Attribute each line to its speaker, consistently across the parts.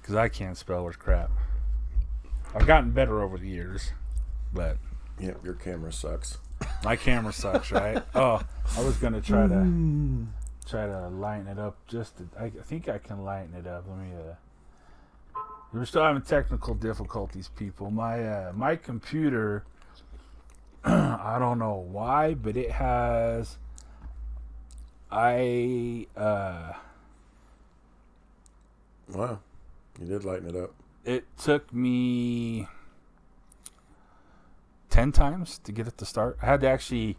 Speaker 1: because I can't spell worth crap. I've gotten better over the years, but
Speaker 2: Yep, your camera sucks.
Speaker 1: my camera sucks, right? Oh, I was gonna try to lighten it up. I think I can lighten it up. Let me. We're still having technical difficulties, people. My computer, I don't know why, but it has.
Speaker 2: Wow, you did lighten it up.
Speaker 1: It took me 10 times to get it to start. I had to actually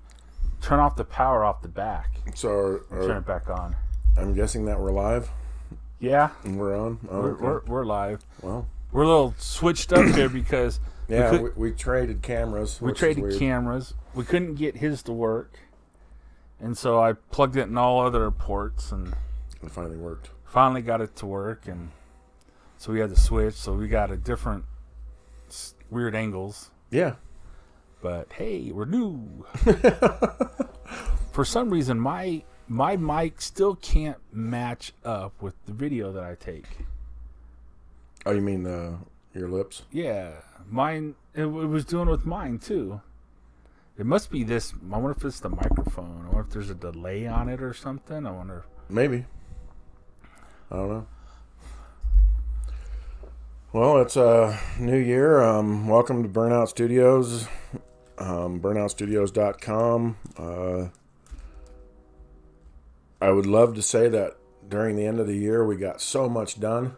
Speaker 1: turn off the power off the back
Speaker 2: So
Speaker 1: and turn it back on.
Speaker 2: I'm guessing that we're live
Speaker 1: Yeah,
Speaker 2: and we're on. Oh, okay.
Speaker 1: we're live.
Speaker 2: Well,
Speaker 1: We're a little switched up here because
Speaker 2: yeah, we traded cameras.
Speaker 1: we
Speaker 2: which is
Speaker 1: traded
Speaker 2: weird.
Speaker 1: cameras. We couldn't get his to work, and so I plugged it in all other ports and
Speaker 2: It finally worked.
Speaker 1: finally got it to work. And so we had to switch. So we got a different weird angles.
Speaker 2: Yeah.
Speaker 1: But hey, we're new. For some reason, my mic still can't match up with the video that I take.
Speaker 2: Oh, you mean your lips?
Speaker 1: Yeah, mine. It was doing with mine too. It must be this. I wonder if it's the microphone. I wonder if there's a delay on it or something. I wonder.
Speaker 2: Maybe. I don't know. Well, it's a new year. Welcome to Burnout Studios. Burnoutstudios.com. I would love to say that during the end of the year we got so much done,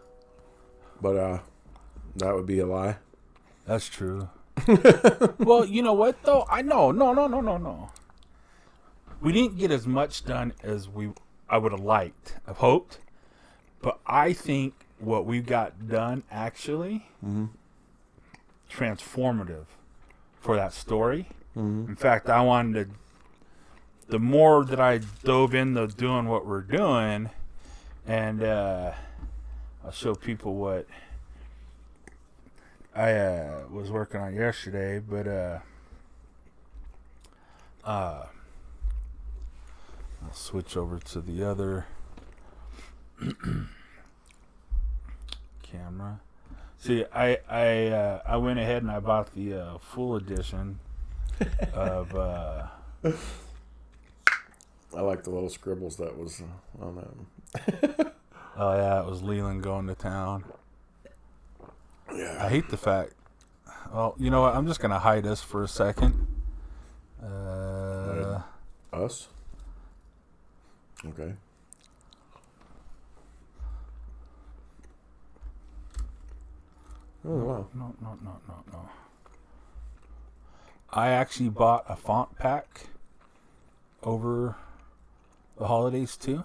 Speaker 2: but that would be a lie.
Speaker 1: That's true. Well, you know what though? I know. No. We didn't get as much done as I would have liked. I've hoped, but I think what we got done actually transformative for that story. In fact, I wanted to. The more that I dove into doing what we're doing, and I'll show people what I was working on yesterday, but I'll switch over to the other camera. See, I went ahead and I bought the full edition of
Speaker 2: I like the little scribbles that was on that.
Speaker 1: oh yeah, it was Leland going to town.
Speaker 2: Yeah.
Speaker 1: I hate the fact. Well, you know what? I'm just gonna hide us for a second.
Speaker 2: Us? Okay. Oh, wow.
Speaker 1: No. I actually bought a font pack over the holidays too.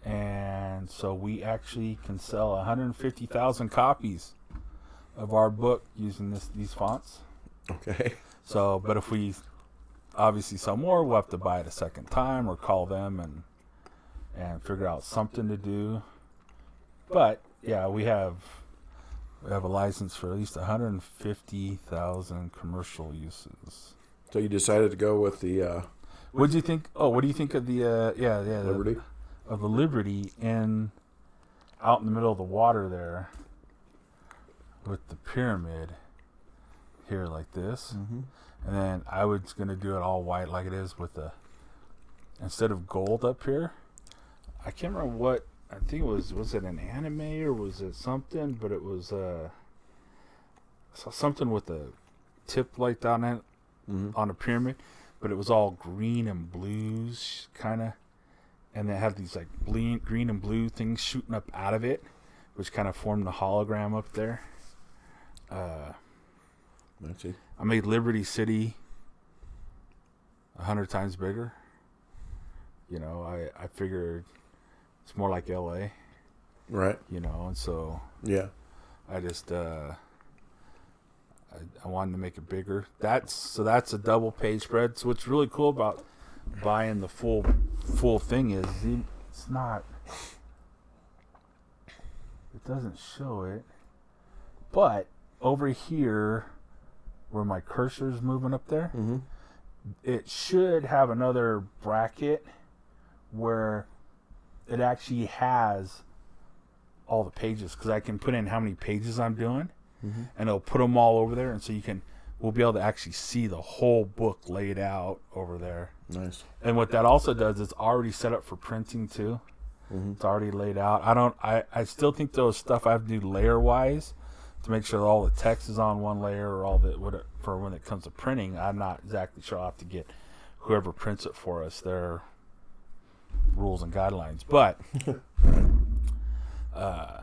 Speaker 1: And so we actually can sell 150,000 copies of our book using these fonts.
Speaker 2: Okay.
Speaker 1: So, but if we obviously sell more, we'll have to buy it a second time or call them and figure out something to do. But yeah, we have a license for at least 150,000 commercial uses.
Speaker 2: So you decided to go with the
Speaker 1: What do you think? Oh, what do you think of the
Speaker 2: Liberty?
Speaker 1: of the Liberty out in the middle of the water there with the pyramid here like this, and then I was gonna do it all white like it is with instead of gold up here. I can't remember what. I think it was it an anime or was it something? But it was something with a tip like that on a pyramid, but it was all green and blues kind of, and it had these like green and blue things shooting up out of it, which kind of formed the hologram up there.
Speaker 2: Let's see.
Speaker 1: I made Liberty City 100 times bigger. You know, I figured it's more like LA,
Speaker 2: Right.
Speaker 1: you know, and so
Speaker 2: Yeah.
Speaker 1: I just I wanted to make it bigger. That's a double page spread. So what's really cool about buying the full thing is it's not. It doesn't show it, but over here, where my cursor's moving up there, it should have another bracket where it actually has all the pages because I can put in how many pages I'm doing, and it'll put them all over there, and so we'll be able to actually see the whole book laid out over there.
Speaker 2: Nice.
Speaker 1: And what that also does, it's already set up for printing too. It's already laid out. I still think those stuff I have to do layer wise to make sure that all the text is on one layer or for when it comes to printing. I'm not exactly sure. I'll have to get whoever prints it for us their rules and guidelines. But other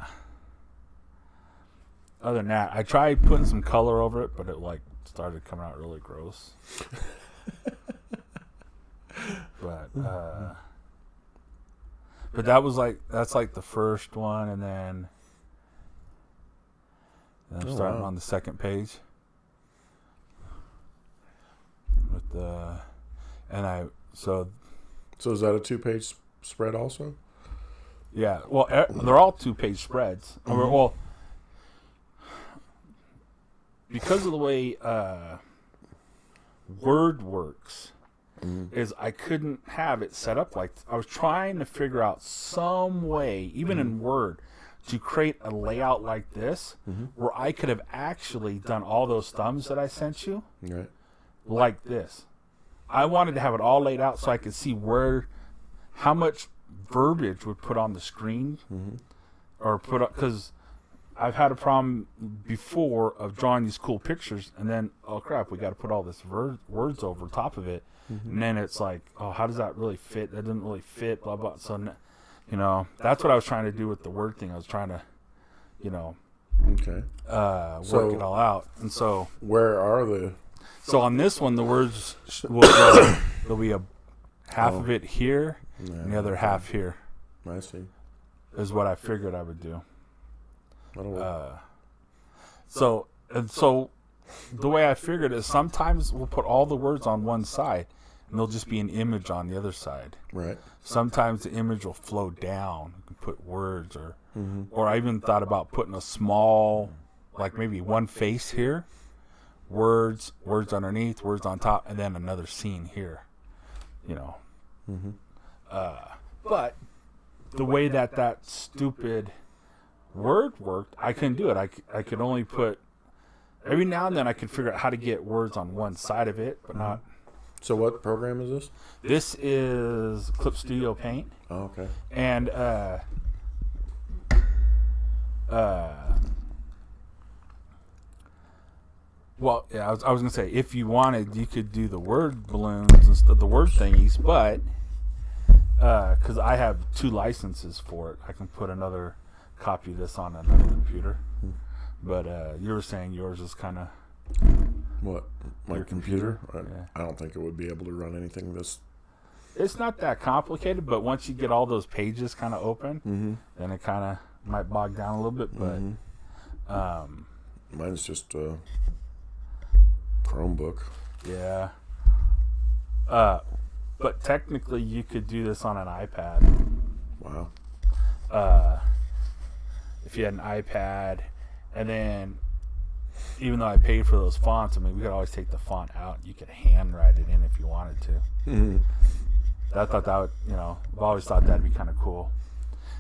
Speaker 1: than that, I tried putting some color over it, but it like started coming out really gross. But that's like the first one, and then I'm starting on the second page with so
Speaker 2: is that a 2-page spread also?
Speaker 1: Yeah, well, they're all 2-page spreads. Well, because of the way Word works, is I couldn't have it set up like I was trying to figure out some way, even in Word, to create a layout like this where I could have actually done all those thumbs that I sent you like this. I wanted to have it all laid out so I could see how much verbiage would put on the screen or put up, because I've had a problem before of drawing these cool pictures and then, oh crap, we got to put all this words over top of it. And then it's like, oh, how does that really fit? That doesn't really fit, blah, blah. So, that's what I was trying to do with the Word thing. I was trying to, work it all out. And so,
Speaker 2: where are the...
Speaker 1: So on this one, the words will go, there'll be a half of it here and the other half here.
Speaker 2: I see.
Speaker 1: Is what I figured I would do.
Speaker 2: That'll work.
Speaker 1: So the way I figured is sometimes we'll put all the words on one side and there'll just be an image on the other side.
Speaker 2: Right.
Speaker 1: Sometimes the image will flow down. You can put words or I even thought about putting a small, like maybe one face here, words underneath, words on top, and then another scene here. But the way that stupid Word worked, I couldn't do it. I could only put, every now and then I could figure out how to get words on one side of it, but not.
Speaker 2: So what program is this?
Speaker 1: This is Clip Studio Paint.
Speaker 2: Oh, okay.
Speaker 1: And well, yeah, I was gonna say, if you wanted, you could do the word balloons and stuff, the word thingies, but because I have 2 licenses for it, I can put another copy of this on another computer. But you were saying yours is kind of
Speaker 2: what, my computer?
Speaker 1: Yeah.
Speaker 2: I don't think it would be able to run anything this.
Speaker 1: It's not that complicated, but once you get all those pages kind of open, then it kind of might bog down a little bit. But
Speaker 2: mine's just a Chromebook.
Speaker 1: Yeah. But technically, you could do this on an iPad.
Speaker 2: Wow.
Speaker 1: If you had an iPad, and then even though I paid for those fonts, I mean, we could always take the font out. You could handwrite it in if you wanted to. I thought that would, I've always thought that'd be kind of cool.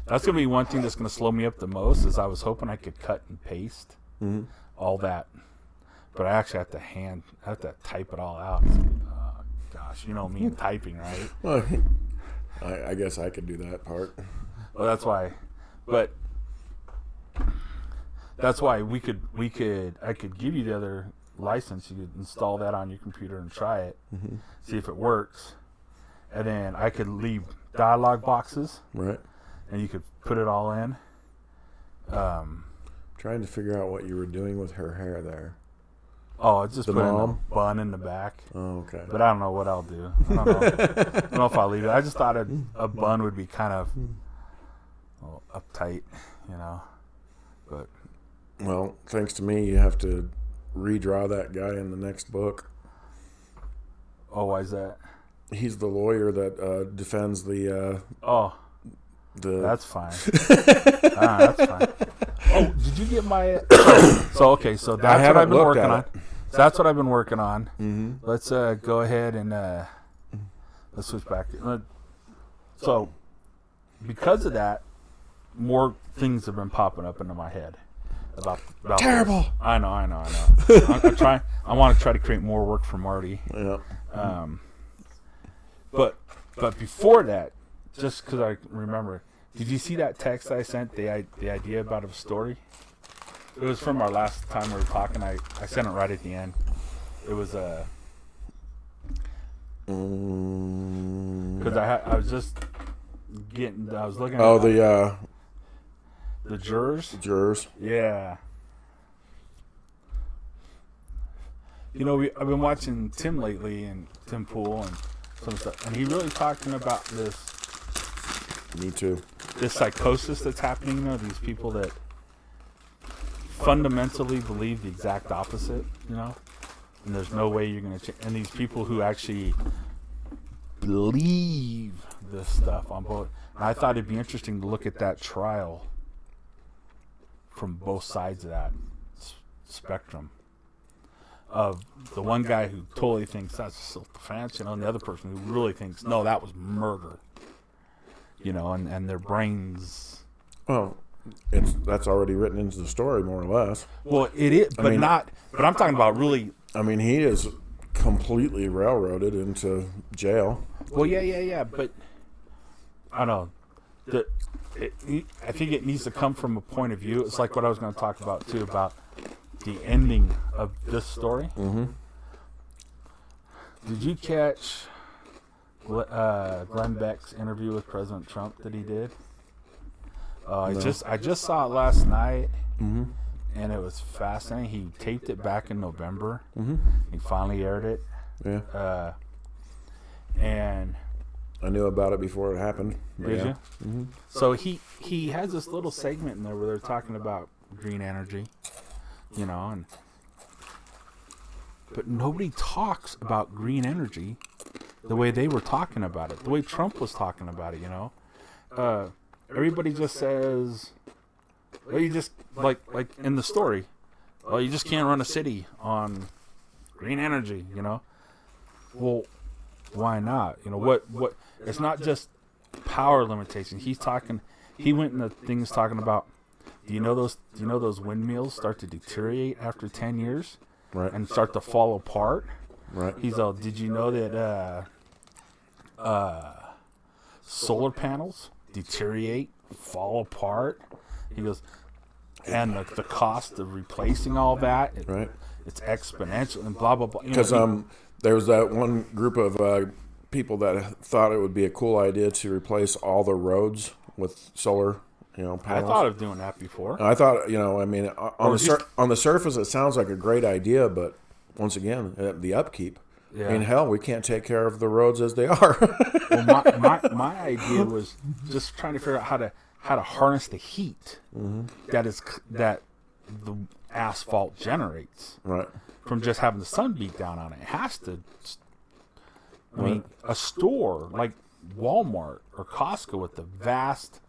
Speaker 1: That's going to be one thing that's going to slow me up the most, is I was hoping I could cut and paste all that. But I actually have to type it all out. Gosh, you know me and typing, right?
Speaker 2: Well, I guess I could do that part.
Speaker 1: Well, that's why. But that's why I could give you the other license. You could install that on your computer and try it, see if it works. And then I could leave dialog boxes. Right. And you could put it all in.
Speaker 2: Trying to figure out what you were doing with her hair there.
Speaker 1: Oh, it's just putting a bun in the back.
Speaker 2: Oh, okay.
Speaker 1: But I don't know what I'll do. I don't know if I'll leave it. I just thought a bun would be kind of a little uptight, But
Speaker 2: well, thanks to me, you have to redraw that guy in the next book.
Speaker 1: Oh, why is that?
Speaker 2: He's the lawyer that defends the.
Speaker 1: That's fine. That's fine. Oh, did you get my? So that's what I've been working on. So that's what I've been working on. Mm-hmm. Let's go ahead and let's switch back. So because of that, more things have been popping up into my head about
Speaker 2: Terrible.
Speaker 1: This. I know. I'm trying. I want to try to create more work for Marty.
Speaker 2: Yeah.
Speaker 1: But before that, just because I remember, did you see that text I sent? The idea about a story. It was from our last time we were talking. I sent it right at the end. It was because I was just getting. I was looking.
Speaker 2: Oh,
Speaker 1: at the jurors.
Speaker 2: Jurors.
Speaker 1: Yeah. You know, I've been watching Tim lately, and Tim Pool and some stuff, and he really talking about this.
Speaker 2: Me too.
Speaker 1: This psychosis that's happening. You know, these people that fundamentally believe the exact opposite. You know, and there's no way you're gonna change. And these people who actually believe this stuff on both. And I thought it'd be interesting to look at that trial from both sides of that spectrum. Of the one guy who totally thinks that's self-defense, you know, and the other person who really thinks, no, that was murder. You know, and their brains.
Speaker 2: Well, that's already written into the story, more or less.
Speaker 1: Well, it is, but not. But I'm talking about really.
Speaker 2: I mean, he is completely railroaded into jail.
Speaker 1: Well, yeah. But I don't know. I think it needs to come from a point of view. It's like what I was going to talk about too, about the ending of this story.
Speaker 2: Mm-hmm.
Speaker 1: Did you catch Glenn Beck's interview with President Trump that he did?
Speaker 2: No.
Speaker 1: I just saw it last night,
Speaker 2: Mm-hmm.
Speaker 1: and it was fascinating. He taped it back in November.
Speaker 2: Mm-hmm.
Speaker 1: He finally aired it.
Speaker 2: Yeah.
Speaker 1: And
Speaker 2: I knew about it before it happened.
Speaker 1: did you?
Speaker 2: Mm-hmm.
Speaker 1: So he has this little segment in there where they're talking about green energy, you know, but nobody talks about green energy the way they were talking about it, the way Trump was talking about it, you know. Everybody just says, well, you just like in the story, well, you just can't run a city on green energy, you know. Well, why not? You know, what it's not just power limitation. He went into things talking about, do you know those windmills start to deteriorate after 10 years?
Speaker 2: Right.
Speaker 1: And start to fall apart?
Speaker 2: Right.
Speaker 1: He's all, did you know that solar panels deteriorate, fall apart? He goes, and the cost of replacing all that,
Speaker 2: Right.
Speaker 1: it's exponential and blah, blah, blah.
Speaker 2: Because there was that one group of people that thought it would be a cool idea to replace all the roads with solar, panels.
Speaker 1: I thought of doing that before.
Speaker 2: I thought, on the surface it sounds like a great idea, but once again, the upkeep.
Speaker 1: Yeah.
Speaker 2: I mean, hell, we can't take care of the roads as they are.
Speaker 1: Well, my idea was just trying to figure out how to harness the heat that the asphalt generates.
Speaker 2: Right.
Speaker 1: From just having the sun beat down on it. It has to. I mean, a store like Walmart or Costco with the vast,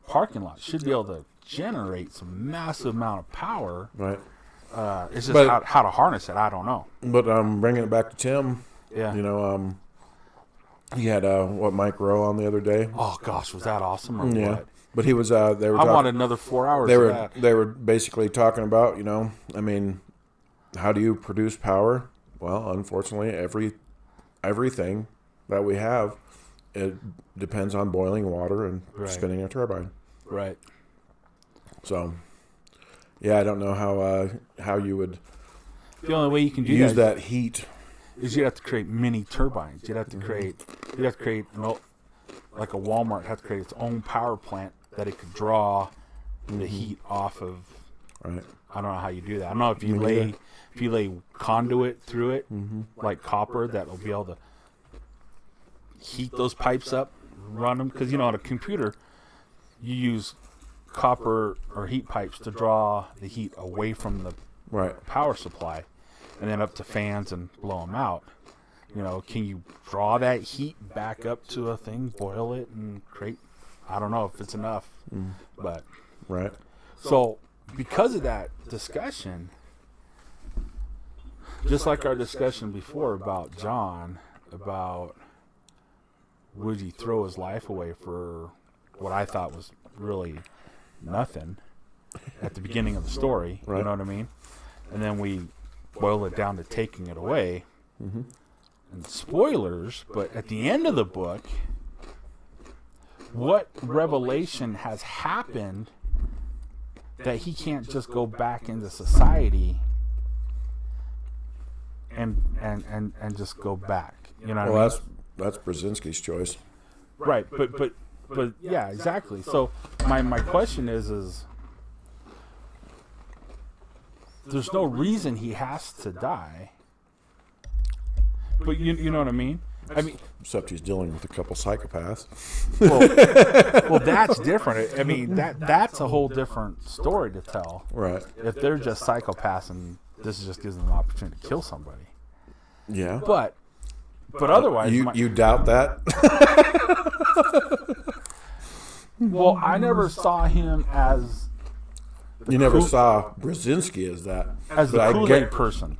Speaker 1: parking lot should be able to generate some massive amount of power.
Speaker 2: Right.
Speaker 1: It's just how to harness it. I don't know.
Speaker 2: But bringing it back to Tim.
Speaker 1: Yeah.
Speaker 2: He had Mike Rowe on the other day.
Speaker 1: Oh gosh, was that awesome or
Speaker 2: Yeah.
Speaker 1: what?
Speaker 2: But he was. They were.
Speaker 1: I wanted another 4 hours.
Speaker 2: They
Speaker 1: of
Speaker 2: were.
Speaker 1: that.
Speaker 2: They were basically talking about. How do you produce power? Well, unfortunately, everything that we have, it depends on boiling water and spinning a turbine.
Speaker 1: Right.
Speaker 2: So, yeah, I don't know how you would.
Speaker 1: The only way you can do
Speaker 2: use that heat
Speaker 1: is you have to create mini turbines. You'd have to create. Like a Walmart have to create its own power plant that it could draw the heat off of.
Speaker 2: Right.
Speaker 1: I don't know how you do that. I don't know if you lay conduit through it, like copper, that will be able to heat those pipes up, run them. Because on a computer, you use copper or heat pipes to draw the heat away from the power supply, and then up to fans and blow them out. Can you draw that heat back up to a thing, boil it, and create? I don't know if it's enough, but
Speaker 2: right.
Speaker 1: So because of that discussion, just like our discussion before about John, about would he throw his life away for what I thought was really nothing at the beginning of the story.
Speaker 2: Right.
Speaker 1: You know what I mean? And then we boil it down to taking it away.
Speaker 2: Mm-hmm.
Speaker 1: And spoilers, but at the end of the book, what revelation has happened that he can't just go back into society and just go back? You know what I mean?
Speaker 2: That's Brzezinski's choice.
Speaker 1: Right, but yeah, exactly. So my question is there's no reason he has to die. But you know what I mean? I mean,
Speaker 2: Except he's dealing with a couple psychopaths.
Speaker 1: well, that's different. I mean, that's a whole different story to tell.
Speaker 2: Right.
Speaker 1: If they're just psychopaths and this just gives them an opportunity to kill somebody.
Speaker 2: Yeah.
Speaker 1: But otherwise,
Speaker 2: you doubt that?
Speaker 1: Well, I never saw him as
Speaker 2: You never saw Brzezinski as that.
Speaker 1: as the
Speaker 2: But I
Speaker 1: Kool-Aid
Speaker 2: get-
Speaker 1: person.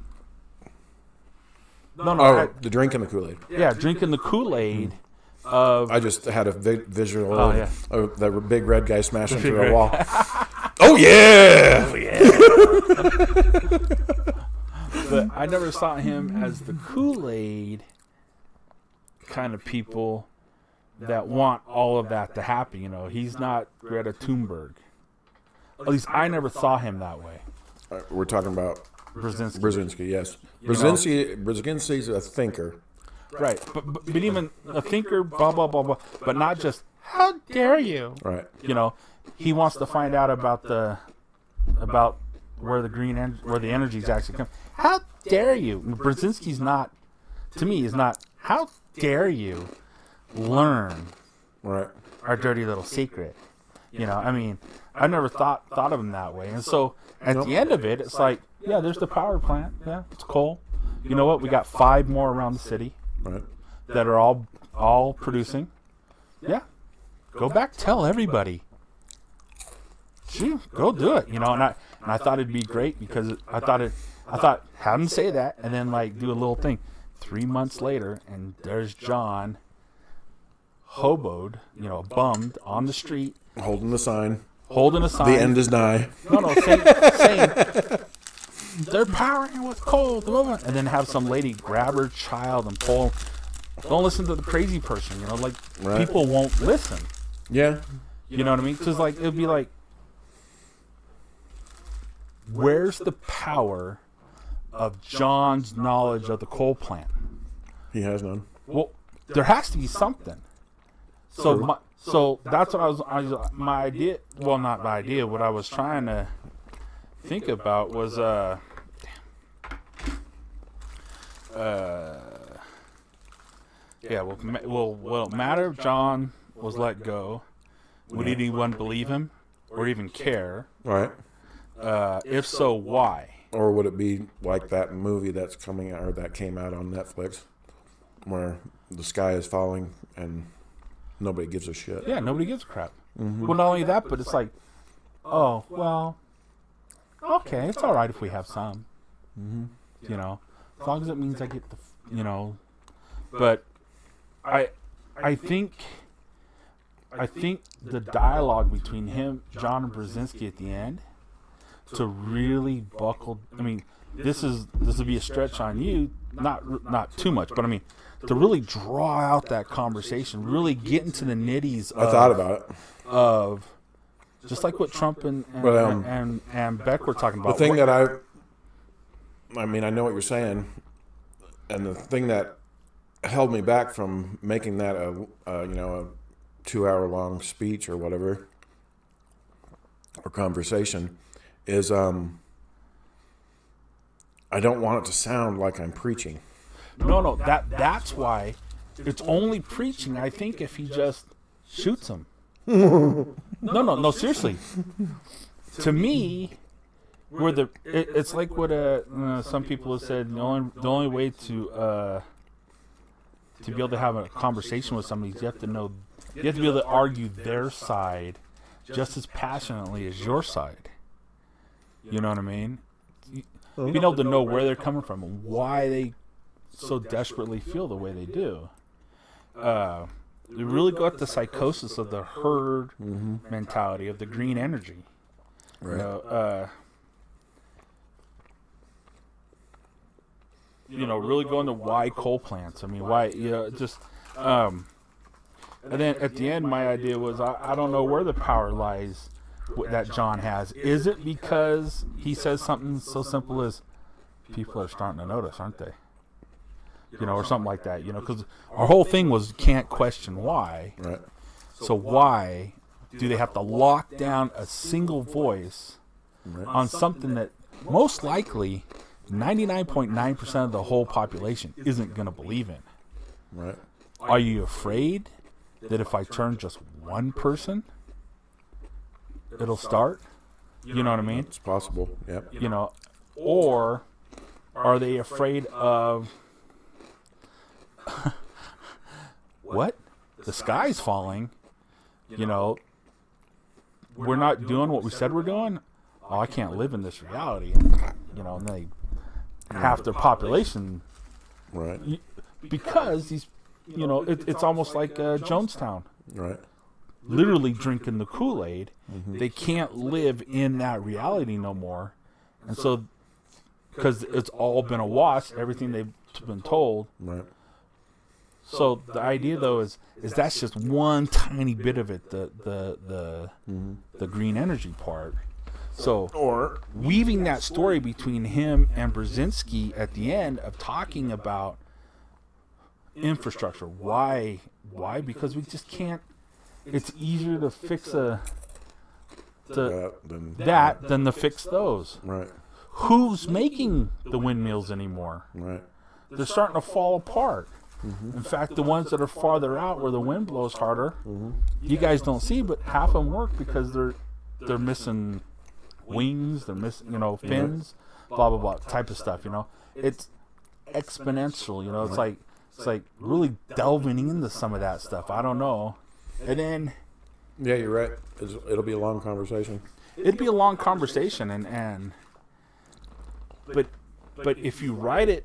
Speaker 1: No,
Speaker 2: Oh, the drinking the Kool-Aid.
Speaker 1: yeah, drinking the Kool-Aid of
Speaker 2: I just had a visual
Speaker 1: Oh, yeah.
Speaker 2: of that big red guy smashing
Speaker 1: big
Speaker 2: through
Speaker 1: red
Speaker 2: a wall. Oh yeah!
Speaker 1: but I never saw him as the Kool-Aid kind of people that want all of that to happen. You know, he's not Greta Thunberg. At least I never saw him that way.
Speaker 2: We're talking about
Speaker 1: Brzezinski.
Speaker 2: Brzezinski, yes.
Speaker 1: You know?
Speaker 2: Brzezinski's a thinker.
Speaker 1: Right, but even a thinker, blah, blah, blah, blah, but not just, how dare you?
Speaker 2: Right.
Speaker 1: You know, he wants to find out about where the energy is actually coming. How dare you? Brzezinski's not, to me, is not, how dare you learn
Speaker 2: Right.
Speaker 1: our dirty little secret? You know, I mean, I never thought of him that way. And so at the end of it, it's like, yeah, there's the power plant. Yeah, it's cool. You know what? We got 5 more around the city
Speaker 2: Right.
Speaker 1: that are all producing. Yeah, go back, tell everybody. Gee, go do it. You know, and I thought it'd be great because I thought have him say that and then like do a little thing. 3 months later, and there's John, hoboed, you know, bummed on the street,
Speaker 2: Holding the sign.
Speaker 1: holding a sign.
Speaker 2: The end is nigh.
Speaker 1: No, saying they're powering with coal at the moment, and then have some lady grab her child and pull. Don't listen to the crazy person, you know. Like
Speaker 2: Right.
Speaker 1: people won't listen.
Speaker 2: Yeah.
Speaker 1: You know what I mean? Because like it'd be like, where's the power of John's knowledge of the coal plant?
Speaker 2: He has none.
Speaker 1: Well, there has to be something. So that's what I was my idea. Well, not my idea. What I was trying to think about was yeah. Will it matter if John was let go? Would anyone believe him or even care?
Speaker 2: Right.
Speaker 1: If so, why?
Speaker 2: Or would it be like that movie that's coming out or that came out on Netflix where the sky is falling and nobody gives a shit?
Speaker 1: Yeah, nobody gives a crap. Well, not only that, but it's like, oh, well, okay, it's all right if we have some. You know, as long as it means I get the, you know. But I think the dialogue between him, John, and Brzezinski at the end, to really buckle. I mean, this would be a stretch on you, not too much, but I mean, to really draw out that conversation, really get into the nitties.
Speaker 2: I thought about it.
Speaker 1: Of just like what Trump and Beck were talking about.
Speaker 2: The thing that I mean, I know what you're saying, and the thing that held me back from making that a 2-hour-long speech or whatever, or conversation, is I don't want it to sound like I'm preaching.
Speaker 1: No, that's why it's only preaching. I think if he just shoots him. No, seriously. To me, it's like what some people have said. The only way to be able to have a conversation with somebody is you have to be able to argue their side just as passionately as your side. You know what I mean? Being able to know where they're coming from and why they so desperately feel the way they do. they really got the psychosis of the herd mentality of the green energy.
Speaker 2: Right.
Speaker 1: Really going to why coal plants. I mean, why? Just. And then at the end, my idea was I don't know where the power lies that John has. Is it because he says something so simple as people are starting to notice, aren't they? Or something like that. Because our whole thing was can't question why.
Speaker 2: Right.
Speaker 1: So why do they have to lock down a single voice on something that most likely 99.9% of the whole population isn't going to believe in?
Speaker 2: Right.
Speaker 1: Are you afraid that if I turn just one person, it'll start? You know what I mean?
Speaker 2: It's possible. Yep.
Speaker 1: Or are they afraid of what? The sky's falling. We're not doing what we said we're doing. Oh, I can't live in this reality. And they half their population.
Speaker 2: Right.
Speaker 1: Because these, it's almost like Jonestown.
Speaker 2: Right.
Speaker 1: Literally drinking the Kool-Aid. They can't live in that reality no more. And so, because it's all been a wash, everything they've been told.
Speaker 2: Right.
Speaker 1: So the idea, though, is that's just one tiny bit of it, the green energy part. So, or weaving that story between him and Brzezinski at the end of talking about infrastructure. Why? Because we just can't. It's easier to fix than to fix those.
Speaker 2: Right.
Speaker 1: Who's making the windmills anymore?
Speaker 2: Right.
Speaker 1: They're starting to fall apart. In fact, the ones that are farther out where the wind blows harder, you guys don't see, but half of them work because they're missing wings, they're missing, fins, blah blah blah type of stuff. It's exponential. It's like really delving into some of that stuff. I don't know, and then
Speaker 2: yeah, you're right. It'll be a long conversation.
Speaker 1: It'd be a long conversation, but if you write it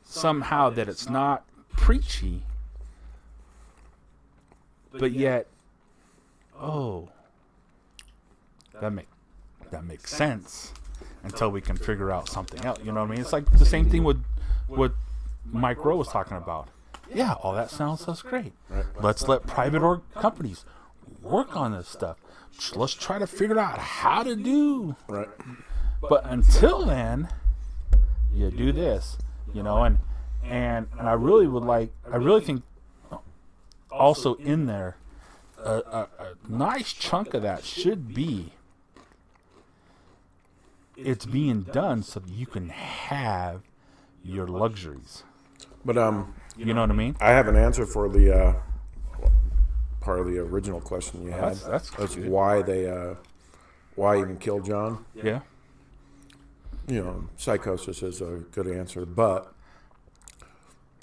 Speaker 1: somehow that it's not preachy, but yet, that makes sense until we can figure out something else. You know what I mean? It's like the same thing with what Mike Rowe was talking about. Yeah, all that sounds great.
Speaker 2: Right.
Speaker 1: Let's let private companies work on this stuff. Let's try to figure out how to do.
Speaker 2: Right.
Speaker 1: But until then, you do this. And I really think also in there, a nice chunk of that should be it's being done so that you can have your luxuries.
Speaker 2: But
Speaker 1: you know what I mean?
Speaker 2: I have an answer for the part of the original question you had.
Speaker 1: That's
Speaker 2: why why even kill John.
Speaker 1: Yeah.
Speaker 2: Psychosis is a good answer, but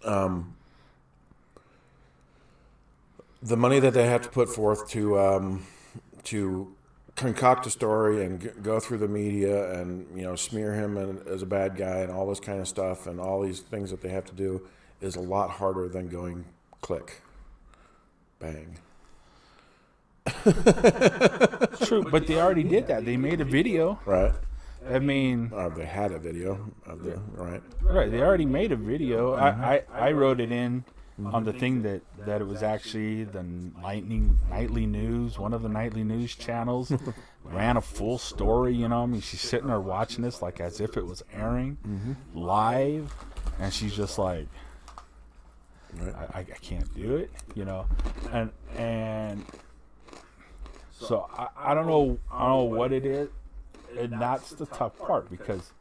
Speaker 2: the money that they have to put forth to concoct a story and go through the media and smear him as a bad guy and all this kind of stuff and all these things that they have to do is a lot harder than going click, bang.
Speaker 1: True, but they already did that. They made a video.
Speaker 2: Right.
Speaker 1: I mean,
Speaker 2: they had a video of the
Speaker 1: right. They already made a video. I wrote it in on the thing that it was actually the nightly news. One of the nightly news channels ran a full story. I mean, she's sitting there watching this like as if it was airing live, and she's just like,
Speaker 2: right.
Speaker 1: I can't do it. And so I don't know what it is. And that's the tough part because,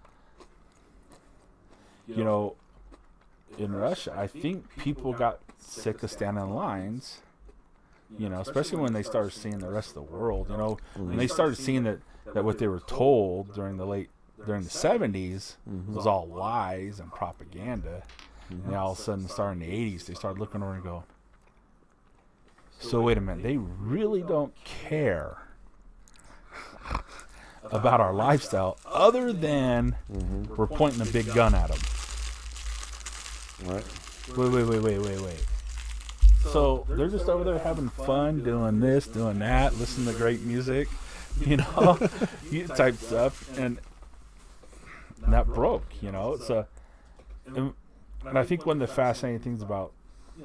Speaker 1: in Russia, I think people got sick of standing in lines, especially when they started seeing the rest of the world, when they started seeing that what they were told during the 70s was all lies and propaganda. And all of a sudden, starting in the 80s, they started looking over and going, so wait a minute, they really don't care about our lifestyle other than we're pointing a big gun at them.
Speaker 2: Right.
Speaker 1: Wait. So they're just over there having fun, doing this, doing that, listening to great music, type stuff, and that broke. It's and I think one of the fascinating things about,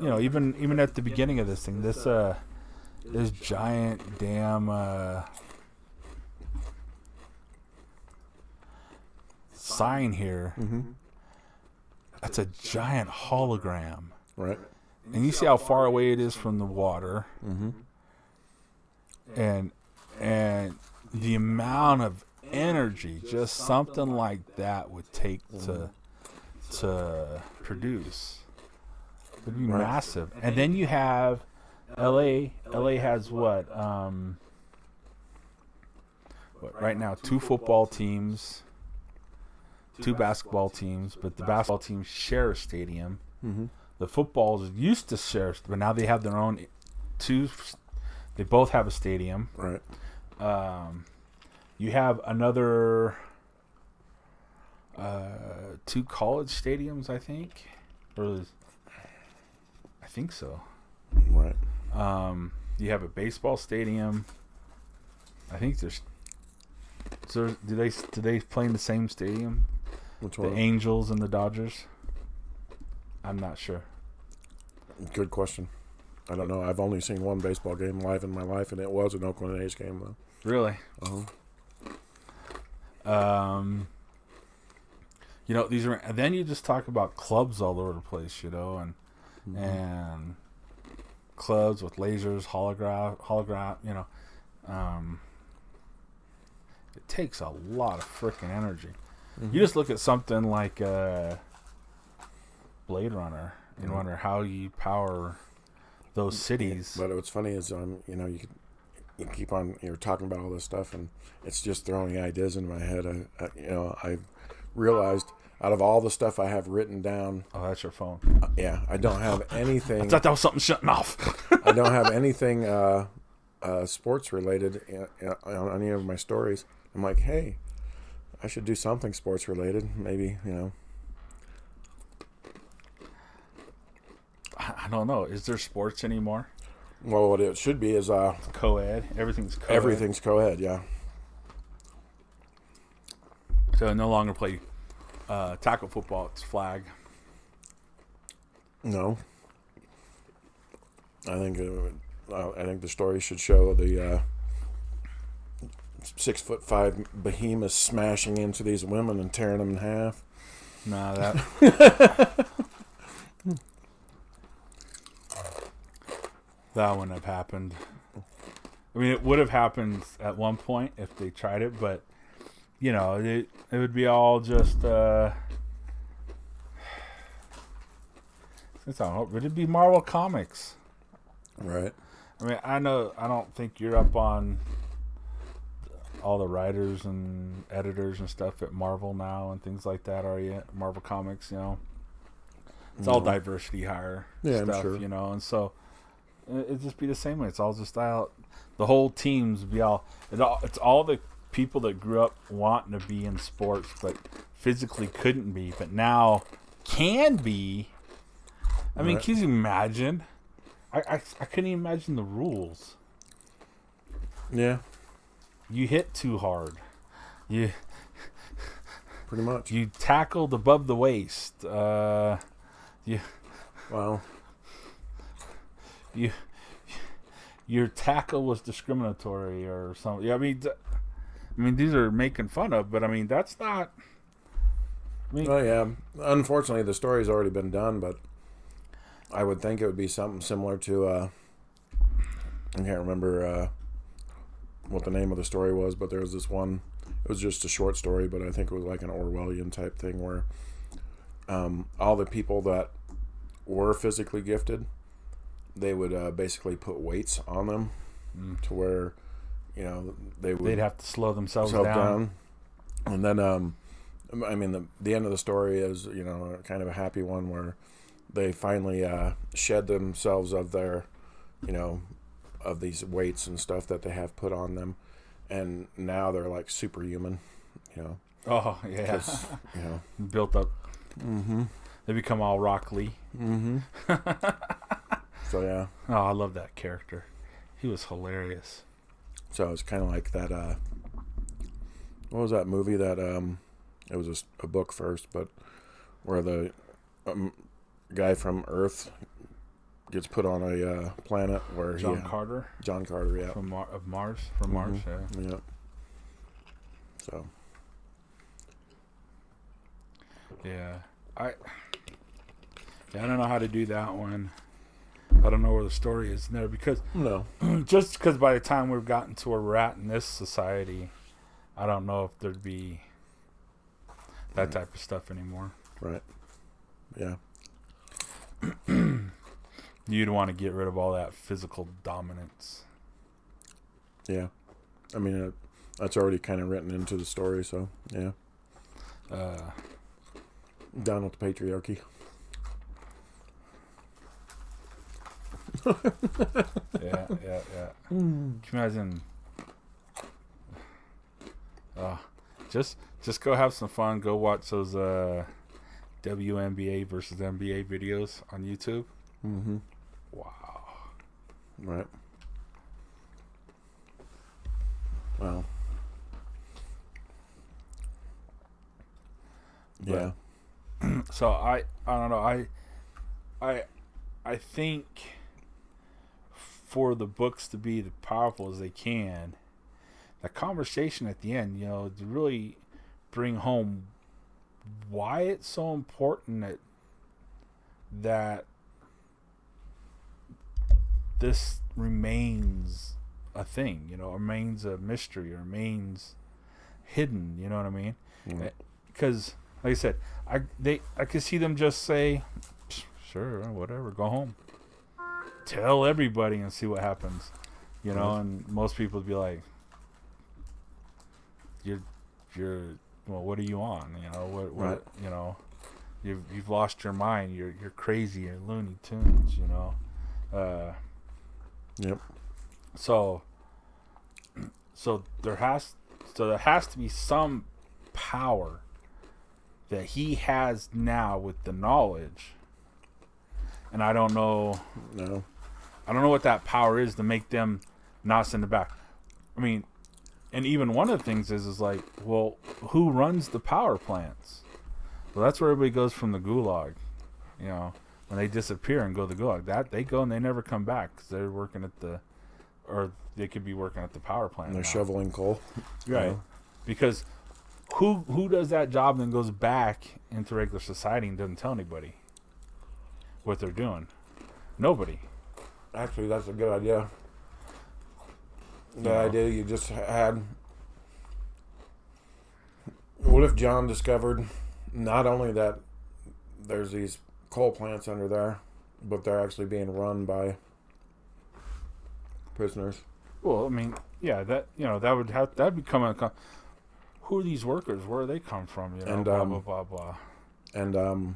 Speaker 1: even at the beginning of this thing, this giant damn sign here.
Speaker 2: Mm-hmm.
Speaker 1: That's a giant hologram.
Speaker 2: Right.
Speaker 1: And you see how far away it is from the water.
Speaker 2: Mm-hmm.
Speaker 1: And the amount of energy just something like that would take to produce. It would be massive. And then you have LA. LA has what right now 2 football teams, 2 basketball teams, but the basketball teams share a stadium.
Speaker 2: Mm-hmm.
Speaker 1: The footballs used to share, but now they have their own 2. They both have a stadium.
Speaker 2: Right.
Speaker 1: You have another 2 college stadiums, I think, I think so.
Speaker 2: Right.
Speaker 1: You have a baseball stadium. I think do they play in the same stadium?
Speaker 2: Which
Speaker 1: The
Speaker 2: one?
Speaker 1: Angels and the Dodgers. I'm not sure.
Speaker 2: Good question. I don't know. I've only seen one baseball game live in my life, and it was an Oakland A's game, though.
Speaker 1: Really?
Speaker 2: Uh-huh.
Speaker 1: These are. And then you just talk about clubs all over the place, and
Speaker 2: Mm-hmm.
Speaker 1: and clubs with lasers, hologram. It takes a lot of freaking energy.
Speaker 2: Mm-hmm.
Speaker 1: You just look at something like Blade Runner and
Speaker 2: Mm-hmm.
Speaker 1: wonder how you power those cities.
Speaker 2: But what's funny is, you keep on, you're talking about all this stuff, and it's just throwing ideas in my head. I realized out of all the stuff I have written down,
Speaker 1: Oh, that's your phone.
Speaker 2: I don't have anything.
Speaker 1: I thought that was something shutting off.
Speaker 2: I don't have anything sports related on any of my stories. I'm like, hey, I should do something sports related. Maybe,
Speaker 1: I don't know. Is there sports anymore?
Speaker 2: Well, what it should be is
Speaker 1: Co-ed. Everything's co-ed.
Speaker 2: everything's co-ed. Yeah.
Speaker 1: So no longer play tackle football. It's flag.
Speaker 2: No. I think the story should show the 6'5" behemoths smashing into these women and tearing them in half.
Speaker 1: Nah, that that wouldn't have happened. I mean, it would have happened at one point if they tried it, but it would be all just. It'd be Marvel Comics.
Speaker 2: Right.
Speaker 1: I mean, I don't think you're up on all the writers and editors and stuff at Marvel now and things like that, are you? Marvel Comics, it's all diversity hire
Speaker 2: Yeah,
Speaker 1: stuff,
Speaker 2: I'm sure.
Speaker 1: and so it'd just be the same way. It's all just out. The whole teams be all. It's all the people that grew up wanting to be in sports, but physically couldn't be, but now can be. I mean, can you imagine? I couldn't even imagine the rules.
Speaker 2: Yeah.
Speaker 1: You hit too hard. You
Speaker 2: Pretty much.
Speaker 1: you tackled above the waist.
Speaker 2: Wow.
Speaker 1: Your tackle was discriminatory or something. Yeah, I mean, these are making fun of, but I mean, that's not.
Speaker 2: Oh yeah. Unfortunately, the story's already been done, but I would think it would be something similar to. I can't remember what the name of the story was, but there was this one. It was just a short story, but I think it was like an Orwellian type thing where all the people that were physically gifted, they would basically put weights on them to where they'd
Speaker 1: have to slow themselves
Speaker 2: self
Speaker 1: down.
Speaker 2: And then I mean the end of the story is kind of a happy one where they finally shed themselves of their of these weights and stuff that they have put on them, and now they're like superhuman.
Speaker 1: Oh yeah,
Speaker 2: 'cause,
Speaker 1: built up.
Speaker 2: Mm-hmm.
Speaker 1: They become all Rock Lee.
Speaker 2: Mm-hmm. So yeah.
Speaker 1: Oh, I love that character. He was hilarious.
Speaker 2: So it's kind of like that. What was that movie that? It was a book first, but where the guy from Earth gets put on a planet where
Speaker 1: John Carter.
Speaker 2: John Carter, yeah.
Speaker 1: From Mars. From Mars, yeah.
Speaker 2: Yeah. So.
Speaker 1: Yeah, I don't know how to do that one. I don't know where the story is there because just because by the time we've gotten to where we're at in this society, I don't know if there'd be that type of stuff anymore.
Speaker 2: Right. Yeah.
Speaker 1: You'd want to get rid of all that physical dominance.
Speaker 2: Yeah. I mean, that's already kind of written into the story, so yeah. Down with the patriarchy.
Speaker 1: yeah. Can you imagine? Just go have some fun. Go watch those WNBA versus NBA videos on YouTube.
Speaker 2: Mm-hmm.
Speaker 1: Wow.
Speaker 2: Right. Wow. Yeah.
Speaker 1: So I don't know. I think for the books to be as powerful as they can, the conversation at the end, to really bring home why it's so important that this remains a thing, remains a mystery, or remains hidden. You know what I mean? Because, like I said, I could see them just say, sure, whatever, go home, tell everybody and see what happens, and most people would be like, you're well, what are you on? What you've lost your mind, you're crazy, you're Looney Tunes,
Speaker 2: Yep.
Speaker 1: So there has to be some power that he has now with the knowledge, and I don't know.
Speaker 2: No.
Speaker 1: I don't know what that power is to make them not send it back. I mean, and even one of the things is like, well, who runs the power plants? Well, that's where everybody goes from the gulag. When they disappear and go to the gulag, that they go and they never come back because they're working or they could be working at the power plant.
Speaker 2: And they're shoveling coal.
Speaker 1: Right. Because who does that job and then goes back into regular society and doesn't tell anybody what they're doing? Nobody.
Speaker 2: Actually, that's a good idea. The idea you just had. What if John discovered not only that there's these coal plants under there, but they're actually being run by prisoners?
Speaker 1: Well, I mean, yeah, that'd become a. Who are these workers? Where do they come from?
Speaker 2: And
Speaker 1: blah blah blah blah.
Speaker 2: And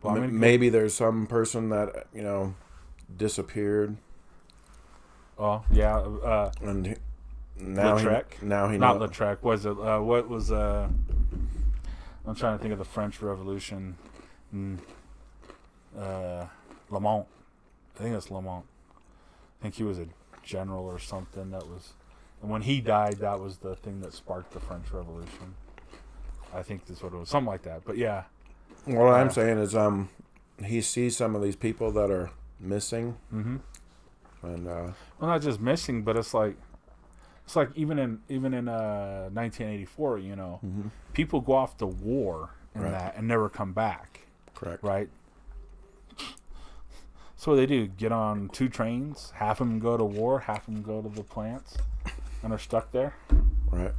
Speaker 1: well,
Speaker 2: maybe there's some person that disappeared.
Speaker 1: Oh yeah.
Speaker 2: And now
Speaker 1: Lautrec.
Speaker 2: Now he
Speaker 1: not Lautrec. Was it? What was? I'm trying to think of the French Revolution. Lamont. I think it's Lamont. I think he was a general or something that was. And when he died, that was the thing that sparked the French Revolution. I think that's what it was. Something like that. But yeah.
Speaker 2: What I'm saying is he sees some of these people that are missing.
Speaker 1: Mm-hmm.
Speaker 2: And
Speaker 1: well, not just missing, but it's like even in 1984,
Speaker 2: mm-hmm.
Speaker 1: people go off to war that and never come back.
Speaker 2: Correct.
Speaker 1: Right. So what they do, get on 2 trains, half of them go to war, half of them go to the plants, and are stuck there.
Speaker 2: Right.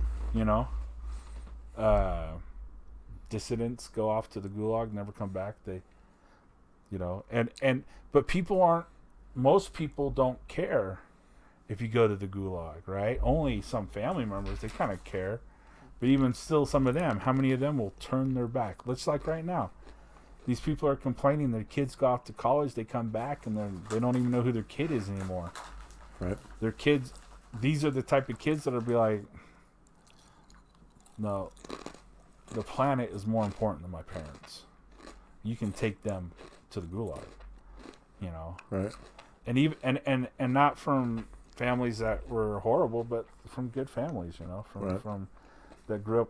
Speaker 1: Dissidents go off to the gulag, never come back. They, but most people don't care if you go to the gulag, right? Only some family members, they kind of care. But even still, some of them, how many of them will turn their back? Let's like right now. These people are complaining their kids go off to college, they come back, and they don't even know who their kid is anymore.
Speaker 2: Right.
Speaker 1: Their kids, these are the type of kids that'll be like, no, the planet is more important than my parents. You can take them to the gulag, you know.
Speaker 2: Right.
Speaker 1: And even and not from families that were horrible, but from good families, you know, from that grew up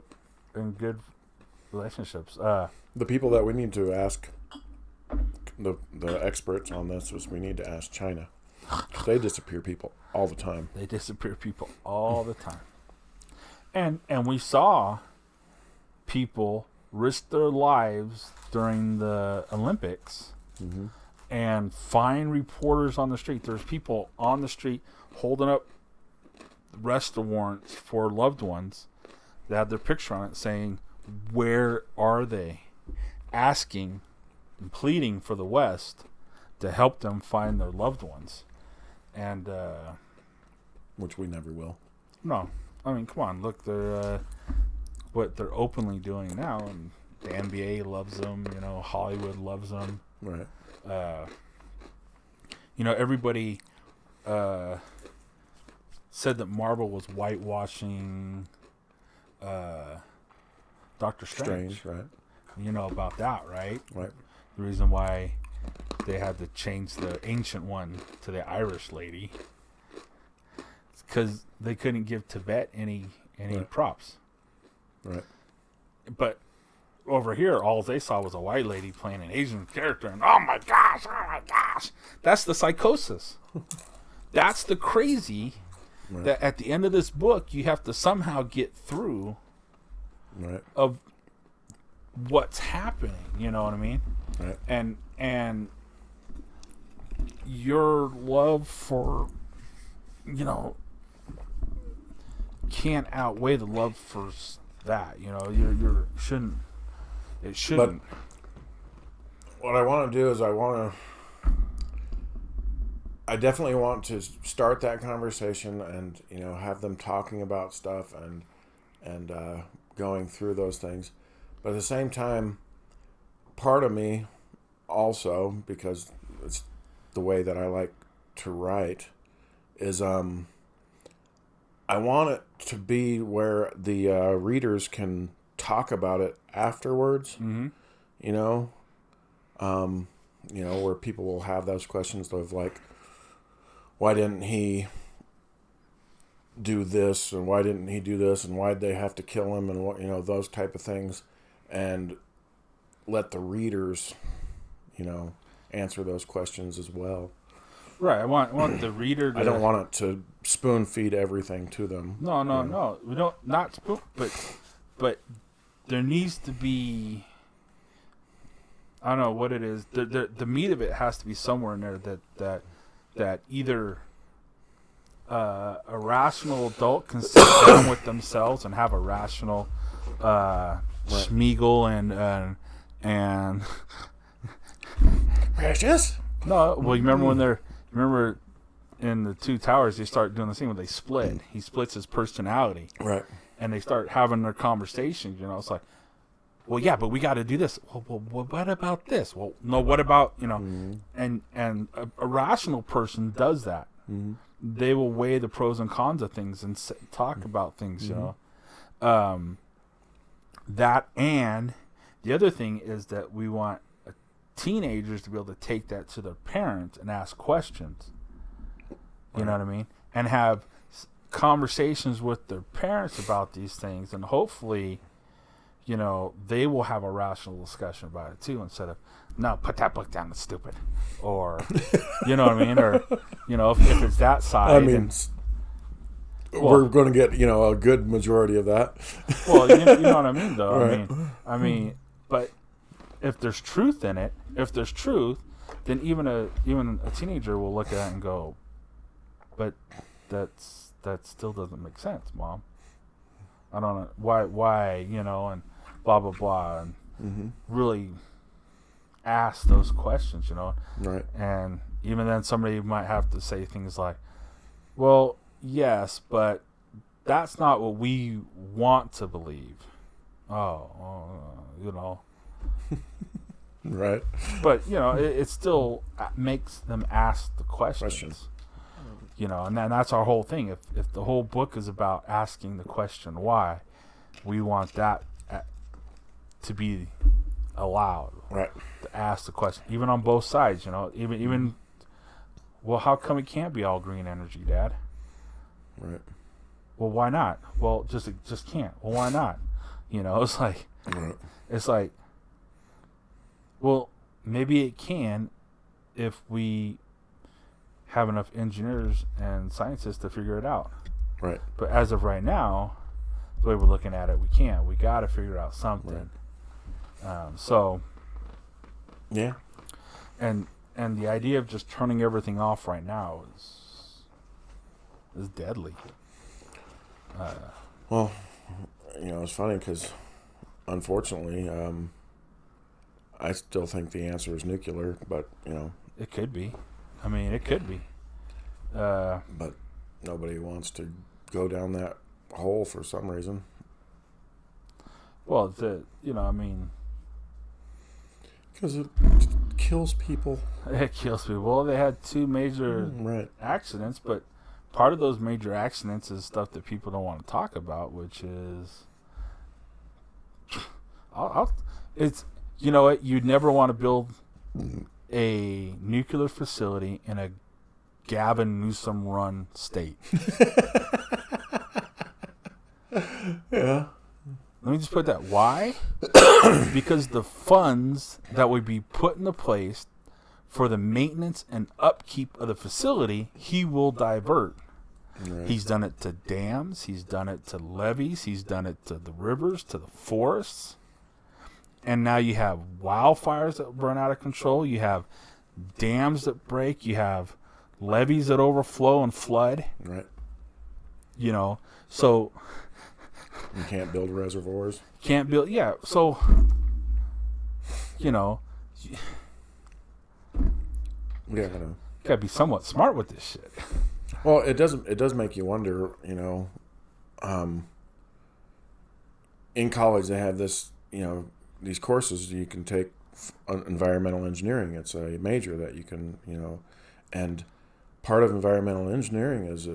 Speaker 1: in good relationships.
Speaker 2: The people that we need to ask, the experts on this, is we need to ask China. They disappear people all the time.
Speaker 1: They disappear people all the time. And we saw people risk their lives during the Olympics and find reporters on the street. There's people on the street holding up arrest warrants for loved ones that have their picture on it saying, where are they? Asking and pleading for the West to help them find their loved ones. And
Speaker 2: which we never will.
Speaker 1: no, I mean, come on, look, they're what they're openly doing now, and the NBA loves them, you know, Hollywood loves them.
Speaker 2: Right.
Speaker 1: You know, everybody said that Marvel was whitewashing Doctor Strange.
Speaker 2: Right.
Speaker 1: You know about that, right?
Speaker 2: Right.
Speaker 1: The reason why they had to change the ancient one to the Irish lady, because they couldn't give Tibet any props.
Speaker 2: Right.
Speaker 1: But over here, all they saw was a white lady playing an Asian character, and oh my gosh, that's the psychosis. That's the crazy.
Speaker 2: Right.
Speaker 1: That at the end of this book, you have to somehow get through of what's happening. You know what I mean?
Speaker 2: Right.
Speaker 1: And your love for, you know, can't outweigh the love for that. You know, you shouldn't. It shouldn't.
Speaker 2: But what I want to do is I definitely want to start that conversation and, you know, have them talking about stuff and going through those things. But at the same time, part of me also, because it's the way that I like to write, is I want it to be where the readers can talk about it afterwards.
Speaker 1: Mm-hmm.
Speaker 2: You know, where people will have those questions of like, why didn't he do this, and why didn't he do this, and why'd they have to kill him, and what, you know, those type of things, and let the readers, you know, answer those questions as well.
Speaker 1: Right. I want the reader to...
Speaker 2: I don't want it to spoon feed everything to them.
Speaker 1: No. We don't, not spoon, but there needs to be, I don't know what it is. The meat of it has to be somewhere in there that either a rational adult can sit down with themselves and have a rational Schmeagol and
Speaker 2: Precious?
Speaker 1: no, well, you remember in the Two Towers, they start doing the thing where they split. He splits his personality.
Speaker 2: Right.
Speaker 1: And they start having their conversations, you know. It's like, well, yeah, but we got to do this. Well, what about this? Well, no, what about, you know? Mm-hmm. And a rational person does that. Mm-hmm. They will weigh the pros and cons of things and talk about things, you know. That, and the other thing is that we want teenagers to be able to take that to their parents and ask questions. You know what I mean? And have conversations with their parents about these things, and hopefully, you know, they will have a rational discussion about it too, instead of, no, put that book down, it's stupid, or you know what I mean, or, you know, if it's that side.
Speaker 2: I mean, we're going to get, you know, a good majority of that.
Speaker 1: Well, you know what I mean, though.
Speaker 2: Right.
Speaker 1: I mean, but if there's truth in it, then even a teenager will look at it and go, but that still doesn't make sense, Mom. I don't know why, you know, and blah blah blah, and really ask those questions, you know.
Speaker 2: Right.
Speaker 1: And even then, somebody might have to say things like, "Well, yes, but that's not what we want to believe." You know.
Speaker 2: Right.
Speaker 1: But, you know, it still makes them ask the questions. You know, and that's our whole thing. If the whole book is about asking the question why, we want that to be allowed
Speaker 2: Right.
Speaker 1: to ask the question, even on both sides. Even well, how come it can't be all green energy, Dad?
Speaker 2: Right.
Speaker 1: Well, why not? Well, just can't. Well, why not? It's like
Speaker 2: Right.
Speaker 1: it's like, well, maybe it can if we have enough engineers and scientists to figure it out.
Speaker 2: Right.
Speaker 1: But as of right now, the way we're looking at it, we can't. We got to figure out something. So,
Speaker 2: Yeah.
Speaker 1: and the idea of just turning everything off right now is deadly.
Speaker 2: Well, it's funny because, unfortunately, I still think the answer is nuclear, but,
Speaker 1: It could be. I mean, it could be.
Speaker 2: but nobody wants to go down that hole for some reason.
Speaker 1: Well,
Speaker 2: Because it kills people.
Speaker 1: it kills people. Well, they had 2 major
Speaker 2: Right.
Speaker 1: accidents, but part of those major accidents is stuff that people don't want to talk about, which is, it's, you know what? You'd never want to build a nuclear facility in a Gavin Newsom run state.
Speaker 2: Yeah.
Speaker 1: Let me just put that. Why? Because the funds that would be put into place for the maintenance and upkeep of the facility, he will divert.
Speaker 2: Right.
Speaker 1: He's done it to dams. He's done it to levees. He's done it to the rivers, to the forests. And now you have wildfires that burn out of control. You have dams that break. You have levees that overflow and flood.
Speaker 2: Right.
Speaker 1: So
Speaker 2: You can't build reservoirs.
Speaker 1: can't build. Yeah. So,
Speaker 2: Yeah.
Speaker 1: gotta be somewhat smart with this shit.
Speaker 2: Well, it does make you wonder, in college they have this, these courses you can take environmental engineering. It's a major that you can, and part of environmental engineering is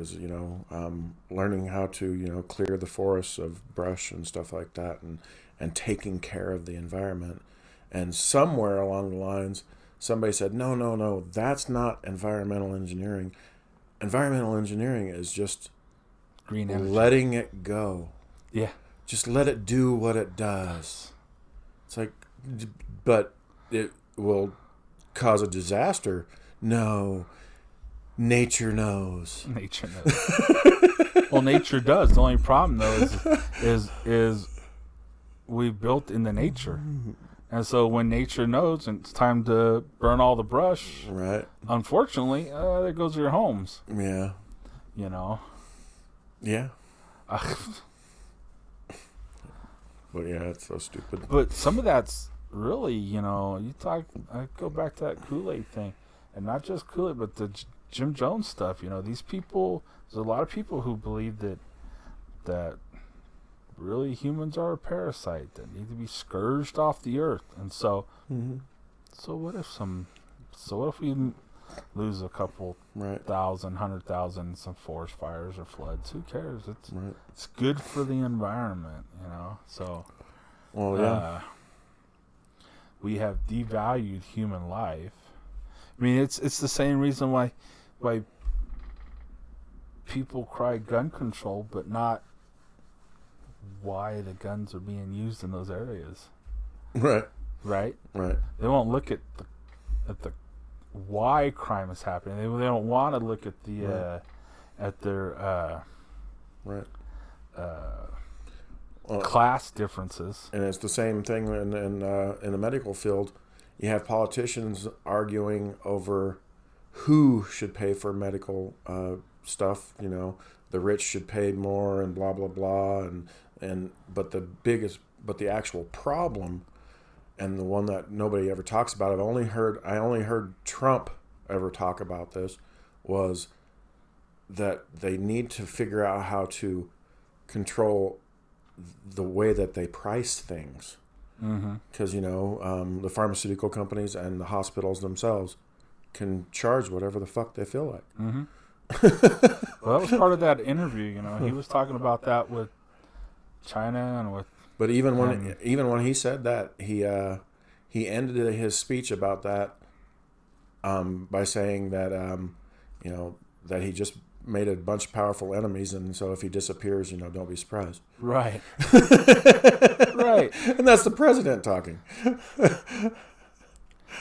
Speaker 2: learning how to, clear the forests of brush and stuff like that, and taking care of the environment. And somewhere along the lines, somebody said, no, that's not environmental engineering. Environmental engineering is just
Speaker 1: Green energy.
Speaker 2: letting it go.
Speaker 1: Yeah.
Speaker 2: Just let it do what it does. It's like, but it will cause a disaster. No, nature knows.
Speaker 1: Nature knows. Well, nature does. The only problem though is we built in the nature, and so when nature knows and it's time to burn all the brush,
Speaker 2: Right.
Speaker 1: unfortunately, there goes your homes.
Speaker 2: Yeah. Yeah. But yeah, it's so stupid.
Speaker 1: But some of that's really, I go back to that Kool-Aid thing, and not just Kool-Aid, but the Jim Jones stuff. These people, there's a lot of people who believe that really humans are a parasite that need to be scourged off the earth. And so, so what if we lose a couple
Speaker 2: Right.
Speaker 1: 100,000 in some forest fires or floods? Who cares?
Speaker 2: Right.
Speaker 1: It's good for the environment, So,
Speaker 2: Well, yeah.
Speaker 1: we have devalued human life. I mean, it's the same reason why people cry gun control, but not why the guns are being used in those areas.
Speaker 2: Right.
Speaker 1: Right?
Speaker 2: Right.
Speaker 1: They won't look at the why crime is happening. They don't want to look at the
Speaker 2: Right.
Speaker 1: at their
Speaker 2: Right.
Speaker 1: class differences.
Speaker 2: And it's the same thing in the medical field. You have politicians arguing over who should pay for medical stuff. The rich should pay more, and blah blah blah. But the actual problem, and the one that nobody ever talks about, I only heard Trump ever talk about this, was that they need to figure out how to control the way that they price things. Because, the pharmaceutical companies and the hospitals themselves can charge whatever the fuck they feel like.
Speaker 1: Well, that was part of that interview. He was talking about that with China and with
Speaker 2: But even when he said that, he ended his speech about that by saying that that he just made a bunch of powerful enemies, and so if he disappears, don't be surprised.
Speaker 1: Right. Right.
Speaker 2: And that's the president talking.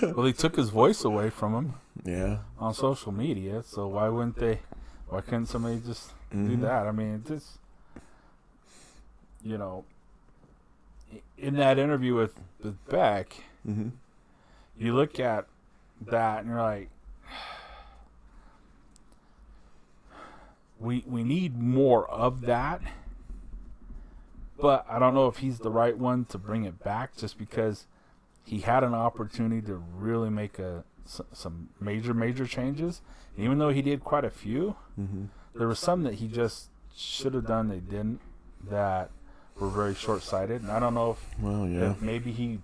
Speaker 1: Well, they took his voice away from him.
Speaker 2: Yeah.
Speaker 1: On social media, so why couldn't somebody just do that? I mean, in that interview with Beck, you look at that and you're like, we need more of that, but I don't know if he's the right one to bring it back, just because he had an opportunity to really make some major changes. And even though he did quite a few, there was some that he just should have done, they didn't, that were very short-sighted. And I don't know if maybe he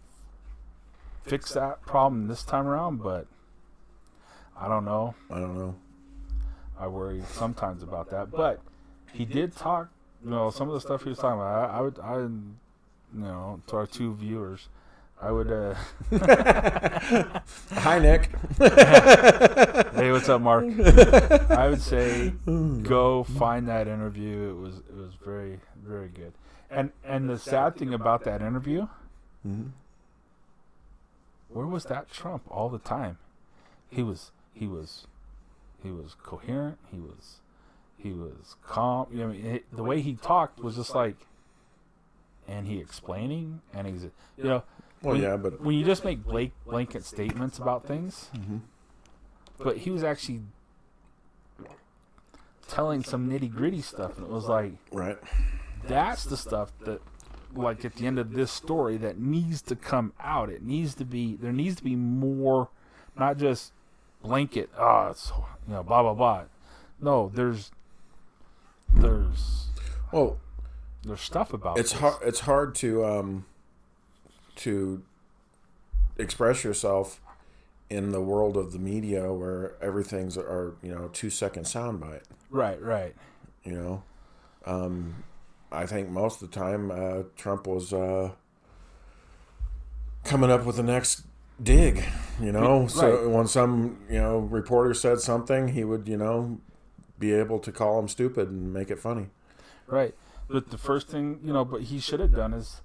Speaker 1: fixed that problem this time around, but I don't know. I worry sometimes about that. But he did talk, some of the stuff he was talking about, I to our two viewers, I would
Speaker 2: Hi, Nick.
Speaker 1: Hey, what's up, Mark? I would say go find that interview. It was very, very good. And the sad thing about that interview, where was that Trump all the time? He was coherent. He was calm. The way he talked was just like, and he explaining, and he's but when you just make blanket statements about things, but he was actually telling some nitty gritty stuff, and it was like,
Speaker 2: right,
Speaker 1: that's the stuff that, like, at the end of this story, that needs to come out. There needs to be more, not just blanket, it's, blah blah blah. No, there's stuff about
Speaker 2: it's hard. It's hard to express yourself in the world of the media where everything's are 2-second soundbite.
Speaker 1: Right.
Speaker 2: I think most of the time Trump was coming up with the next dig.
Speaker 1: Right.
Speaker 2: So when some reporter said something, he would be able to call him stupid and make it funny.
Speaker 1: Right. But the first thing but he should have done is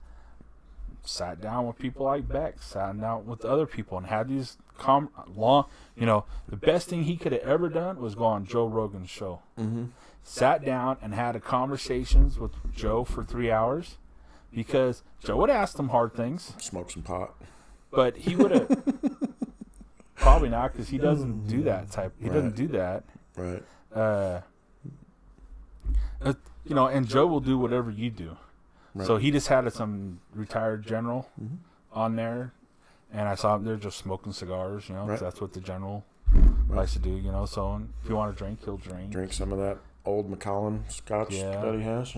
Speaker 1: sat down with people like Beck, sat down with other people, and had these the best thing he could have ever done was go on Joe Rogan's show. Sat down and had conversations with Joe for 3 hours, because Joe would ask him hard things.
Speaker 2: Smoke some pot.
Speaker 1: But he would have probably not, because he doesn't do that type. He doesn't do that.
Speaker 2: Right.
Speaker 1: And Joe will do whatever you do. Right. So he just had some retired general on there, and I saw him there just smoking cigars, because that's what the general likes to do, So if you want to drink, he'll drink.
Speaker 2: Drink some of that old Macallan scotch that he has,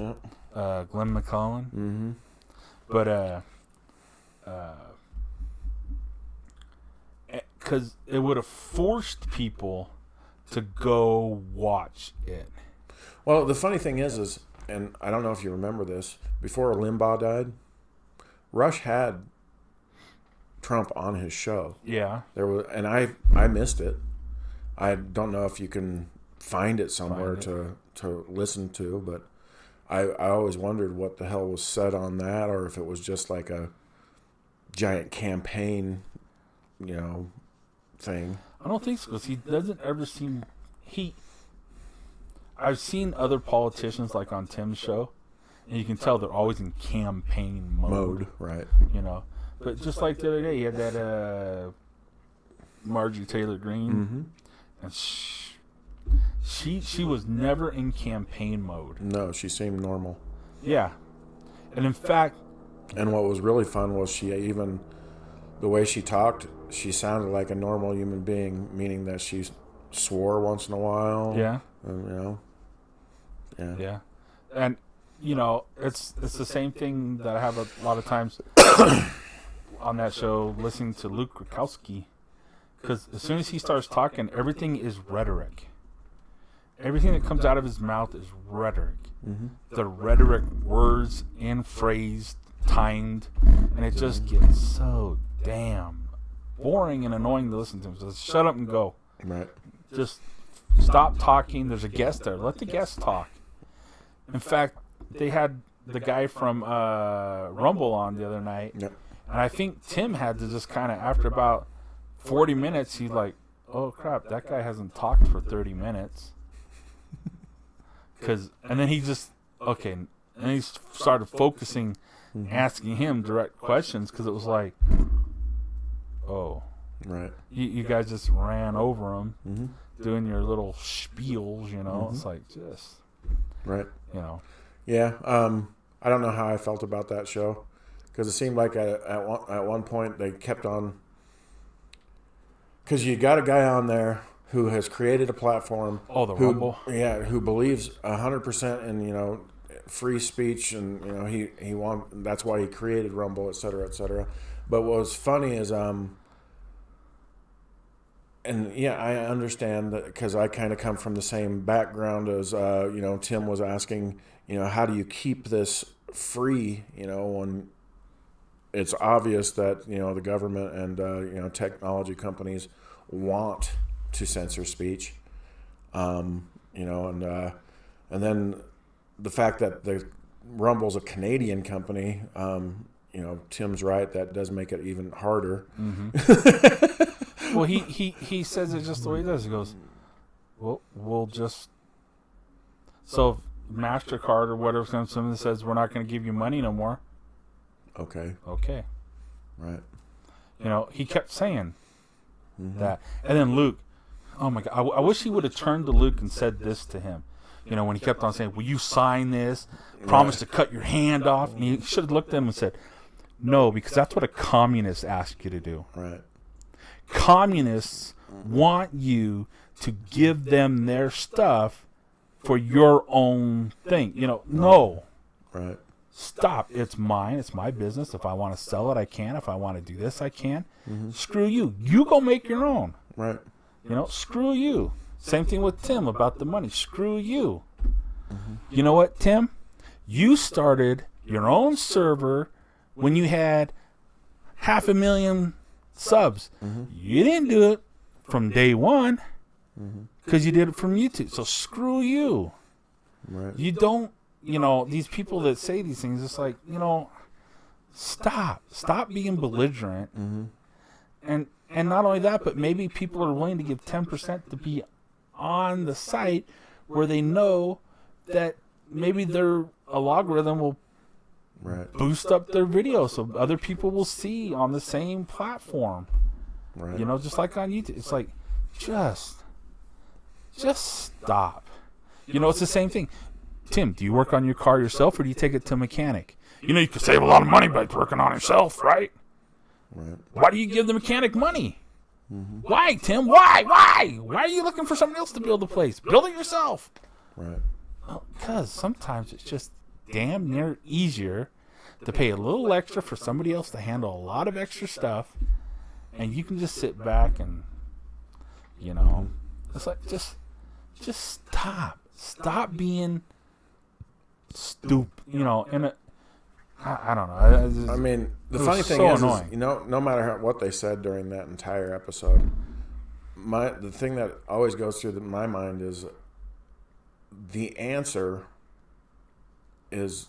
Speaker 1: Glenn Macallan. But because it would have forced people to go watch it.
Speaker 2: Well, the funny thing is, and I don't know if you remember this, before Limbaugh died, Rush had Trump on his show.
Speaker 1: Yeah.
Speaker 2: There was, and I missed it. I don't know if you can find it somewhere to listen to, but I always wondered what the hell was said on that, or if it was just like a giant campaign, thing.
Speaker 1: I don't think so, because he doesn't ever seem... I've seen other politicians, like on Tim's show, and you can tell they're always in campaign mode.
Speaker 2: Right.
Speaker 1: But just like the other day, he had that Marjorie Taylor Greene, and she was never in campaign mode.
Speaker 2: No, she seemed normal.
Speaker 1: Yeah. And in fact...
Speaker 2: And what was really fun was the way she talked, she sounded like a normal human being, meaning that she swore once in a while.
Speaker 1: Yeah.
Speaker 2: Yeah.
Speaker 1: And it's the same thing that I have a lot of times on that show, listening to Luke Rukowski, because as soon as he starts talking, everything is rhetoric. Everything that comes out of his mouth is rhetoric. The rhetoric, words and phrase timed, and it just gets so damn boring and annoying to listen to him. So shut up and go.
Speaker 2: Right.
Speaker 1: Just stop talking. There's a guest there. Let the guest talk. In fact, they had the guy from Rumble on the other night,
Speaker 2: Yep.
Speaker 1: and I think Tim had to just kind of, after about 40 minutes, he's like, oh crap, that guy hasn't talked for 30 minutes. And then he just, okay, and he started focusing, asking him direct questions, because it was like, oh,
Speaker 2: Right.
Speaker 1: you guys just ran over him, doing your little spiels, you know. It's like, just,
Speaker 2: Right.
Speaker 1: you know.
Speaker 2: Yeah. I don't know how I felt about that show, because it seemed like at one point they kept on, because you got a guy on there who has created a platform.
Speaker 1: Oh, the Rumble.
Speaker 2: Yeah, who believes 100% in, you know, free speech, and, you know, that's why he created Rumble, et cetera, et cetera. But what was funny is and yeah, I understand that, because I kind of come from the same background as you know, Tim was asking, you know, how do you keep this free, you know, when it's obvious that, you know, the government and you know, technology companies want to censor speech, you know, and then the fact that the Rumble's a Canadian company, you know, Tim's right, that does make it even harder.
Speaker 1: Well, he says it just the way he does. He goes, well, we'll just, so if MasterCard or whatever comes to him and says, we're not going to give you money no more.
Speaker 2: Okay.
Speaker 1: You
Speaker 2: Right.
Speaker 1: know, he kept saying that. And then Luke, oh my God, I wish he would have turned to Luke and said this to him. You know, when he kept on saying, will you sign this? Promise to cut your hand off. And he should have looked at him and said, no, because that's what a communist asks you to do.
Speaker 2: Right.
Speaker 1: Communists want you to give them their stuff for your own thing. You know, no.
Speaker 2: Right.
Speaker 1: Stop. It's mine. It's my business. If I want to sell it, I can. If I want to do this, I can. Screw you. You go make your own.
Speaker 2: Right.
Speaker 1: You know, screw you. Same thing with Tim about the money. Screw you. You know what, Tim? You started your own server when you had 500,000 subs. You didn't do it from day one, because you did it from YouTube. So screw you.
Speaker 2: Right.
Speaker 1: You don't, you know, these people that say these things, it's like, you know, stop being belligerent. And not only that, but maybe people are willing to give 10% to be on the site where they know that maybe their algorithm will boost up their video so other people will see on the same platform.
Speaker 2: Right.
Speaker 1: You know, just like on YouTube. It's like, just stop. You know, it's the same thing. Tim, do you work on your car yourself, or do you take it to a mechanic? You know, you could save a lot of money by working on yourself, right?
Speaker 2: Right.
Speaker 1: Why do you give the mechanic money? Why, Tim? Why? Why are you looking for someone else to build the place? Build it yourself.
Speaker 2: Right.
Speaker 1: Well, because sometimes it's just damn near easier to pay a little extra for somebody else to handle a lot of extra stuff, and you can just sit back and, you know, it's like, just stop being stupid, you know. And I don't know.
Speaker 2: I mean, the funny thing
Speaker 1: so
Speaker 2: is,
Speaker 1: annoying.
Speaker 2: you know, no matter what they said during that entire episode, the thing that always goes through my mind is the answer is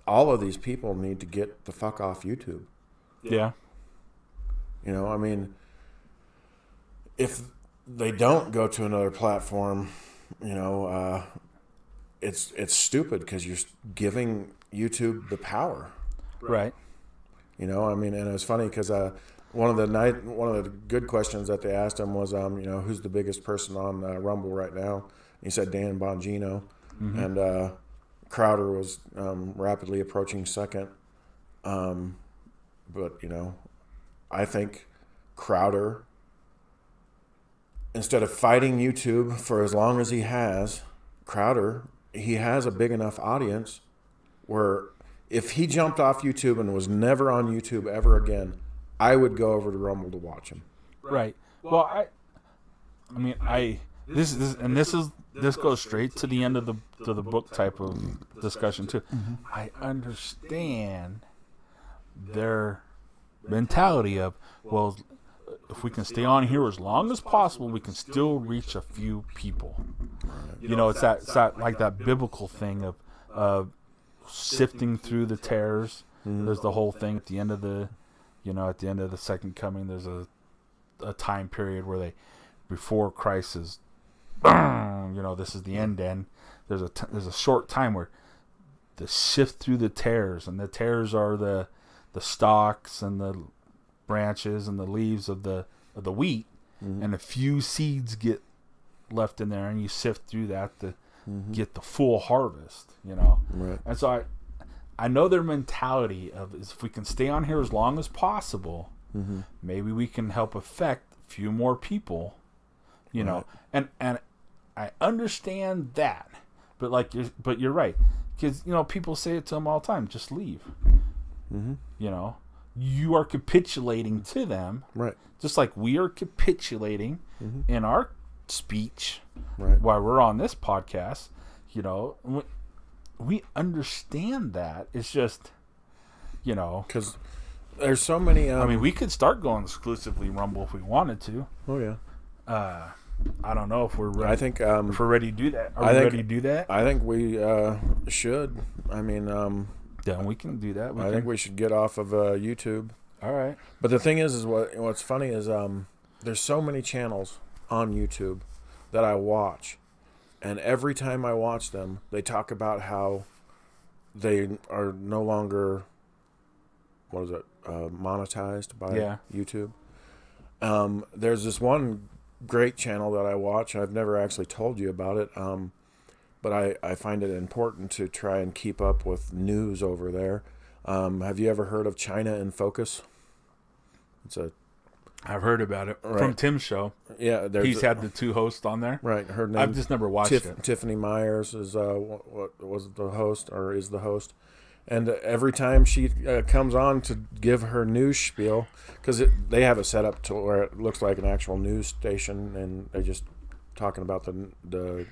Speaker 2: all of these people need to get the fuck off YouTube.
Speaker 1: Yeah.
Speaker 2: You know, I mean, if they don't go to another platform, you know, it's stupid, because you're giving YouTube the power.
Speaker 1: Right.
Speaker 2: You know, I mean, and it was funny because one of the good questions that they asked him was, you know, who's the biggest person on Rumble right now? He said Dan Bongino, and Crowder was rapidly approaching second. But, you know, I think Crowder, instead of fighting YouTube for as long as he has, he has a big enough audience where if he jumped off YouTube and was never on YouTube ever again, I would go over to Rumble to watch him.
Speaker 1: Right. Well, I mean, this is this goes straight to the end of the book type of discussion too. I understand their mentality of, well, if we can stay on here as long as possible, we can still reach a few people. You know, it's that like that biblical thing of sifting through the tares. There's the whole thing at the end of the second coming. There's a time period where before Christ is, this is the end. There's a short time where they sift through the tares, and the tares are the stalks and the branches and the leaves of the wheat, and a few seeds get left in there, and you sift through that to get the full harvest.
Speaker 2: Right.
Speaker 1: And so I know their mentality is if we can stay on here as long as possible, maybe we can help affect a few more people, know. And I understand that, but you're right, because people say it to them all the time. Just leave. You are capitulating to them,
Speaker 2: right?
Speaker 1: Just like we are capitulating in our speech,
Speaker 2: right?
Speaker 1: While we're on this podcast, we understand that. It's just,
Speaker 2: because there's so many.
Speaker 1: I mean, we could start going exclusively Rumble if we wanted to.
Speaker 2: Oh yeah.
Speaker 1: I don't know if we're ready.
Speaker 2: I think
Speaker 1: if we're ready to do that. Are we ready to do that?
Speaker 2: I think we should. I mean,
Speaker 1: yeah, we can do that.
Speaker 2: I think we should get off of YouTube.
Speaker 1: All right.
Speaker 2: But the thing is what's funny is there's so many channels on YouTube that I watch, and every time I watch them, they talk about how they are no longer monetized by YouTube. There's this one great channel that I watch. I've never actually told you about it, but I find it important to try and keep up with news over there. Have you ever heard of China in Focus?
Speaker 1: I've heard about it from Tim's show.
Speaker 2: Yeah,
Speaker 1: he's had the two hosts on there.
Speaker 2: Right, her name.
Speaker 1: I've just never watched it.
Speaker 2: Tiffany Myers is what was the host or is the host, and every time she comes on to give her news spiel, because they have it set up to where it looks like an actual news station, and they're just talking about the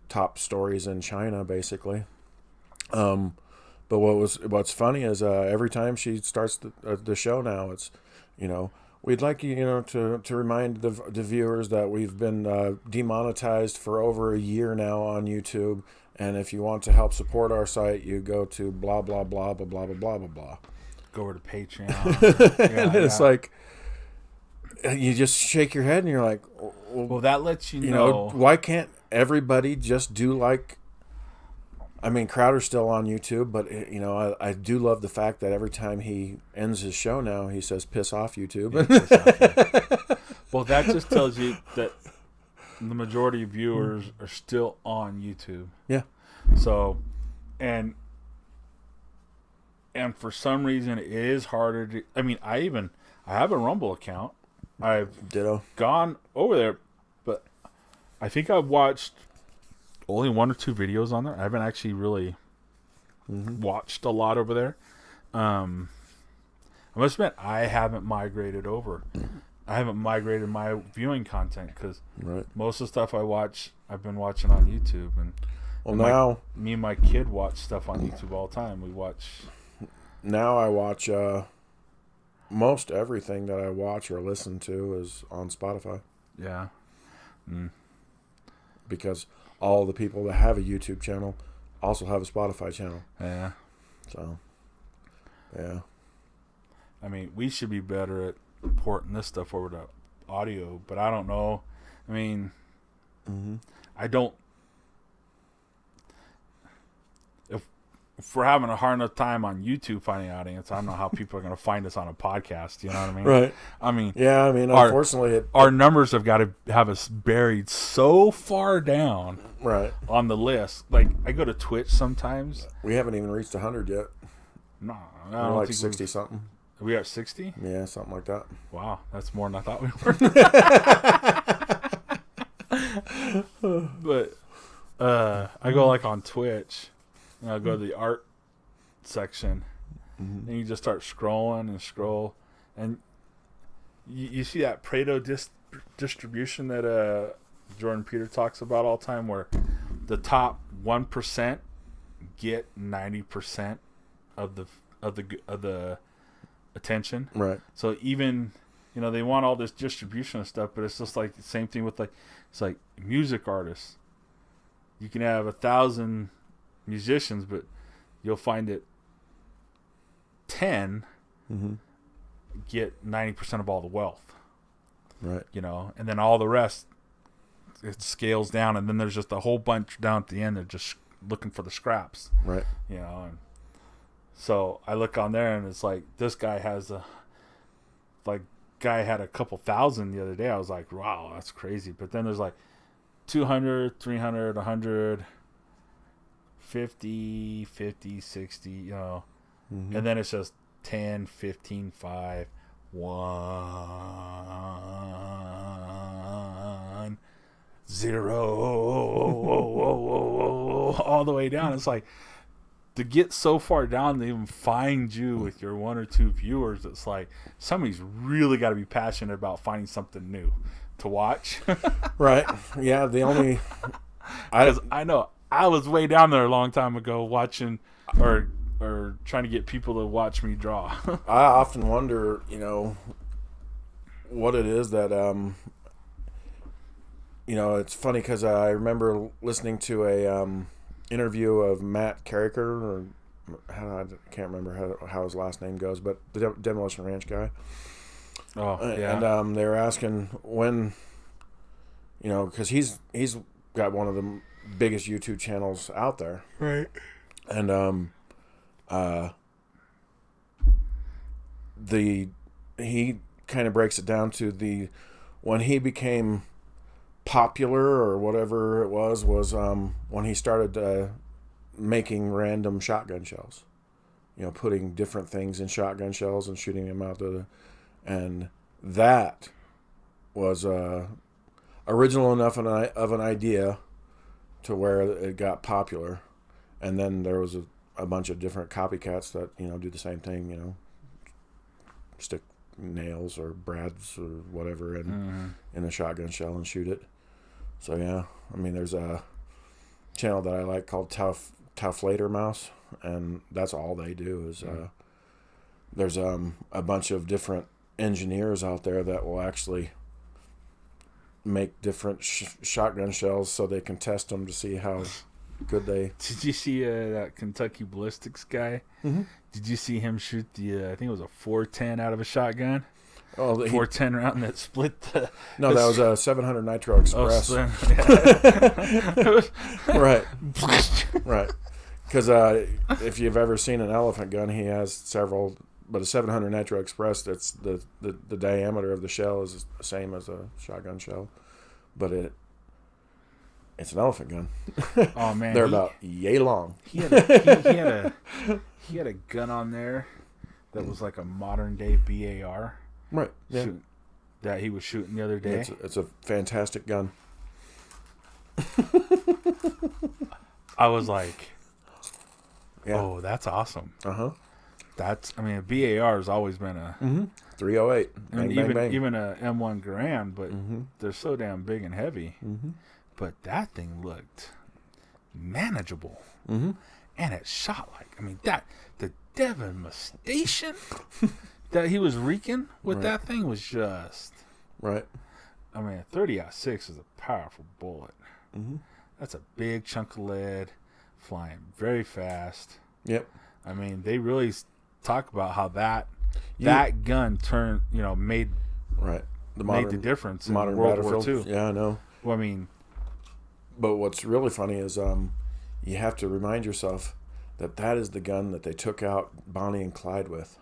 Speaker 2: top stories in China, basically. But what's funny is every time she starts the show now, it's we'd like you to remind the viewers that we've been demonetized for over a year now on YouTube, and if you want to help support our site, you go to blah blah blah blah blah blah blah blah.
Speaker 1: Go over to Patreon.
Speaker 2: And it's like you just shake your head and you're like,
Speaker 1: well, that lets you know.
Speaker 2: Why can't everybody just do like? I mean, Crowder's still on YouTube, but I do love the fact that every time he ends his show now, he says "piss off YouTube."
Speaker 1: Well, that just tells you that the majority of viewers are still on YouTube.
Speaker 2: Yeah.
Speaker 1: So, and for some reason, it is harder to. I mean, I have a Rumble account. I've gone over there, but I think I've watched only 1 or 2 videos on there. I haven't actually really watched a lot over there. I must admit, I haven't migrated over. I haven't migrated my viewing content because most of the stuff I watch, I've been watching on YouTube. And me and my kid watch stuff on YouTube all the time. We watch.
Speaker 2: Now I watch most everything that I watch or listen to is on Spotify.
Speaker 1: Yeah.
Speaker 2: Because all the people that have a YouTube channel also have a Spotify channel.
Speaker 1: Yeah.
Speaker 2: So, yeah.
Speaker 1: I mean, we should be better at porting this stuff over to audio, but I don't know. I mean, I don't. If we're having a hard enough time on YouTube finding an audience, I don't know how people are going to find us on a podcast. You know what I mean?
Speaker 2: Right.
Speaker 1: I mean,
Speaker 2: yeah. I mean, unfortunately,
Speaker 1: our numbers have got to have us buried so far down, on the list. Like I go to Twitch sometimes.
Speaker 2: We haven't even reached 100 yet.
Speaker 1: No,
Speaker 2: we're like 60 something.
Speaker 1: Are we at 60?
Speaker 2: Yeah, something like that.
Speaker 1: Wow, that's more than I thought we were. But I go like on Twitch. And I'll go to the art section, and you just start scrolling and scroll, and you see that Pareto distribution that Jordan Peter talks about all the time, where the top 1% get 90% of the attention.
Speaker 2: Right.
Speaker 1: So even, they want all this distribution and stuff, but it's just like the same thing with it's like music artists. You can have 1,000 musicians, but you'll find that 10 get 90% of all the wealth.
Speaker 2: Right.
Speaker 1: And then all the rest, it scales down, and then there's just a whole bunch down at the end. They're just looking for the scraps.
Speaker 2: Right.
Speaker 1: And so I look on there, and it's like this guy has guy had a couple thousand the other day. I was like, wow, that's crazy. But then there's like 200, 300, 100, 50, 50, 60, and then it's just 10, 15, 5, 1, 0, all the way down. It's like, to get so far down, they even find you with your 1 or 2 viewers. It's like somebody's really got to be passionate about finding something new to watch.
Speaker 2: Right. Yeah. The only,
Speaker 1: I know I was way down there a long time ago watching or trying to get people to watch me draw.
Speaker 2: I often wonder, what it is that, it's funny because I remember listening to a interview of Matt Carricker, or I can't remember how his last name goes, but the Demolition Ranch guy.
Speaker 1: Oh, yeah.
Speaker 2: And they were asking when, because he's got one of the biggest YouTube channels out there,
Speaker 1: Right.
Speaker 2: and he kind of breaks it down to when he became popular or whatever it was when he started making random shotgun shells, putting different things in shotgun shells and shooting them out and that was original enough of an idea to where it got popular, and then there was a bunch of different copycats that do the same thing, stick nails or brads or whatever in a shotgun shell and shoot it. So yeah, I mean, there's a channel that I like called Tough Later Mouse, and that's all they do is there's a bunch of different engineers out there that will actually make different shotgun shells so they can test them to see how good they.
Speaker 1: Did you see that Kentucky Ballistics guy?
Speaker 2: Mm-hmm.
Speaker 1: Did you see him shoot I think it was a 410 out of a shotgun?
Speaker 2: Oh,
Speaker 1: 410 round that split the...
Speaker 2: No, that was a 700 Nitro Express.
Speaker 1: Yeah.
Speaker 2: Right. Right. Because if you've ever seen an elephant gun, he has several, but a 700 Nitro Express, that's the diameter of the shell is the same as a shotgun shell, but it's an elephant gun.
Speaker 1: Oh man,
Speaker 2: they're about yay long.
Speaker 1: He had a gun on there that was like a modern day BAR.
Speaker 2: Right. Yeah.
Speaker 1: That he was shooting the other day.
Speaker 2: It's a fantastic gun.
Speaker 1: I was like,
Speaker 2: yeah.
Speaker 1: Oh, that's awesome.
Speaker 2: Uh-huh.
Speaker 1: A BAR has always been a
Speaker 2: 308. Bang, bang, bang.
Speaker 1: Even a M1 Garand, but they're so damn big and heavy.
Speaker 2: Mm-hmm.
Speaker 1: But that thing looked manageable.
Speaker 2: Mm-hmm.
Speaker 1: And it shot the devastation that he was wreaking with that thing was just...
Speaker 2: Right.
Speaker 1: a 30-06 is a powerful bullet.
Speaker 2: Mm-hmm.
Speaker 1: That's a big chunk of lead, flying very fast.
Speaker 2: Yep.
Speaker 1: They really talk about how that gun made
Speaker 2: right
Speaker 1: made the difference in
Speaker 2: modern
Speaker 1: World War
Speaker 2: battlefield.
Speaker 1: II.
Speaker 2: Yeah, I know.
Speaker 1: Well,
Speaker 2: but what's really funny is you have to remind yourself that is the gun that they took out Bonnie and Clyde with.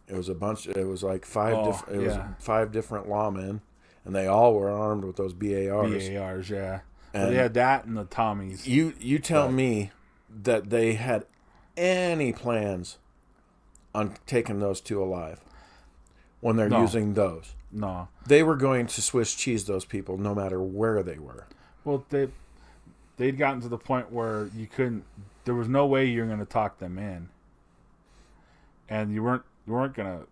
Speaker 2: It was like five different lawmen, and they all were armed with those BARs.
Speaker 1: BARs, yeah.
Speaker 2: And
Speaker 1: they had that and the Tommies.
Speaker 2: You tell me that they had any plans on taking those two alive when they're using those.
Speaker 1: No.
Speaker 2: They were going to Swiss cheese those people no matter where they were.
Speaker 1: Well, they'd gotten to the point where there was no way you were going to talk them in. And you weren't going to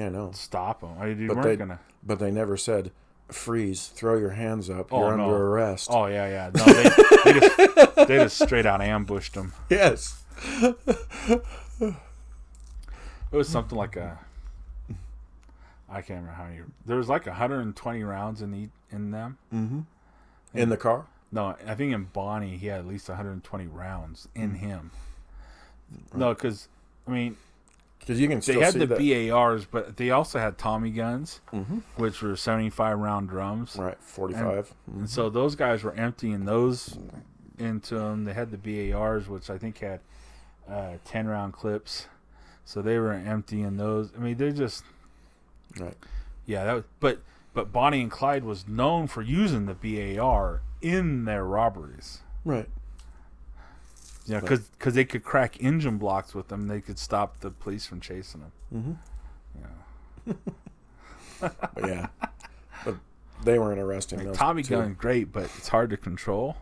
Speaker 2: no.
Speaker 1: stop them.
Speaker 2: But they never said, freeze, throw your hands up.
Speaker 1: Oh,
Speaker 2: You're
Speaker 1: no.
Speaker 2: under arrest.
Speaker 1: Oh yeah. No, they just straight out ambushed him.
Speaker 2: Yes.
Speaker 1: It was something like I can't remember how many. There was like 120 rounds in them.
Speaker 2: Mm-hmm. In the car?
Speaker 1: No, I think in Bonnie he had at least 120 rounds in him. No, because I mean,
Speaker 2: because you can still
Speaker 1: they had
Speaker 2: see
Speaker 1: the
Speaker 2: that.
Speaker 1: BARs, but they also had Tommy guns,
Speaker 2: Mm-hmm.
Speaker 1: which were 75 round drums.
Speaker 2: Right, 45.
Speaker 1: And so those guys were emptying those into them. They had the BARs, which I think had 10 round clips. So they were emptying those. I mean, they're just
Speaker 2: Right.
Speaker 1: yeah. That was, but Bonnie and Clyde was known for using the BAR in their robberies.
Speaker 2: Right.
Speaker 1: Yeah, because they could crack engine blocks with them. They could stop the police from chasing them.
Speaker 2: Mm-hmm.
Speaker 1: Yeah.
Speaker 2: But yeah. But they weren't arresting
Speaker 1: Like,
Speaker 2: those
Speaker 1: Tommy
Speaker 2: two.
Speaker 1: gun, great, but it's hard to control.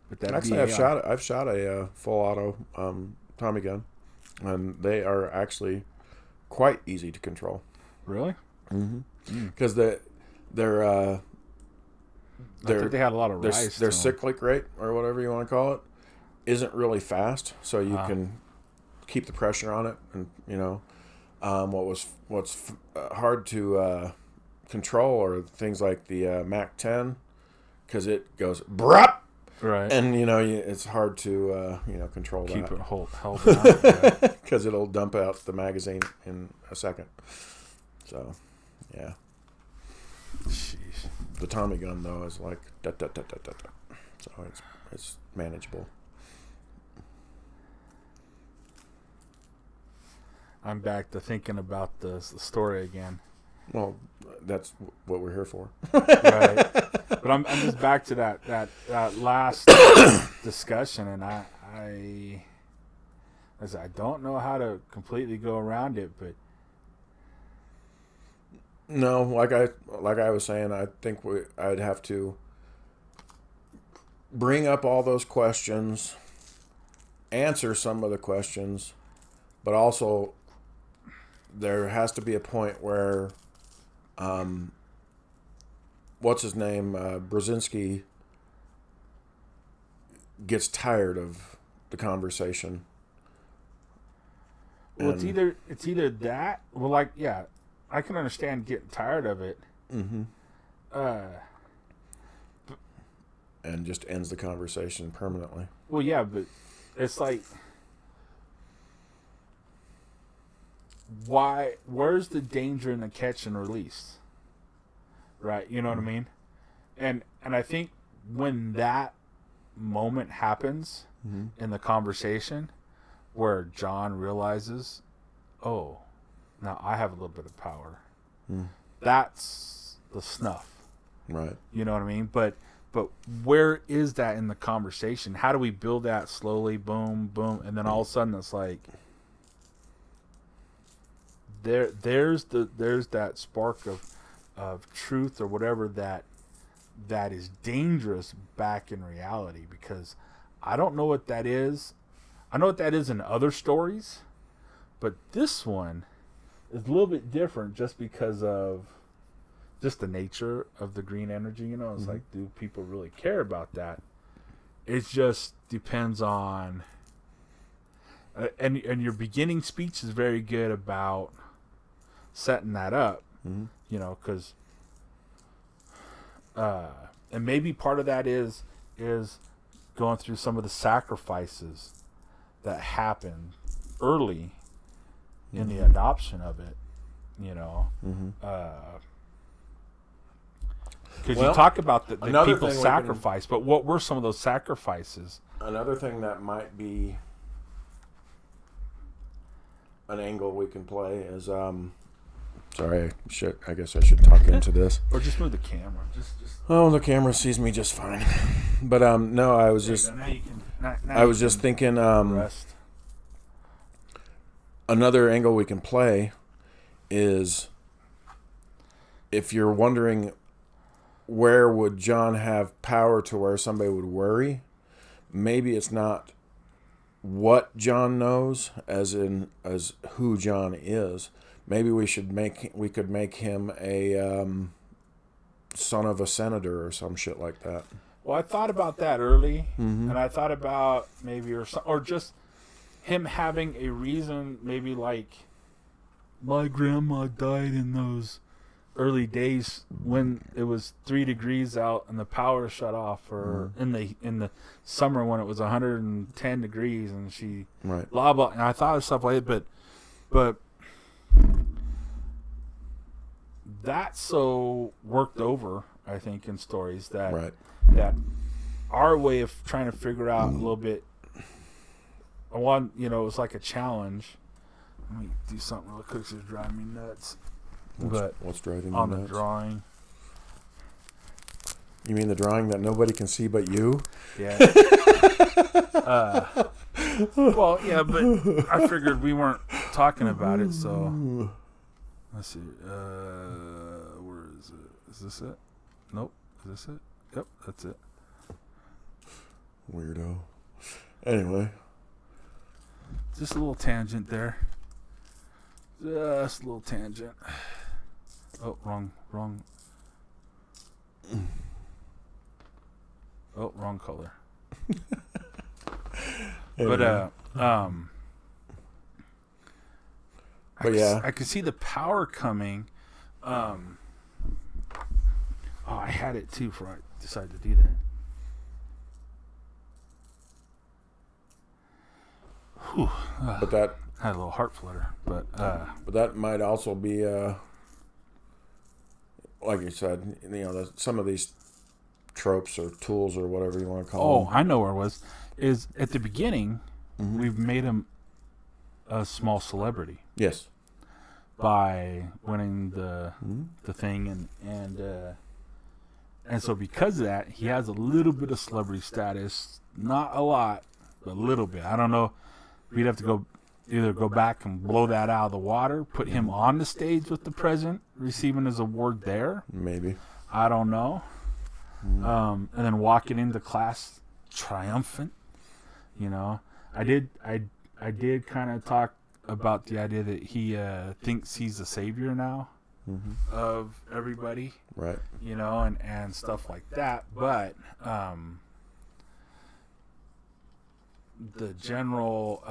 Speaker 1: But that
Speaker 2: Actually,
Speaker 1: BAR,
Speaker 2: I've shot a full auto Tommy gun, and they are actually quite easy to control.
Speaker 1: really?
Speaker 2: Because they're
Speaker 1: I think they had a lot of rise.
Speaker 2: their
Speaker 1: to 'em.
Speaker 2: cyclic rate, or whatever you want to call it, isn't really fast, so you can keep the pressure on it. And what's hard to control are things like the Mac 10, because it goes brap,
Speaker 1: Right.
Speaker 2: and it's hard to control
Speaker 1: Keep
Speaker 2: that
Speaker 1: it held down. Yeah.
Speaker 2: because it'll dump out the magazine in a second. So, yeah.
Speaker 1: Sheesh.
Speaker 2: The Tommy gun though is like da da da da da da. So it's manageable.
Speaker 1: I'm back to thinking about the story again.
Speaker 2: Well, that's what we're here for.
Speaker 1: Right. But I'm just back to that last discussion, and I don't know how to completely go around it, but
Speaker 2: No, like I was saying, I think I'd have to bring up all those questions, answer some of the questions, but also there has to be a point where, what's his name, Brzezinski gets tired of the conversation.
Speaker 1: well, it's either that. Well, like yeah, I can understand getting tired of it.
Speaker 2: Mm-hmm.
Speaker 1: Uh,
Speaker 2: And just ends the conversation permanently.
Speaker 1: well, yeah, but it's like, why? Where's the danger in the catch and release? Right, you know what I mean? And I think when that moment happens in the conversation, where John realizes, oh, now I have a little bit of power. That's the snuff.
Speaker 2: Right.
Speaker 1: You know what I mean? But where is that in the conversation? How do we build that slowly? Boom, boom, and then all of a sudden it's like there's that spark of truth or whatever that is dangerous back in reality, because I don't know what that is. I know what that is in other stories, but this one is a little bit different just because of just the nature of the green energy. It's like, do people really care about that? It just depends on and your beginning speech is very good about setting that up, because and maybe part of that is going through some of the sacrifices that happen early in the adoption of it, because you talk about the people sacrifice, but what were some of those sacrifices?
Speaker 2: Another thing that might be an angle we can play is sorry, I guess I should talk into this.
Speaker 1: Or just move the camera. Just
Speaker 2: Oh, the camera sees me just fine. But no, I was just
Speaker 1: now you can,
Speaker 2: I was just thinking
Speaker 1: rest.
Speaker 2: another angle we can play is, if you're wondering where would John have power to where somebody would worry, maybe it's not what John knows as who John is. Maybe we could make him son of a senator or some shit like that.
Speaker 1: Well, I thought about that early, and I thought about maybe or just him having a reason, maybe like my grandma died in those early days when it was 3 degrees out and the power shut off, or in the summer when it was 110 degrees and she
Speaker 2: Right.
Speaker 1: blah blah. And I thought of stuff like that, but that's so worked over, I think, in stories that
Speaker 2: Right.
Speaker 1: that our way of trying to figure out a little bit. I want, it was like a challenge. Let me do something real quick. It's driving me nuts.
Speaker 2: What's driving you
Speaker 1: On the
Speaker 2: nuts?
Speaker 1: drawing,
Speaker 2: You mean the drawing that nobody can see but you?
Speaker 1: yeah. Well, yeah, but I figured we weren't talking about it, so let's see. Where is it? Is this it? Nope. Is this it? Yep, that's it.
Speaker 2: Weirdo. Anyway.
Speaker 1: Just a little tangent there. Just a little tangent. Oh, wrong. Oh, wrong color.
Speaker 2: Anyway.
Speaker 1: But
Speaker 2: yeah.
Speaker 1: I could see the power coming. Oh, I had it too before I decided to do that. Whew.
Speaker 2: But that
Speaker 1: I had a little heart flutter, but
Speaker 2: that might also be like you said, some of these tropes or tools or whatever you want to call them.
Speaker 1: I know where it was. Is at the beginning, we've made him a small celebrity
Speaker 2: Yes.
Speaker 1: by winning the thing, and so because of that, he has a little bit of celebrity status. Not a lot, but a little bit. I don't know. We'd have to either go back and blow that out of the water, put him on the stage with the president receiving his award there.
Speaker 2: Maybe.
Speaker 1: I don't know. And then walking into class triumphant. I did kind of talk about the idea that he thinks he's the savior now of everybody,
Speaker 2: Right.
Speaker 1: and stuff like that. But the general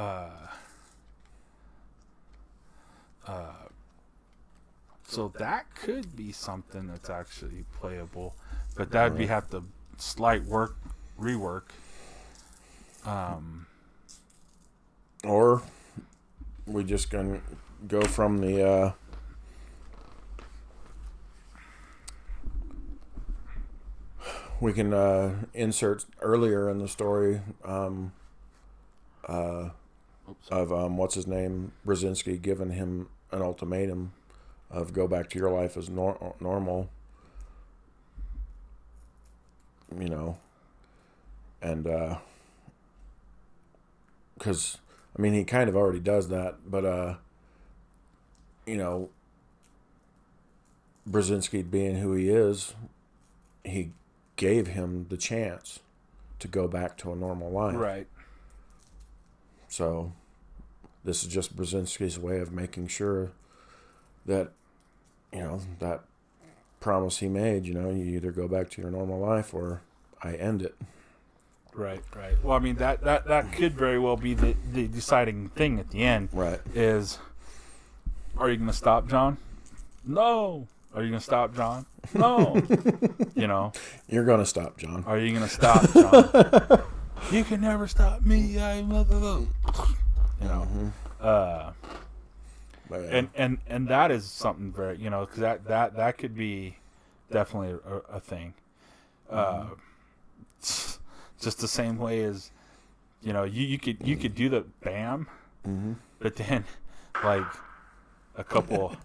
Speaker 1: so that could be something that's actually playable, but that would have to slight rework.
Speaker 2: Or we just gonna go from the we can insert earlier in the story of what's his name, Brzezinski, giving him an ultimatum of go back to your life as normal, and because he kind of already does that, but Brzezinski being who he is, he gave him the chance to go back to a normal life.
Speaker 1: Right.
Speaker 2: So this is just Brzezinski's way of making sure that, that promise he made, you either go back to your normal life or I end it.
Speaker 1: Right. Well, that could very well be the deciding thing at the end.
Speaker 2: Right.
Speaker 1: Is, are you going to stop, John? No. Are you going to stop, John? No.
Speaker 2: You're going to stop, John.
Speaker 1: Are you going to stop, John? You can never stop me. And that is something very, because that could be definitely a thing. Just the same way as, you could do the BAM, but then like a couple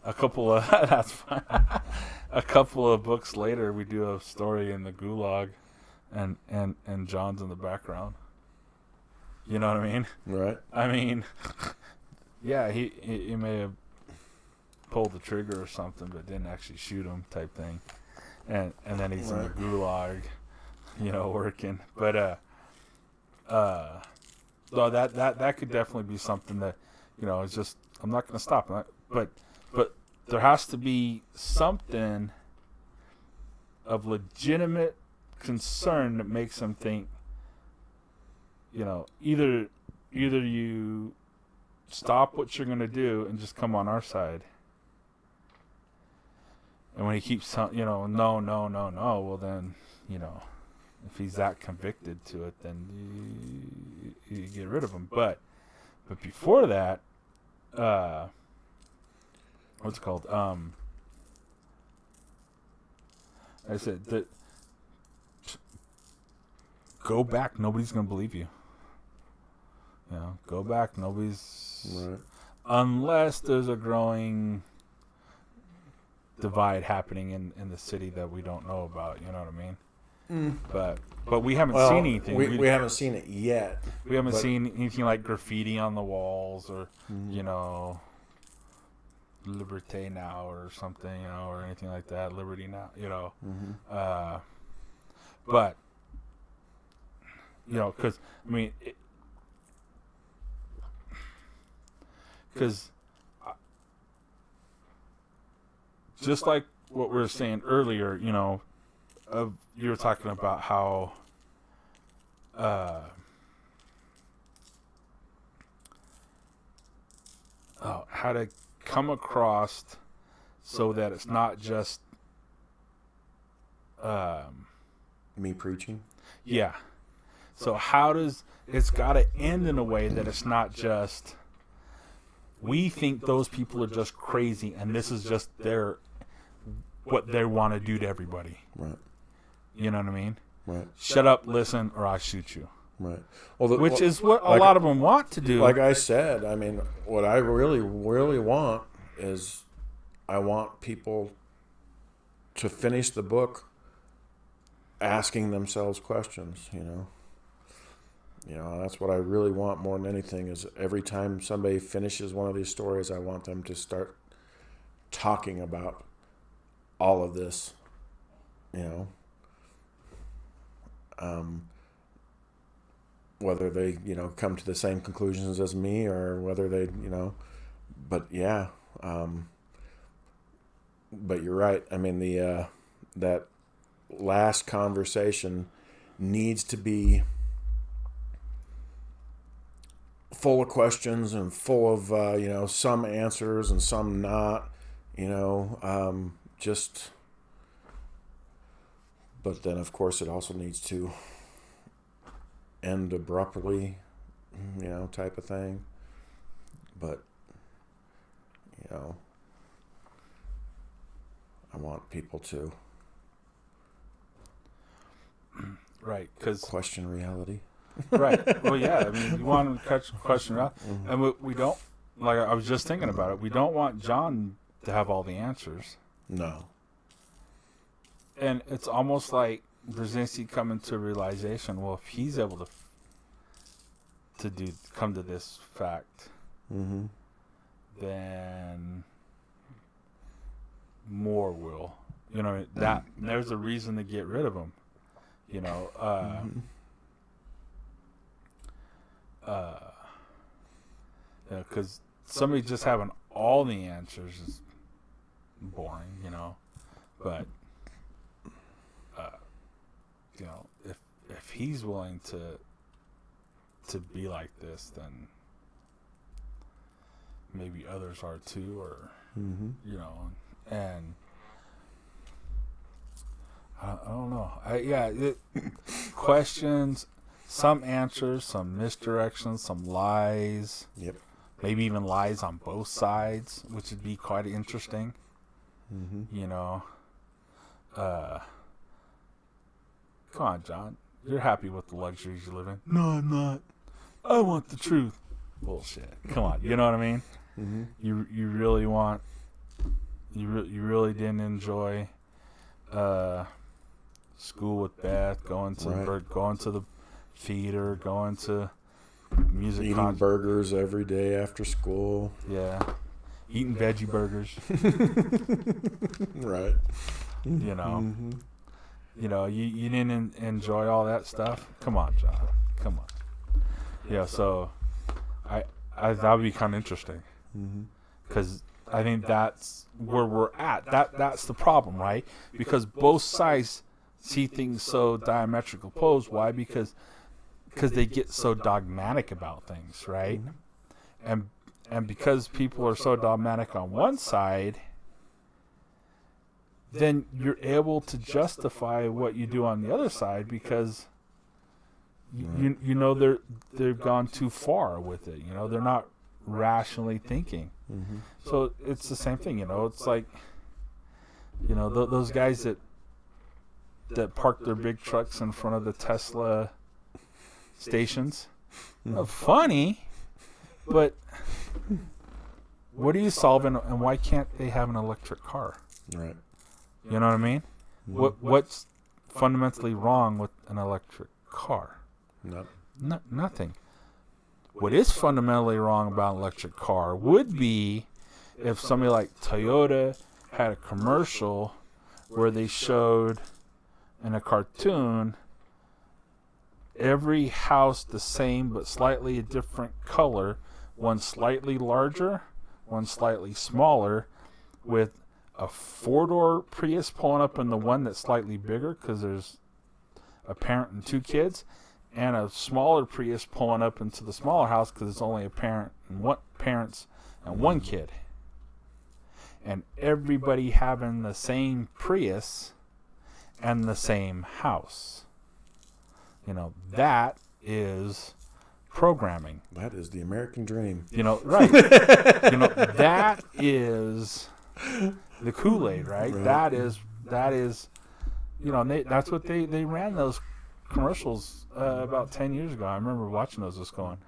Speaker 1: of that's fine. A couple of books later, we do a story in the Gulag, and John's in the background. You know what I mean?
Speaker 2: Right.
Speaker 1: Yeah, he may have pulled the trigger or something, but didn't actually shoot him, type thing. And then he's in the Gulag, working. But so that could definitely be something that, it's just, I'm not going to stop. But there has to be something of legitimate concern that makes them think, either you stop what you're going to do and just come on our side. And when he keeps telling, no, well then, if he's that convicted to it, then you get rid of him. But before that, what's it called? I said that go back. Nobody's going to believe you. Go back. Nobody's...
Speaker 2: Right.
Speaker 1: Unless there's a growing divide happening in the city that we don't know about. You know what I mean? But we haven't seen anything.
Speaker 2: We haven't seen it yet.
Speaker 1: We haven't seen anything like graffiti on the walls or, Liberté Now or something, or anything like that. Liberty Now, But, because, because just like what we were saying earlier, you were talking about how how to come across so that it's not just
Speaker 2: me preaching.
Speaker 1: Yeah. So how does it's got to end in a way that it's not just we think those people are just crazy and this is just what they want to do to everybody.
Speaker 2: Right.
Speaker 1: You know what I mean?
Speaker 2: Right.
Speaker 1: Shut up, listen, or I shoot you.
Speaker 2: Right. Well,
Speaker 1: which is what a lot of them want to do.
Speaker 2: Like I said, what I really, really want is I want people to finish the book asking themselves questions, that's what I really want more than anything is every time somebody finishes one of these stories, I want them to start talking about all of this, whether they, come to the same conclusions as me or whether they, but yeah. But you're right. That last conversation needs to be full of questions and full of, some answers and some not, but then of course it also needs to end abruptly, type of thing. But, I want people to
Speaker 1: right, because
Speaker 2: question reality.
Speaker 1: Right. Well, yeah. You want to question reality, and we don't. Like I was just thinking about it. We don't want John to have all the answers.
Speaker 2: No.
Speaker 1: And it's almost like Brzezinski coming to a realization. Well, if he's able to come to this fact, then more will. That there's a reason to get rid of him. Because somebody just having all the answers is boring, But if he's willing to be like this, then maybe others are too, or and I don't know. Questions, some answers, some misdirections, some lies.
Speaker 2: Yep.
Speaker 1: Maybe even lies on both sides, which would be quite interesting. Come on, John. You're happy with the luxuries you live in. No, I'm not. I want the truth. Bullshit. Come on. You know what I mean? You really want... You really didn't enjoy school with Beth, going to the theater, going to music,
Speaker 2: eating burgers every day after school.
Speaker 1: Yeah, eating veggie burgers.
Speaker 2: Right.
Speaker 1: You didn't enjoy all that stuff. Come on, John. Come on. Yeah. So, I that would be kind of interesting, because that's where we're at. That's the problem, right? Because both sides see things so diametrical opposed. Why? Because they get so dogmatic about things, right? And because people are so dogmatic on one side, then you're able to justify what you do on the other side because you know they've gone too far with it. You know, they're not rationally thinking.
Speaker 2: Mm-hmm.
Speaker 1: So it's the same thing. You know, it's like, you know, those guys that park their big trucks in front of the Tesla stations. Funny, but what are you solving, and why can't they have an electric car?
Speaker 2: Right.
Speaker 1: You know what I mean? What's fundamentally wrong with an electric car? Nothing. What is fundamentally wrong about an electric car would be if somebody like Toyota had a commercial where they showed in a cartoon every house the same but slightly a different color, one slightly larger, one slightly smaller, with a 4-door Prius pulling up in the one that's slightly bigger because there's a parent and 2 kids, and a smaller Prius pulling up into the smaller house because it's only a parents and 1 kid, and everybody having the same Prius and the same house. You know, that is programming.
Speaker 2: That is the American dream.
Speaker 1: You know, right. You know, that is the Kool-Aid, right? That is, you know, that's what they ran those commercials about 10 years ago. I remember watching those, just going,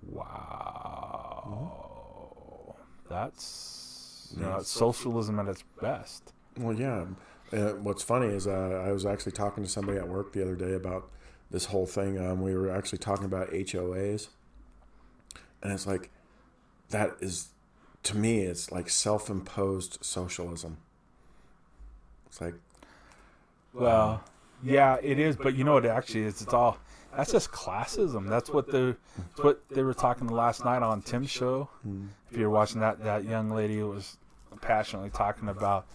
Speaker 1: wow, that's, you know, it's socialism at its best.
Speaker 2: Well, yeah. What's funny is I was actually talking to somebody at work the other day about this whole thing. We were actually talking about HOAs, and it's like, that is, to me, it's like self-imposed socialism. It's like,
Speaker 1: well, yeah, it is, but you know what it actually is? It's all, that's just classism. That's what they were talking last night on Tim's show. If you're watching that young lady was passionately talking about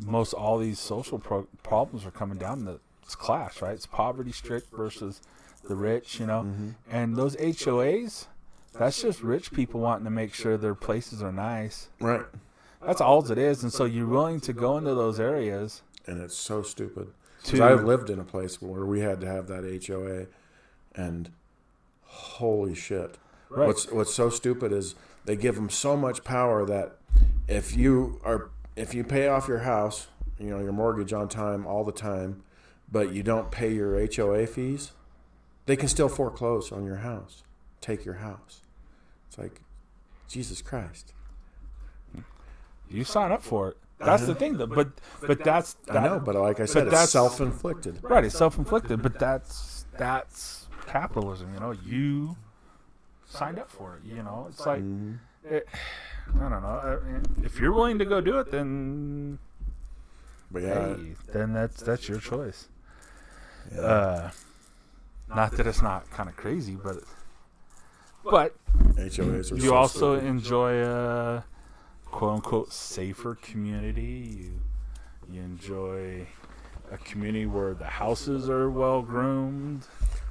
Speaker 1: most all these social problems are coming down to it's class, right? It's poverty strict versus the rich, you know. And those HOAs, that's just rich people wanting to make sure their places are nice.
Speaker 2: right.
Speaker 1: That's all it is. And so you're willing to go into those areas.
Speaker 2: And it's so stupid. Because I lived in a place where we had to have that HOA, and holy shit.
Speaker 1: Right.
Speaker 2: What's so stupid is they give them so much power that if you pay off your house, you know, your mortgage on time all the time, but you don't pay your HOA fees, they can still foreclose on your house, take your house. It's like, Jesus Christ.
Speaker 1: You sign up for it. That's the thing, though. But that's that,
Speaker 2: I know, but like I said, it's self-inflicted.
Speaker 1: Right, it's self-inflicted. But that's capitalism. You know, you signed up for it. You know, it's like I don't know. If you're willing to go do it, then
Speaker 2: But yeah,
Speaker 1: hey, then that's your choice.
Speaker 2: yeah.
Speaker 1: Not that it's not kind of crazy, but
Speaker 2: HOAs are
Speaker 1: you
Speaker 2: so
Speaker 1: also
Speaker 2: stupid.
Speaker 1: enjoy a quote unquote safer community. You enjoy a community where the houses are well groomed.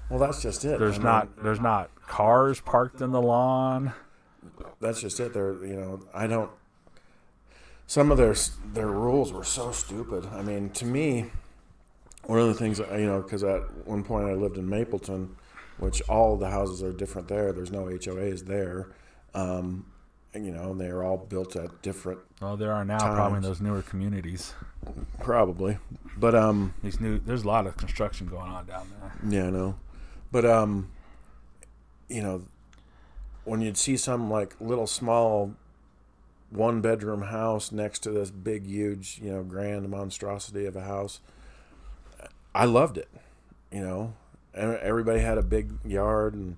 Speaker 2: Well, that's just it.
Speaker 1: There's not cars parked in the lawn.
Speaker 2: That's just it. Some of their rules were so stupid. I mean, to me, one of the things, because at one point I lived in Mapleton, which all the houses are different there. There's no HOAs there. And they're all built at different
Speaker 1: Oh, there are now
Speaker 2: times.
Speaker 1: probably in those newer communities.
Speaker 2: Probably. But,
Speaker 1: There's a lot of construction going on down there.
Speaker 2: yeah, I know. But, when you'd see some like little small 1-bedroom house next to this big, huge, grand monstrosity of a house, I loved it. Everybody had a big yard and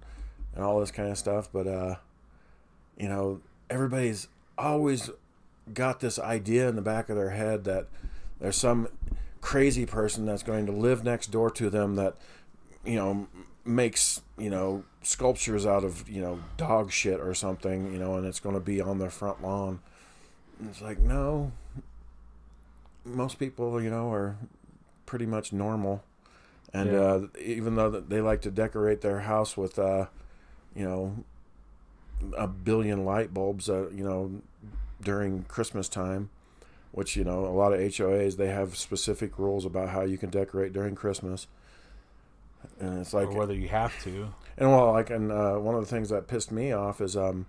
Speaker 2: all this kind of stuff. But, everybody's always got this idea in the back of their head that there's some crazy person that's going to live next door to them that, makes, sculptures out of, dog shit or something, and it's going to be on their front lawn. And it's like, no, most people, are pretty much normal. And even though they like to decorate their house with, a billion light bulbs, during Christmas time, which, a lot of HOAs, they have specific rules about how you can decorate during Christmas. And it's like,
Speaker 1: or whether you have to.
Speaker 2: And well, like, and one of the things that pissed me off is, like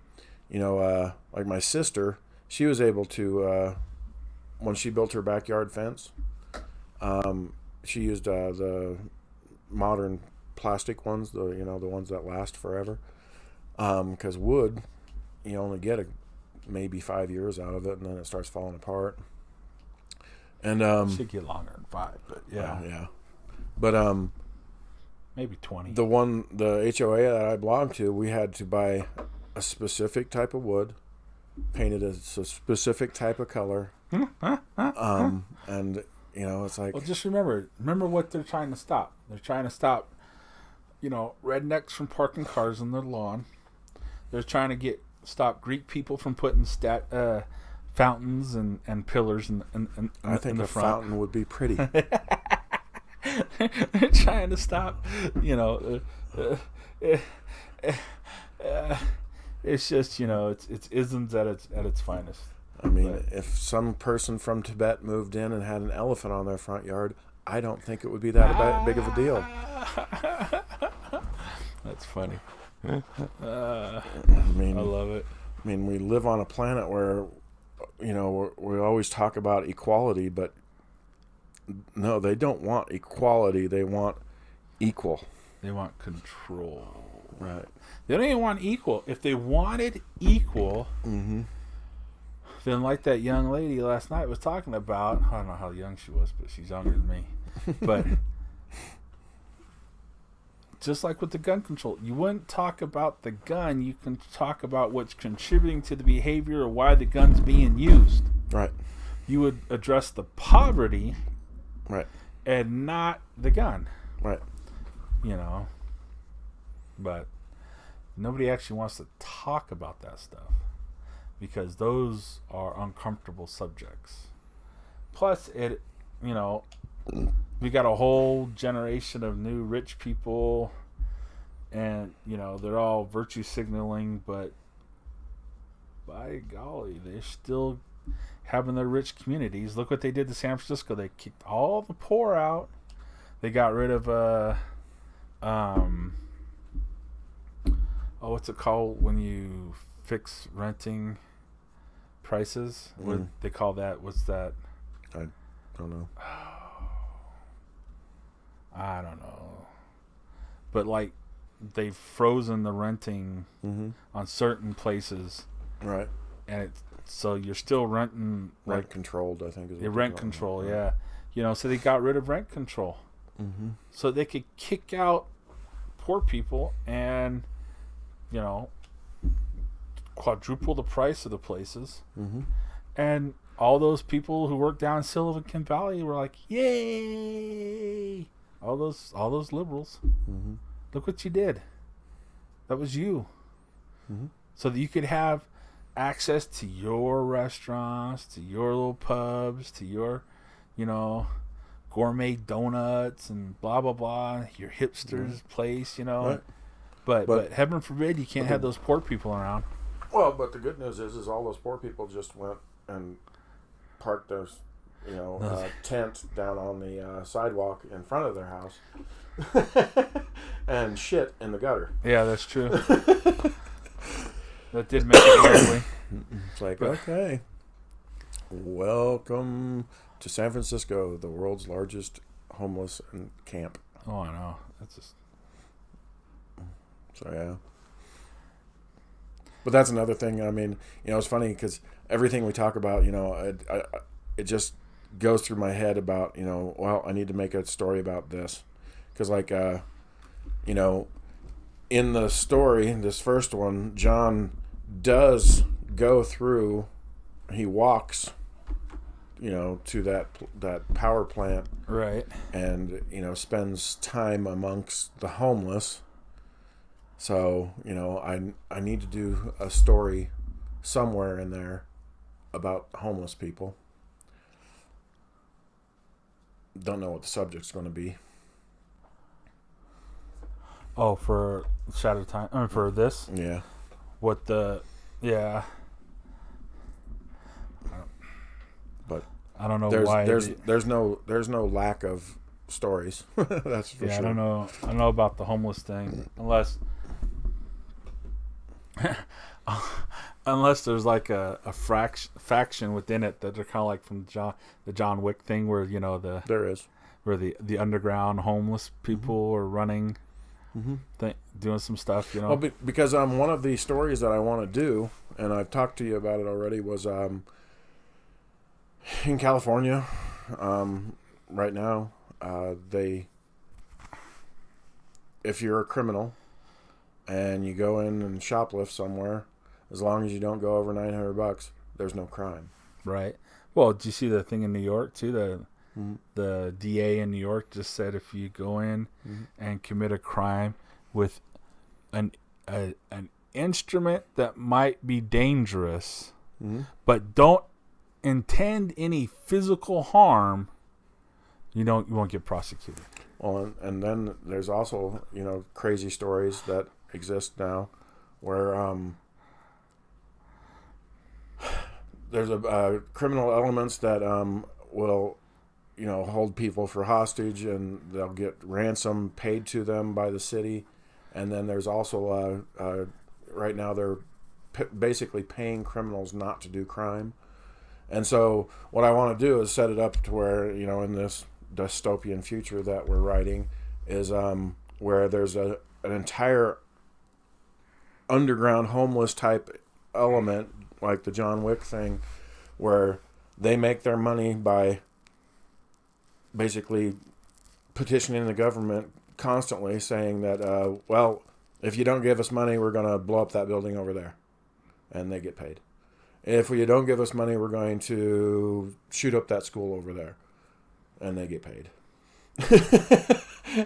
Speaker 2: my sister, she was able to, when she built her backyard fence, she used the modern plastic ones, the ones that last forever. Because wood, you only get maybe 5 years out of it, and then it starts falling apart. And
Speaker 1: should get longer than 5, but yeah,
Speaker 2: yeah. But
Speaker 1: maybe 20.
Speaker 2: The HOA that I belonged to, we had to buy a specific type of wood, painted a specific type of color, and it's like,
Speaker 1: well, just remember what they're trying to stop. They're trying to stop, rednecks from parking cars on their lawn. They're trying to stop Greek people from putting fountains and pillars in
Speaker 2: I think
Speaker 1: in the front.
Speaker 2: Fountain would be pretty.
Speaker 1: They're trying to stop, it's just, it's isms at its finest.
Speaker 2: I mean, if some person from Tibet moved in and had an elephant on their front yard, I don't think it would be that big of a deal.
Speaker 1: That's funny.
Speaker 2: I
Speaker 1: love it.
Speaker 2: I mean, we live on a planet where, we always talk about equality, but no, they don't want equality. They want equal.
Speaker 1: They want control.
Speaker 2: Right.
Speaker 1: They don't even want equal. If they wanted equal, then like that young lady last night was talking about, I don't know how young she was, but she's younger than me. But just like with the gun control, you wouldn't talk about the gun. You can talk about what's contributing to the behavior or why the gun's being used.
Speaker 2: Right.
Speaker 1: You would address the poverty,
Speaker 2: right,
Speaker 1: and not the gun.
Speaker 2: Right.
Speaker 1: But nobody actually wants to talk about that stuff because those are uncomfortable subjects. Plus, we got a whole generation of new rich people, and they're all virtue signaling, but by golly, they're still having their rich communities. Look what they did to San Francisco. They kicked all the poor out. They got rid of what's it called when you fix renting prices? What they call that? What's that?
Speaker 2: I don't know.
Speaker 1: I don't know. But like they've frozen the renting on certain places.
Speaker 2: Right.
Speaker 1: And so you're still renting
Speaker 2: rent controlled, I think is what
Speaker 1: rent control, yeah. So they got rid of rent control. So they could kick out poor people and quadruple the price of the places. And all those people who work down in Silicon Valley were like, yay! All those liberals. Look what you did. That was you. So that you could have access to your restaurants, to your little pubs, to your, gourmet donuts and blah blah blah, your hipsters place,
Speaker 2: Right.
Speaker 1: But heaven forbid you can't have those poor people around.
Speaker 2: Well, but the good news is all those poor people just went and parked their, tent down on the sidewalk in front of their house and shit in the gutter.
Speaker 1: Yeah, that's true. That did make it ugly.
Speaker 2: It's like, okay, welcome to San Francisco, the world's largest homeless camp.
Speaker 1: Oh, I know. That's just.
Speaker 2: So yeah. But that's another thing. I mean, it's funny because everything we talk about, it just goes through my head about, well, I need to make a story about this. Because, like, in the story, this first one, John does go through, he walks, to that power plant.
Speaker 1: Right.
Speaker 2: And, spends time amongst the homeless. So, I need to do a story somewhere in there about homeless people. Don't know what the subject's going to be.
Speaker 1: Oh, for Shadow Time, for this?
Speaker 2: Yeah.
Speaker 1: What the, yeah.
Speaker 2: But
Speaker 1: I don't know
Speaker 2: there's no lack of stories. That's for sure.
Speaker 1: I don't know about the homeless thing unless there's like a faction within it that they're kind of like from the John Wick thing where
Speaker 2: There is.
Speaker 1: where the underground homeless people are running, doing some stuff.
Speaker 2: Well, because one of the stories that I want to do, and I've talked to you about it already, was in California. Right now, if you're a criminal and you go in and shoplift somewhere, as long as you don't go over $900, there's no crime.
Speaker 1: Right. Well, did you see the thing in New York too? The DA in New York just said if you go in and commit a crime with an instrument that might be dangerous, but don't intend any physical harm, you won't get prosecuted.
Speaker 2: Well, and then there's also crazy stories that exist now where there's a criminal elements that will hold people for hostage, and they'll get ransom paid to them by the city. And then there's also right now they're basically paying criminals not to do crime. And so what I want to do is set it up to where in this dystopian future that we're writing is where there's an entire underground homeless type element like the John Wick thing, where they make their money by basically petitioning the government constantly saying that well, if you don't give us money, we're going to blow up that building over there, and they get paid. If you don't give us money, we're going to shoot up that school over there, and they get paid.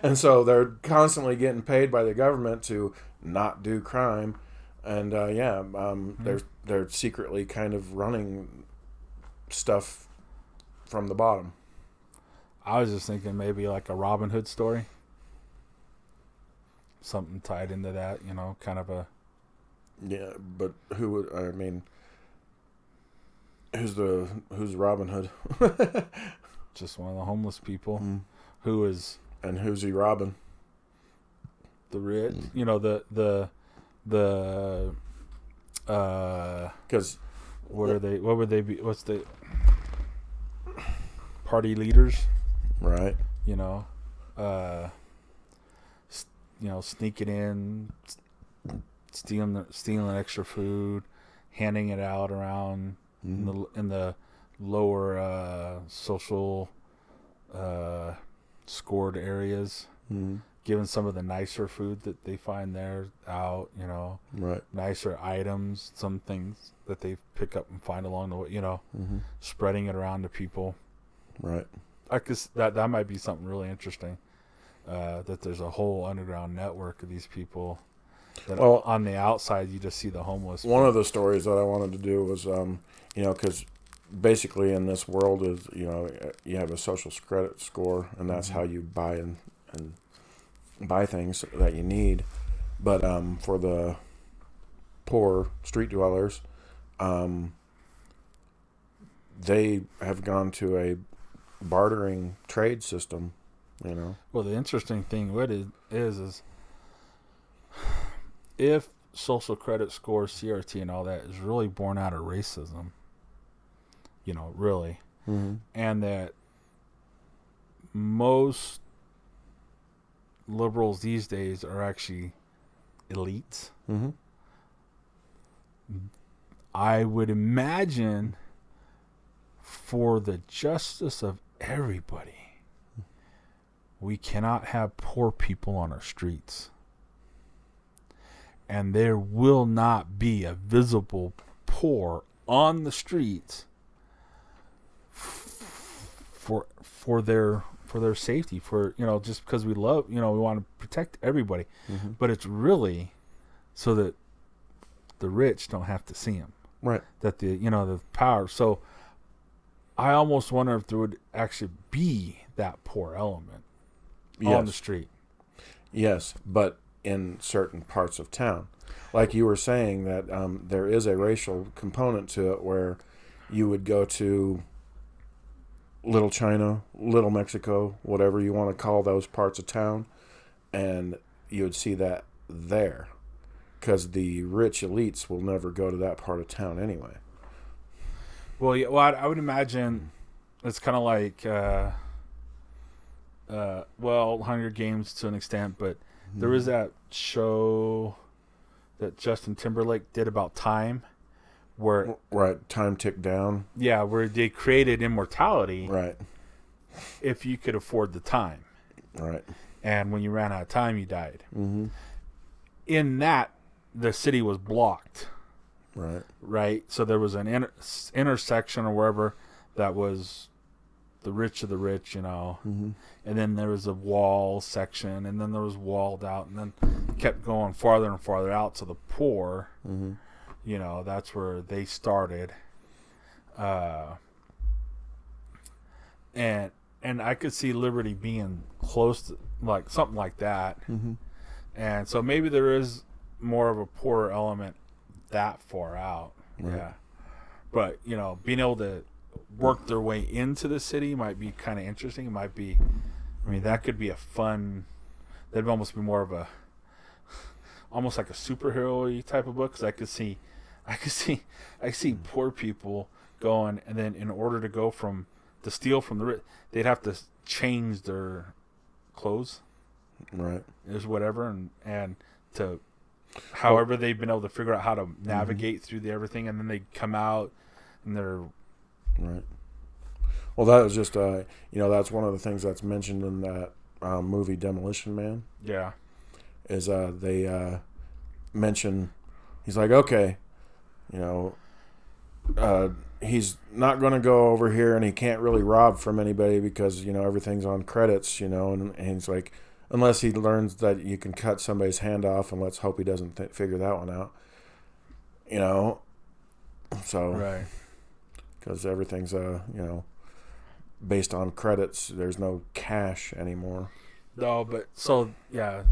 Speaker 2: And so they're constantly getting paid by the government to not do crime, and they're secretly kind of running stuff from the bottom.
Speaker 1: I was just thinking maybe like a Robin Hood story, something tied into that, kind of a.
Speaker 2: Yeah, but who would? I mean, who's Robin Hood?
Speaker 1: Just one of the homeless people who is.
Speaker 2: And who's he robbing?
Speaker 1: The rich, because what are they? What would they be? What's the party leaders?
Speaker 2: Right.
Speaker 1: Sneaking in, stealing extra food, handing it out around in the lower social scored areas, giving some of the nicer food that they find there out,
Speaker 2: right,
Speaker 1: nicer items, some things that they pick up and find along the way, spreading it around to people.
Speaker 2: Right.
Speaker 1: I guess that might be something really interesting. That there's a whole underground network of these people. That on the outside, you just see the homeless.
Speaker 2: One of the stories that I wanted to do was, because basically in this world is, you have a social credit score, and that's how you buy and buy things that you need. But for the poor street dwellers, they have gone to a bartering trade system,
Speaker 1: Well, the interesting thing is if social credit score, CRT, and all that is really born out of racism, really, and that most liberals these days are actually elites. I would imagine for the justice of everybody, we cannot have poor people on our streets. And there will not be a visible poor on the streets for their safety, just because we love, we want to protect everybody. But it's really so that the rich don't have to see them.
Speaker 2: Right.
Speaker 1: That the power. So I almost wonder if there would actually be that poor element on the street.
Speaker 2: Yes, but in certain parts of town. Like you were saying that there is a racial component to it where you would go to Little China, Little Mexico, whatever you want to call those parts of town, and you would see that there. Because the rich elites will never go to that part of town anyway.
Speaker 1: Well, yeah, well, I would imagine it's kind of like, Hunger Games to an extent, but there was that show that Justin Timberlake did about time, where
Speaker 2: time ticked down.
Speaker 1: Yeah, where they created immortality.
Speaker 2: Right.
Speaker 1: If you could afford the time.
Speaker 2: Right.
Speaker 1: And when you ran out of time, you died.
Speaker 2: Mm-hmm.
Speaker 1: In that, the city was blocked.
Speaker 2: Right.
Speaker 1: Right. So there was an intersection or wherever that was the rich of the rich,
Speaker 2: Mm-hmm.
Speaker 1: and then there was a wall section, and then there was walled out, and then kept going farther and farther out to the poor.
Speaker 2: Mm-hmm.
Speaker 1: That's where they started. And I could see Liberty being close to like something like that.
Speaker 2: Mm-hmm.
Speaker 1: And so maybe there is more of a poorer element that far out.
Speaker 2: Right.
Speaker 1: Yeah. But, being able to work their way into the city might be kind of interesting. It might be, that could be a fun, that'd almost be more of a, almost like a superhero-y type of book. Because I could see poor people going, and then in order to go to steal from the rich, they'd have to change their clothes.
Speaker 2: Right.
Speaker 1: Is whatever, and to however they've been able to figure out how to navigate through everything, and then they come out and they're
Speaker 2: right. Well, that was just that's one of the things that's mentioned in that movie Demolition Man.
Speaker 1: Yeah.
Speaker 2: Is they mention, he's like, okay, he's not going to go over here, and he can't really rob from anybody because everything's on credits, and he's like, unless he learns that you can cut somebody's hand off, and let's hope he doesn't figure that one out. So
Speaker 1: right,
Speaker 2: because everything's based on credits. There's no cash anymore.
Speaker 1: No, but so yeah,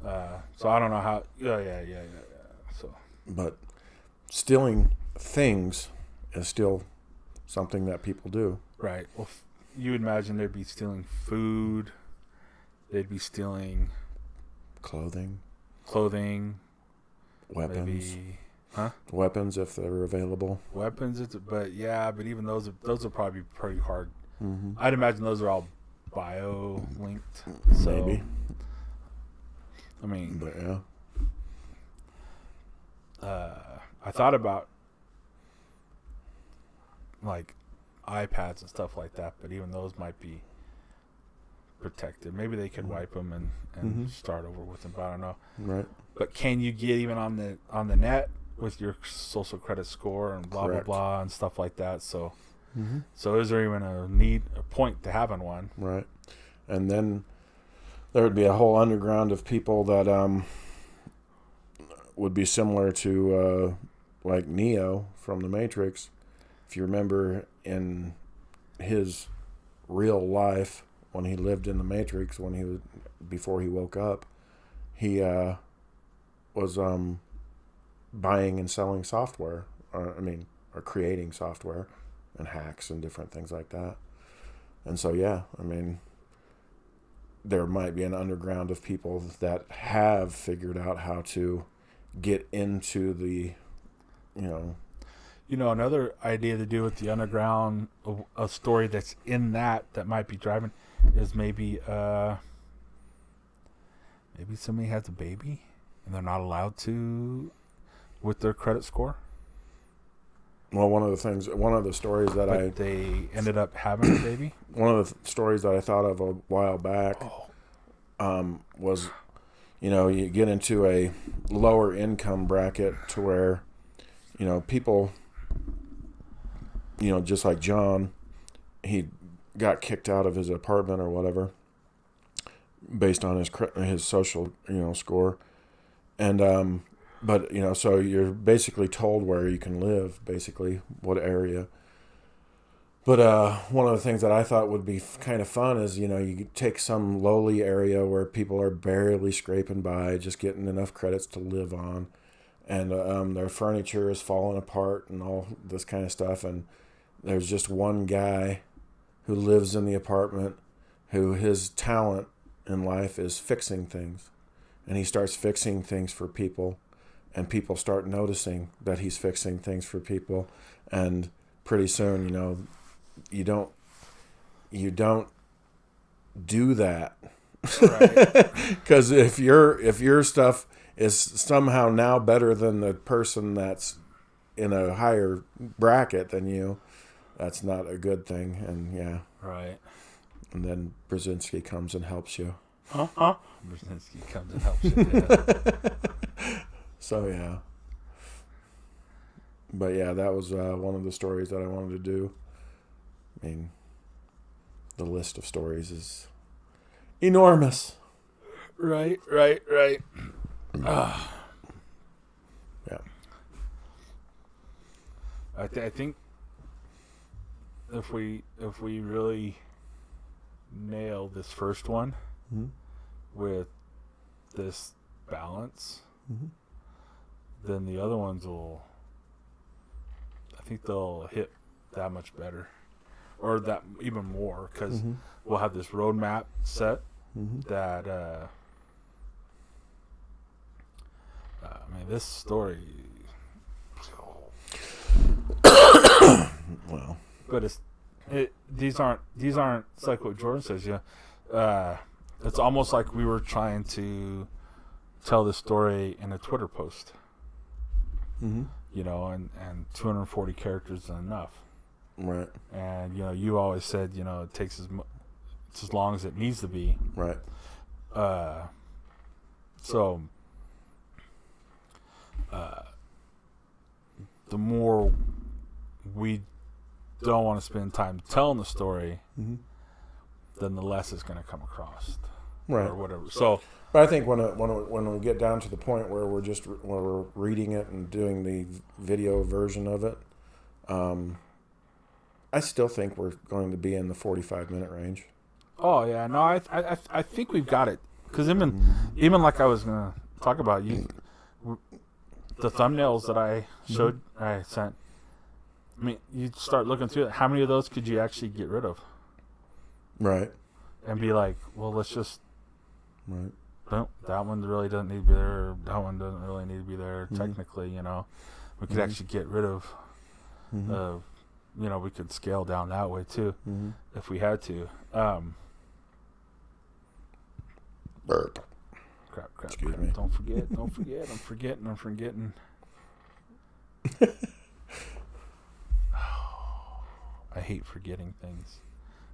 Speaker 1: so I don't know how. Yeah. So,
Speaker 2: but stealing things is still something that people do.
Speaker 1: Right. Well, you would imagine they'd be stealing food. They'd be stealing
Speaker 2: clothing, weapons,
Speaker 1: maybe, huh?
Speaker 2: Weapons if they're available.
Speaker 1: Weapons, but even those are probably pretty hard.
Speaker 2: Mm-hmm.
Speaker 1: I'd imagine those are all bio linked. So,
Speaker 2: maybe.
Speaker 1: But
Speaker 2: yeah.
Speaker 1: I thought about like iPads and stuff like that, but even those might be protected. Maybe they could wipe them and start over with them, but I don't know.
Speaker 2: Right.
Speaker 1: But can you get even on the net with your social credit score and blah
Speaker 2: Correct.
Speaker 1: blah blah and stuff like that? So so is there even a point to having one?
Speaker 2: Right. And then there would be a whole underground of people that would be similar to like Neo from the Matrix. If you remember in his real life, when he lived in the Matrix, before he woke up, he was buying and selling software, or creating software and hacks and different things like that. And so, there might be an underground of people that have figured out how to get into the,
Speaker 1: another idea to do with the underground, a story that's in that might be driving, is maybe somebody has a baby and they're not allowed to with their credit score.
Speaker 2: Well, one of the stories that
Speaker 1: they ended up having a baby.
Speaker 2: One of the stories that I thought of a while back was, you get into a lower income bracket to where, people, just like John, he got kicked out of his apartment or whatever based on his social, score. And But, so you're basically told where you can live, basically, what area. But one of the things that I thought would be kind of fun is, you take some lowly area where people are barely scraping by, just getting enough credits to live on. And their furniture is falling apart and all this kind of stuff. And there's just one guy who lives in the apartment who his talent in life is fixing things. And he starts fixing things for people. And people start noticing that he's fixing things for people. And pretty soon, you don't do that. Right. Because if your stuff is somehow now better than the person that's in a higher bracket than you, that's not a good thing. And yeah.
Speaker 1: Right.
Speaker 2: And then Brzezinski comes and helps you.
Speaker 1: Brzezinski comes and helps you. Yeah.
Speaker 2: So yeah. But yeah, that was one of the stories that I wanted to do. I mean, the list of stories is enormous.
Speaker 1: Right.
Speaker 2: Yeah.
Speaker 1: I think if we really nail this first one with this balance, then the other ones I think they'll hit that much better, or that even more, because we'll have this roadmap set that this story.
Speaker 2: Well,
Speaker 1: but these aren't. It's like what Jordan says. Yeah, it's almost like we were trying to tell this story in a Twitter post. And 240 characters is enough.
Speaker 2: Right.
Speaker 1: And you always said it takes as long as it needs to be.
Speaker 2: Right.
Speaker 1: So the more we don't want to spend time telling the story, then the less it's going to come across,
Speaker 2: right,
Speaker 1: or whatever. So,
Speaker 2: but I think when we get down to the point where we're reading it and doing the video version of it, I still think we're going to be in the 45-minute range.
Speaker 1: Oh yeah, no, I think we've got it, because even like I was going to talk about the thumbnails that I showed, I sent. I mean, you start looking through it. How many of those could you actually get rid of?
Speaker 2: Right.
Speaker 1: And be like, well, let's just.
Speaker 2: Right.
Speaker 1: No, that one really doesn't need to be there. That one doesn't really need to be there. Technically, we could actually get rid of. We could scale down that way too, if we had to.
Speaker 2: Burp.
Speaker 1: Crap.
Speaker 2: Excuse me.
Speaker 1: Don't forget. I'm forgetting. I hate forgetting things.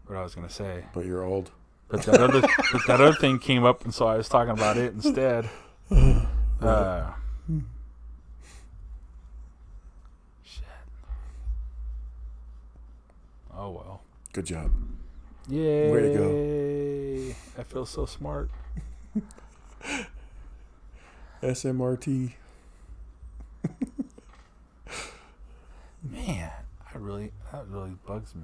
Speaker 1: What I was going to say.
Speaker 2: But you're old.
Speaker 1: But that other thing came up, and so I was talking about it instead. Shit. Oh well.
Speaker 2: Good job.
Speaker 1: Yay!
Speaker 2: Way to
Speaker 1: go. I feel so smart.
Speaker 2: SMRT.
Speaker 1: Man, that really bugs me.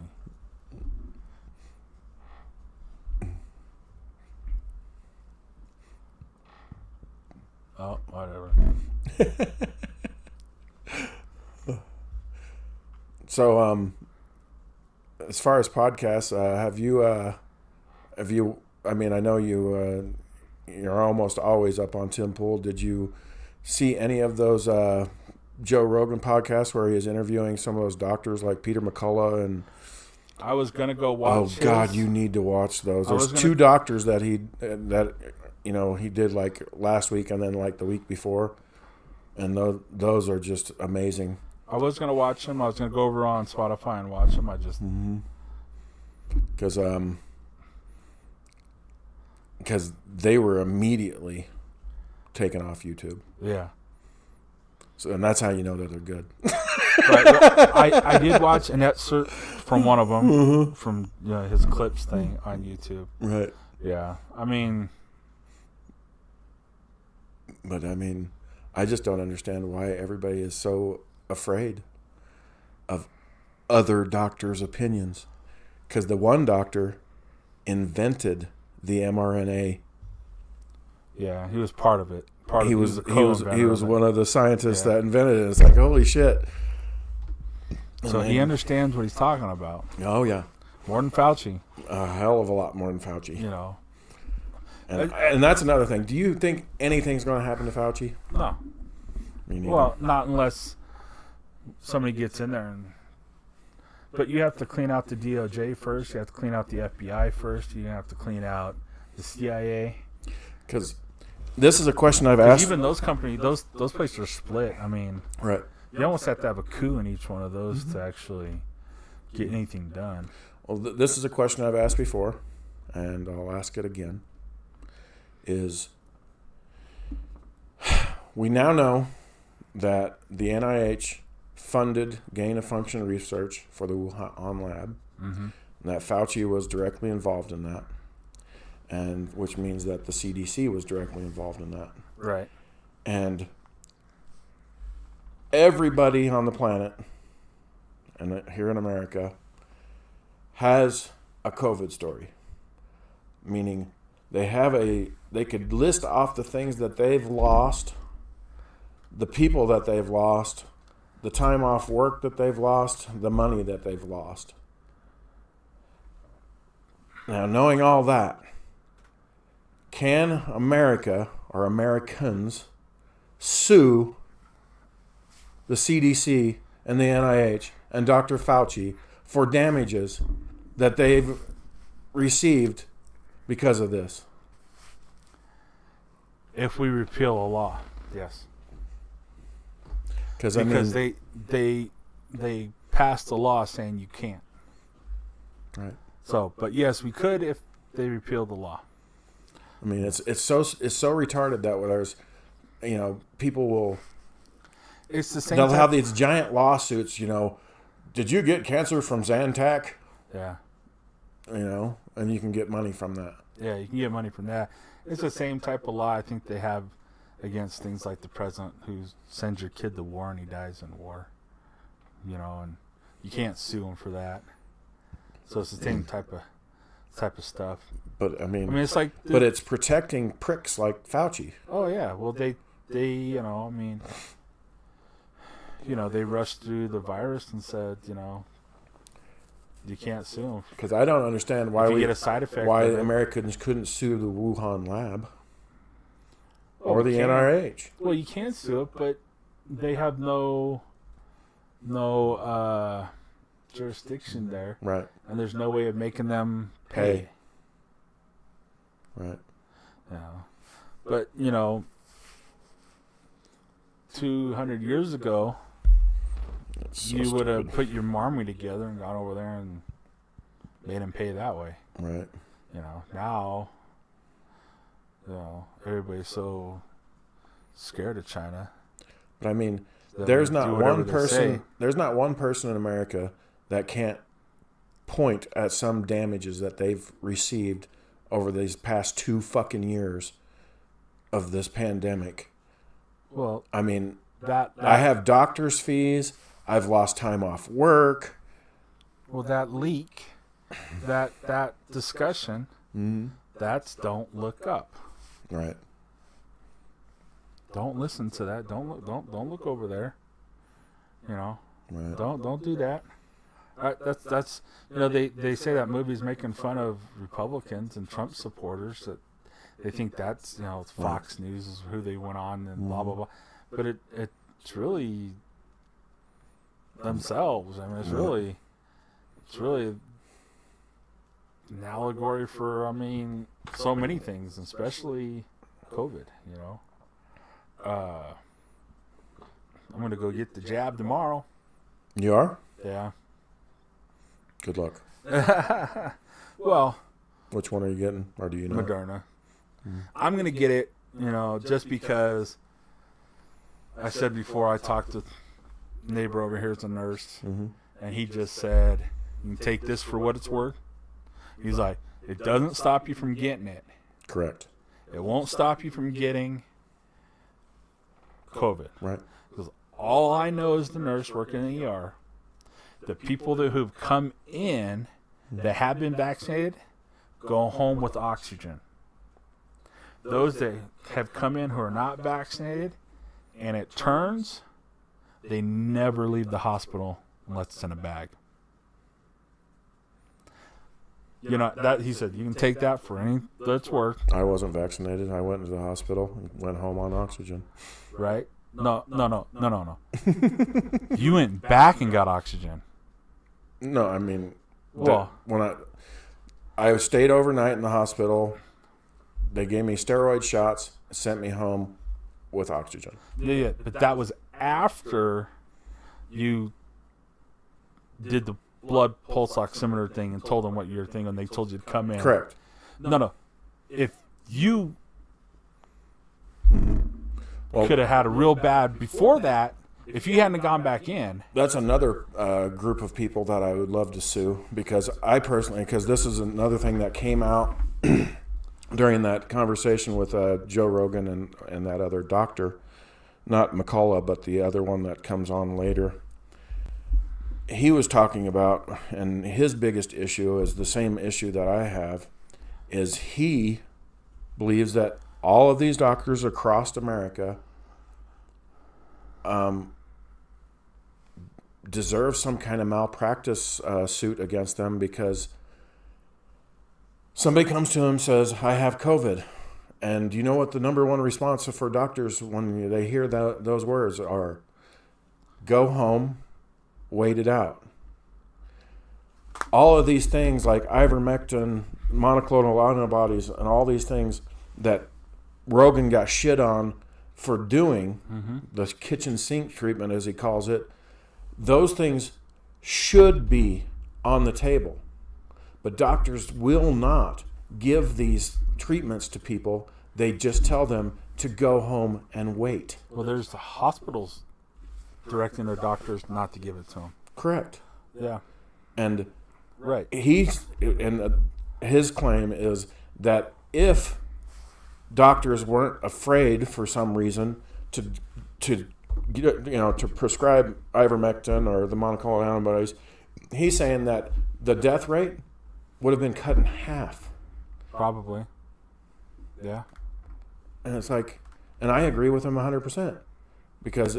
Speaker 1: Oh, whatever.
Speaker 2: So, as far as podcasts, have you? I mean, I know you're almost always up on Tim Pool. Did you see any of those Joe Rogan podcasts where he is interviewing some of those doctors like Peter McCullough and?
Speaker 1: I was gonna go watch.
Speaker 2: Oh God, you need to watch those. There's two doctors that he did like last week and then like the week before, and those are just amazing.
Speaker 1: I was gonna watch them. I was gonna go over on Spotify and watch them. I just
Speaker 2: because they were immediately taken off YouTube.
Speaker 1: Yeah.
Speaker 2: So, and that's how you know that they're good.
Speaker 1: Right. I did watch an excerpt from one of them from his clips thing on YouTube.
Speaker 2: Right.
Speaker 1: Yeah. I mean,
Speaker 2: I just don't understand why everybody is so afraid of other doctors' opinions. Because the one doctor invented the mRNA.
Speaker 1: Yeah, he was part of it.
Speaker 2: He was
Speaker 1: co-inventor of
Speaker 2: one of the scientists
Speaker 1: Yeah.
Speaker 2: that invented it. It's like, holy shit.
Speaker 1: it. So he understands what he's talking about.
Speaker 2: Oh yeah,
Speaker 1: More than Fauci,
Speaker 2: a hell of a lot more than Fauci.
Speaker 1: you know.
Speaker 2: And that's another thing. Do you think anything's going to happen to Fauci?
Speaker 1: No.
Speaker 2: Me neither.
Speaker 1: Well, not unless somebody gets in there and. But you have to clean out the DOJ first. You have to clean out the FBI first. You have to clean out the CIA.
Speaker 2: Because this is a question I've asked.
Speaker 1: Even those companies, those places are split. I mean,
Speaker 2: Right.
Speaker 1: you almost have to have a coup in each one of those to actually get anything done.
Speaker 2: Well, this is a question I've asked before, and I'll ask it again. Is we now know that the NIH funded gain-of-function research for the Wuhan lab,
Speaker 1: Mm-hmm.
Speaker 2: and that Fauci was directly involved in that, and which means that the CDC was directly involved in that.
Speaker 1: Right.
Speaker 2: And everybody on the planet, and here in America, has a COVID story. Meaning they could list off the things that they've lost, the people that they've lost, the time off work that they've lost, the money that they've lost. Now, knowing all that, can America or Americans sue the CDC and the NIH and Dr. Fauci for damages that they've received because of this?
Speaker 1: If we repeal a law, yes.
Speaker 2: Because
Speaker 1: they passed a law saying you can't.
Speaker 2: Right.
Speaker 1: So, but yes, we could if they repealed the law.
Speaker 2: I mean, it's so retarded that there's, people will.
Speaker 1: It's the same.
Speaker 2: They'll have these giant lawsuits. Did you get cancer from Zantac?
Speaker 1: Yeah.
Speaker 2: And you can get money from that.
Speaker 1: Yeah, you can get money from that. It's the same type of law I think they have against things like the president who sends your kid to war and he dies in war. And you can't sue him for that. So it's the same type of stuff.
Speaker 2: But I mean
Speaker 1: it's like,
Speaker 2: but it's protecting pricks like Fauci.
Speaker 1: Oh yeah, well they they rushed through the virus and said, you can't sue them
Speaker 2: because I don't understand why
Speaker 1: we get a side effect.
Speaker 2: Why Americans couldn't sue the Wuhan lab or the
Speaker 1: can.
Speaker 2: NIH.
Speaker 1: Well, you can sue it, but they have no jurisdiction there,
Speaker 2: Right.
Speaker 1: and there's no way of making them pay.
Speaker 2: Right.
Speaker 1: But 200 years ago, you would have put your army together and gone over there and made them pay that way.
Speaker 2: Right.
Speaker 1: Now, everybody's so scared of China.
Speaker 2: But I mean,
Speaker 1: that
Speaker 2: there's
Speaker 1: they
Speaker 2: not
Speaker 1: do whatever
Speaker 2: one
Speaker 1: they
Speaker 2: person.
Speaker 1: say.
Speaker 2: There's not one person in America that can't point at some damages that they've received over these past 2 fucking years of this pandemic.
Speaker 1: Well,
Speaker 2: I mean,
Speaker 1: that
Speaker 2: I have doctor's fees. I've lost time off work.
Speaker 1: Well, that leak, that discussion, that's don't look up.
Speaker 2: Right.
Speaker 1: Don't listen to that. Don't look over there.
Speaker 2: Right.
Speaker 1: Don't do that. That's they say that movie's making fun of Republicans and Trump supporters, that they think that's Fox News is who they went on and blah blah blah, but it's really themselves. I mean, it's really an allegory for so many things, especially COVID. I'm gonna go get the jab tomorrow.
Speaker 2: You are?
Speaker 1: Yeah.
Speaker 2: Good luck.
Speaker 1: Well,
Speaker 2: Which one are you getting, or do you know?
Speaker 1: Moderna. I'm going to get it, just because I said before, I talked to a neighbor over here, it's a nurse, and he just said, you can take this for what it's worth. He's like, it doesn't stop you from getting it.
Speaker 2: Correct.
Speaker 1: It won't stop you from getting COVID.
Speaker 2: Right.
Speaker 1: Because all I know is the nurse working in the ER. The people who've come in that have been vaccinated go home with oxygen. Those that have come in who are not vaccinated and it turns, they never leave the hospital unless it's in a bag. You know, that he said, you can take that for any that's worth.
Speaker 2: I wasn't vaccinated. I went to the hospital and went home on oxygen.
Speaker 1: Right? No. You went back and got oxygen.
Speaker 2: No, I mean,
Speaker 1: Well,
Speaker 2: when I stayed overnight in the hospital, they gave me steroid shots, sent me home with oxygen.
Speaker 1: yeah, but that was after you did the blood pulse oximeter thing and told them what your thing, and they told you to come in.
Speaker 2: Correct.
Speaker 1: No. If you
Speaker 2: Well,
Speaker 1: could have had a real bad before that, if you hadn't gone back in.
Speaker 2: that's another group of people that I would love to sue, because I personally, because this is another thing that came out during that conversation with Joe Rogan and that other doctor, not McCullough, but the other one that comes on later. He was talking about, and his biggest issue is the same issue that I have, is he believes that all of these doctors across America deserve some kind of malpractice suit against them, because somebody comes to him and says, I have COVID. And you know what the number one response for doctors when they hear those words are? Go home, wait it out. All of these things like ivermectin, monoclonal antibodies, and all these things that Rogan got shit on for doing, the kitchen sink treatment as he calls it, those things should be on the table. But doctors will not give these treatments to people. They just tell them to go home and wait.
Speaker 1: Well, there's the hospitals directing their doctors not to give it to them.
Speaker 2: Correct.
Speaker 1: Yeah.
Speaker 2: And
Speaker 1: Right.
Speaker 2: his claim is that if doctors weren't afraid for some reason to prescribe ivermectin or the monoclonal antibodies, he's saying that the death rate would have been cut in half.
Speaker 1: Probably. Yeah.
Speaker 2: And it's like, and I agree with him 100%, because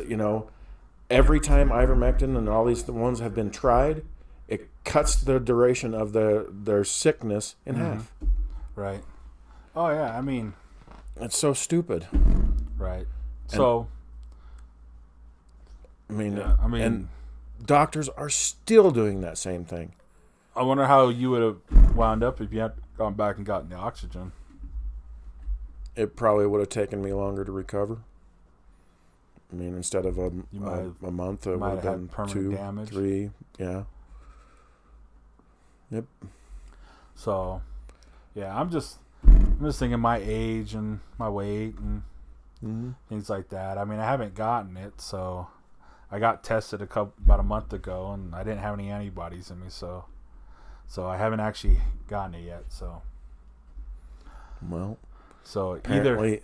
Speaker 2: every time ivermectin and all these ones have been tried, it cuts the duration of their sickness in half.
Speaker 1: Right. Oh yeah. I mean,
Speaker 2: it's so stupid.
Speaker 1: Right. So.
Speaker 2: And doctors are still doing that same thing.
Speaker 1: I wonder how you would have wound up if you had gone back and gotten the oxygen.
Speaker 2: It probably would have taken me longer to recover. I mean, instead of a month, it would have been
Speaker 1: permanent
Speaker 2: 2,
Speaker 1: damage.
Speaker 2: 3, yeah. Yep.
Speaker 1: So, yeah, I'm just thinking my age and my weight and things like that. I mean, I haven't gotten it, so I got tested about a month ago, and I didn't have any antibodies in me, so I haven't actually gotten it yet. So,
Speaker 2: well,
Speaker 1: so
Speaker 2: either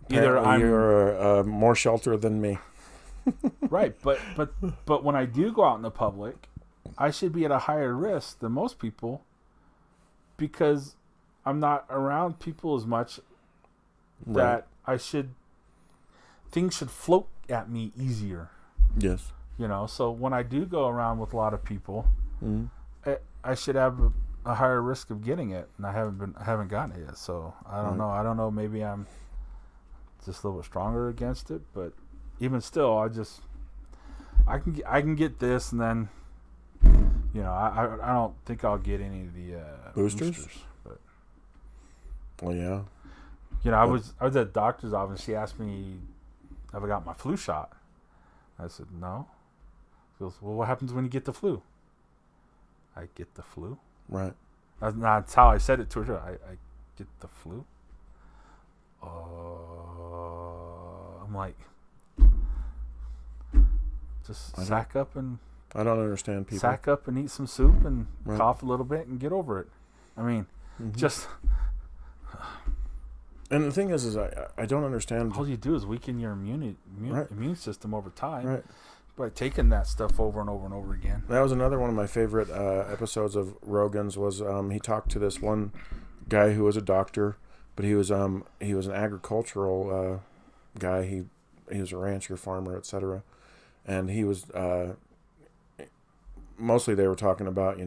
Speaker 2: you're more sheltered than me.
Speaker 1: Right, but when I do go out in the public, I should be at a higher risk than most people, because I'm not around people as much.
Speaker 2: Right.
Speaker 1: That things should float at me easier.
Speaker 2: Yes.
Speaker 1: So when I do go around with a lot of people, I should have a higher risk of getting it, and I haven't gotten it yet. So I don't know. I don't know. Maybe I'm just a little bit stronger against it, but even still, I can get this, and then I don't think I'll get any of the
Speaker 2: boosters.
Speaker 1: But
Speaker 2: Well, yeah.
Speaker 1: I was at the doctor's office. She asked me, "Have I got my flu shot?" I said, "No." She goes, "Well, what happens when you get the flu?" I get the flu.
Speaker 2: Right.
Speaker 1: That's how I said it to her. I get the flu. I'm like, just sack up and
Speaker 2: I don't understand people.
Speaker 1: sack up and eat some soup and
Speaker 2: Right.
Speaker 1: cough a little bit and get over it. I mean, just
Speaker 2: And the thing is I don't understand.
Speaker 1: All you do is weaken your immune system over time
Speaker 2: Right.
Speaker 1: by taking that stuff over and over and over again.
Speaker 2: That was another one of my favorite episodes of Rogan's. Was he talked to this one guy who was a doctor, but he was an agricultural guy. He was a rancher, farmer, etc. And he was mostly they were talking about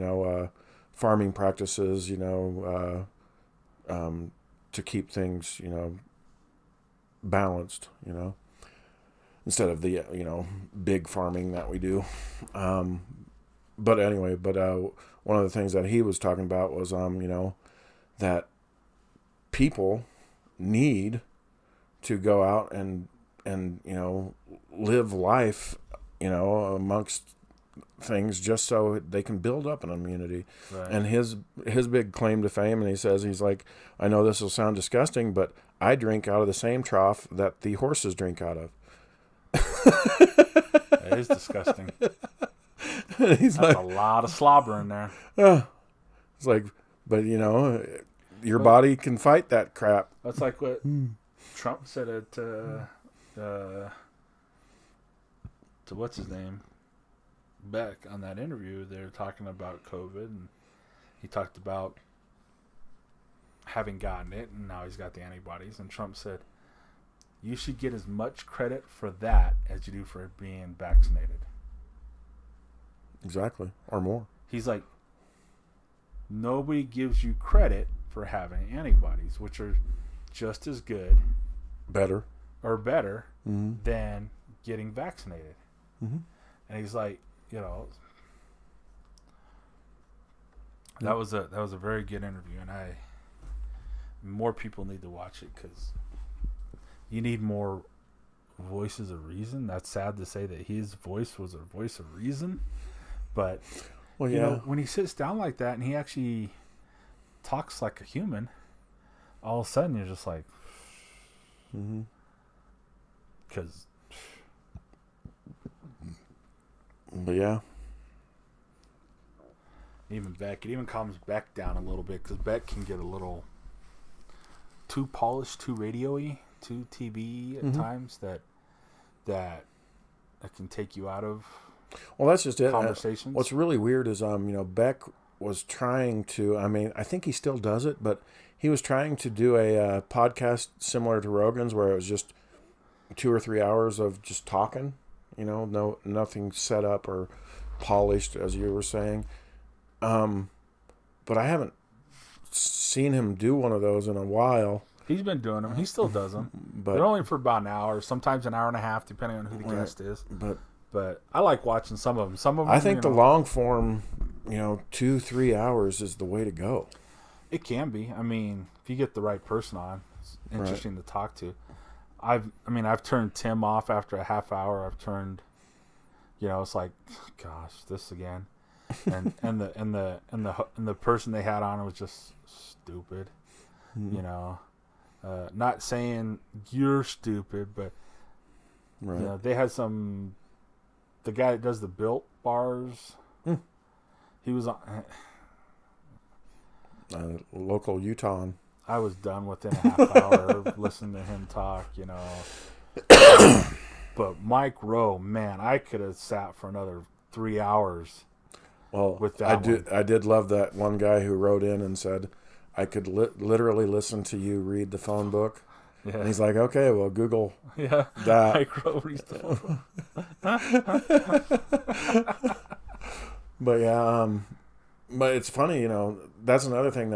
Speaker 2: farming practices, to keep things balanced, instead of the big farming that we do. But anyway, one of the things that he was talking about was that people need to go out and live life amongst things just so they can build up an immunity.
Speaker 1: Right.
Speaker 2: And his big claim to fame, and he's like, I know this will sound disgusting, but I drink out of the same trough that the horses drink out of.
Speaker 1: It is disgusting.
Speaker 2: He's
Speaker 1: That's
Speaker 2: like,
Speaker 1: a lot of slobber in there.
Speaker 2: it's like, but your body can fight that crap.
Speaker 1: That's like what Trump said at to what's his name, Beck, on that interview. They were talking about COVID, and he talked about having gotten it, and now he's got the antibodies. And Trump said, "You should get as much credit for that as you do for being vaccinated."
Speaker 2: Exactly, or more.
Speaker 1: He's like, nobody gives you credit for having antibodies, which are just as good,
Speaker 2: Better.
Speaker 1: or better
Speaker 2: Mm-hmm.
Speaker 1: than getting vaccinated.
Speaker 2: Mm-hmm.
Speaker 1: And he's like, that was a very good interview, and more people need to watch it because you need more voices of reason. That's sad to say that his voice was a voice of reason, but
Speaker 2: Well, yeah.
Speaker 1: when he sits down like that and he actually talks like a human, all of a sudden you're just like,
Speaker 2: Mm-hmm.
Speaker 1: because
Speaker 2: But yeah.
Speaker 1: even Beck, it even calms Beck down a little bit because Beck can get a little too polished, too radio-y, too TV at times that can take you out of
Speaker 2: Well, that's just it.
Speaker 1: conversations.
Speaker 2: What's really weird is, Beck was trying to. I mean, I think he still does it, but he was trying to do a podcast similar to Rogan's, where it was just 2 or 3 hours of just talking. Nothing set up or polished, as you were saying. But I haven't seen him do one of those in a while.
Speaker 1: He's been doing them. He still does them.
Speaker 2: But
Speaker 1: They're only for about an hour, sometimes an hour and a half, depending on who the guest is.
Speaker 2: but
Speaker 1: But I like watching some of them. Some of them,
Speaker 2: I think the long form, 2-3 hours is the way to go.
Speaker 1: it can be. I mean, if you get the right person on, it's interesting to talk to. I've turned Tim off after a half hour. I've turned, it's like, gosh, this again, and the person they had on was just stupid. Not saying you're stupid, but
Speaker 2: Right.
Speaker 1: they had the guy that does the Built bars. He was on.
Speaker 2: Local Utah.
Speaker 1: I was done within a half hour of listening to him talk, But Mike Rowe, man, I could have sat for another 3 hours.
Speaker 2: Well,
Speaker 1: With that
Speaker 2: I did love that one guy who wrote in and said, I could literally listen to you read the phone book.
Speaker 1: Yeah,
Speaker 2: And he's like, okay, well, Google
Speaker 1: yeah.
Speaker 2: that.
Speaker 1: Mike Rowe reads the phone.
Speaker 2: But yeah, but it's funny, that's another thing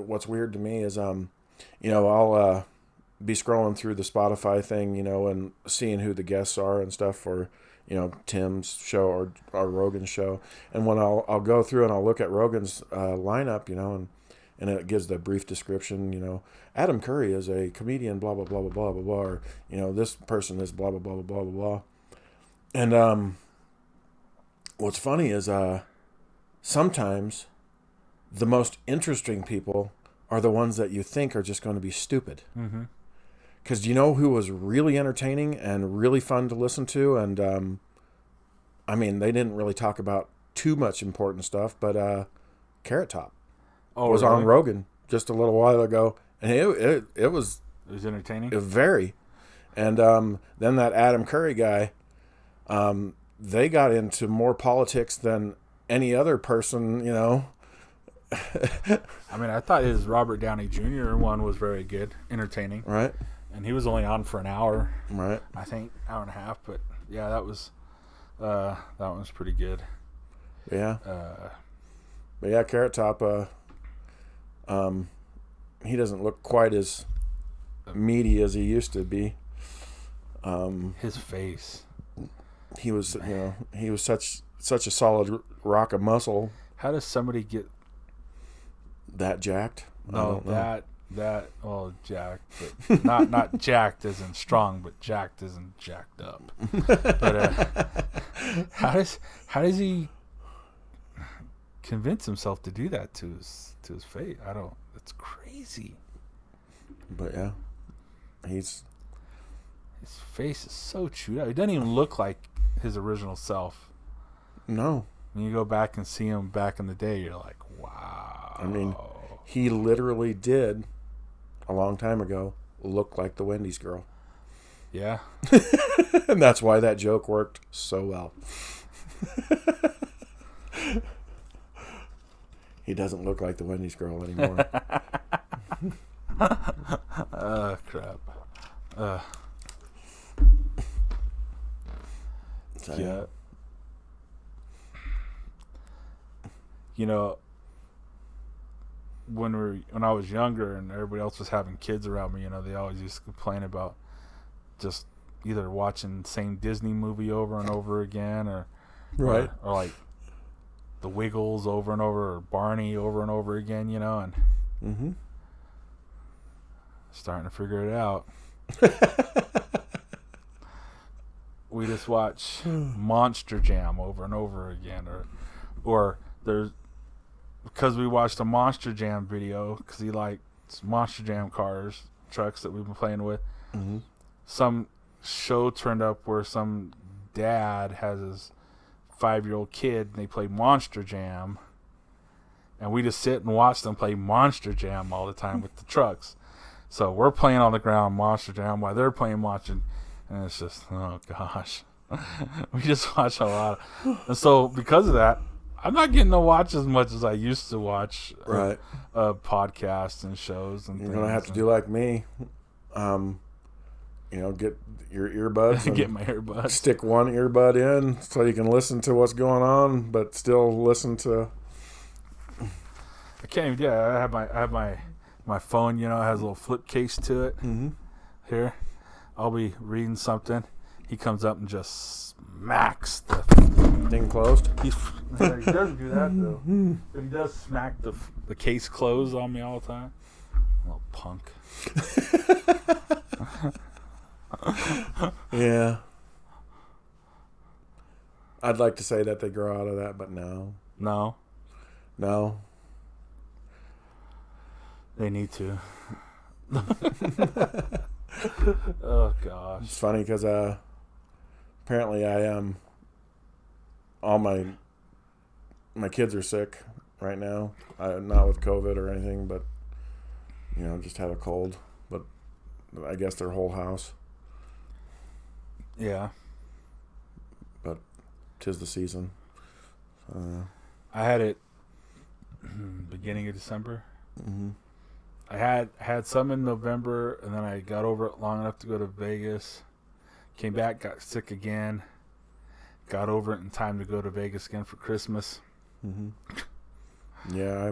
Speaker 2: what's weird to me is, I'll be scrolling through the Spotify thing, and seeing who the guests are and stuff for, Tim's show or Rogan's show. And when I'll go through and I'll look at Rogan's lineup, and it gives the brief description, Adam Curry is a comedian, blah, blah, blah, blah, blah, blah, blah, or, this person is blah, blah, blah, blah, blah, blah, blah. And what's funny is sometimes the most interesting people are the ones that you think are just going to be stupid.
Speaker 1: Mm-hmm.
Speaker 2: Because do you know who was really entertaining and really fun to listen to? And, they didn't really talk about too much important stuff, but Carrot Top was on Rogan just a little while ago. And it was
Speaker 1: It was entertaining.
Speaker 2: Very. And then that Adam Curry guy, they got into more politics than any other person, you know.
Speaker 1: I mean, I thought his Robert Downey Jr. one was very good, entertaining.
Speaker 2: Right.
Speaker 1: And he was only on for an hour.
Speaker 2: Right.
Speaker 1: I think hour and a half, but yeah, that was that one was pretty good.
Speaker 2: Yeah. But yeah, Carrot Top, he doesn't look quite as meaty as he used to be.
Speaker 1: His face.
Speaker 2: He was, he was such a solid rock of muscle.
Speaker 1: How does somebody get
Speaker 2: that jacked?
Speaker 1: No, well, jacked, but not jacked as in strong, but jacked as in jacked up. But how does he convince himself to do that to his face? It's crazy.
Speaker 2: But yeah, his
Speaker 1: face is so chewed out. He doesn't even look like his original self.
Speaker 2: No.
Speaker 1: When you go back and see him back in the day, you're like, wow.
Speaker 2: I mean, he literally did, a long time ago, look like the Wendy's girl.
Speaker 1: Yeah.
Speaker 2: And that's why that joke worked so well. He doesn't look like the Wendy's girl anymore.
Speaker 1: Crap. Yeah. You know, when I was younger and everybody else was having kids around me, they always used to complain about just either watching the same Disney movie over and over again, or like The Wiggles over and over, or Barney over and over again, and starting to figure it out. We just watch Monster Jam over and over again, or there's, because we watched a Monster Jam video because he likes Monster Jam trucks that we've been playing with.
Speaker 2: Mm-hmm.
Speaker 1: Some show turned up where some dad has his 5-year-old kid and they play Monster Jam, and we just sit and watch them play Monster Jam all the time with the trucks. So we're playing on the ground Monster Jam while they're playing Monster, and it's just, oh gosh. We just watch a lot. And so because of that, I'm not getting to watch as much as I used to watch podcasts and shows and
Speaker 2: You're
Speaker 1: things.
Speaker 2: going to have to do like me. Get your earbuds.
Speaker 1: Get my earbuds.
Speaker 2: Stick one earbud in so you can listen to what's going on, but still listen to...
Speaker 1: I can't even, I have my phone, it has a little flip case to it.
Speaker 2: Mm-hmm.
Speaker 1: Here. I'll be reading something. He comes up and just smacks the
Speaker 2: thing closed.
Speaker 1: He doesn't do that though. But he does smack the case closed on me all the time. Little punk.
Speaker 2: Yeah. I'd like to say that they grow out of that, but no.
Speaker 1: No. They need to. Oh gosh.
Speaker 2: It's funny because apparently I am. All my kids are sick right now. Not with COVID or anything, but just had a cold. But I guess their whole house.
Speaker 1: Yeah.
Speaker 2: But 'tis the season.
Speaker 1: I had it beginning of December.
Speaker 2: Mm-hmm.
Speaker 1: I had some in November, and then I got over it long enough to go to Vegas. Came back, got sick again. Got over it in time to go to Vegas again for Christmas.
Speaker 2: Mm-hmm. Yeah,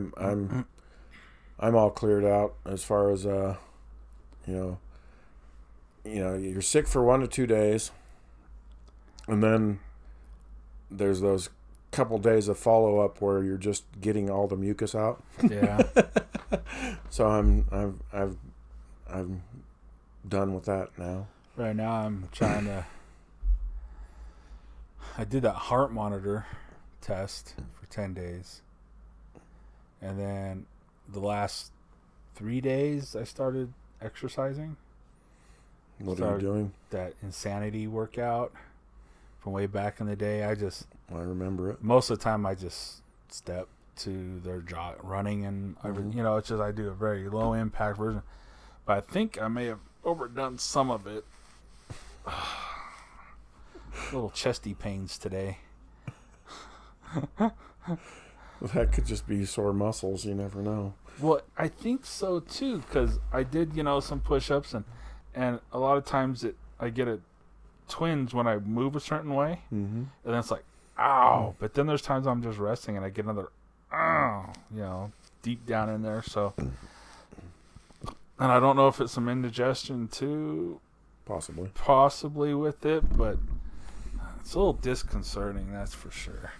Speaker 2: I'm all cleared out as far as you're sick for 1 to 2 days, and then there's those couple days of follow up where you're just getting all the mucus out.
Speaker 1: Yeah.
Speaker 2: So I'm done with that now.
Speaker 1: Right now I'm trying to. I did that heart monitor test for 10 days, and then the last 3 days I started exercising.
Speaker 2: What are you doing?
Speaker 1: That insanity workout from way back in the day. I
Speaker 2: remember it.
Speaker 1: Most of the time I just step to their running, and it's just I do a very low impact version. But I think I may have overdone some of it. Little chesty pains today.
Speaker 2: That could just be sore muscles. You never know.
Speaker 1: Well, I think so too, because I did, some push-ups, and a lot of times I get a twinge when I move a certain way, and then it's like, ow. But then there's times I'm just resting, and I get another, ow, deep down in there. So, and I don't know if it's some indigestion too, possibly with it, but it's a little disconcerting, that's for sure.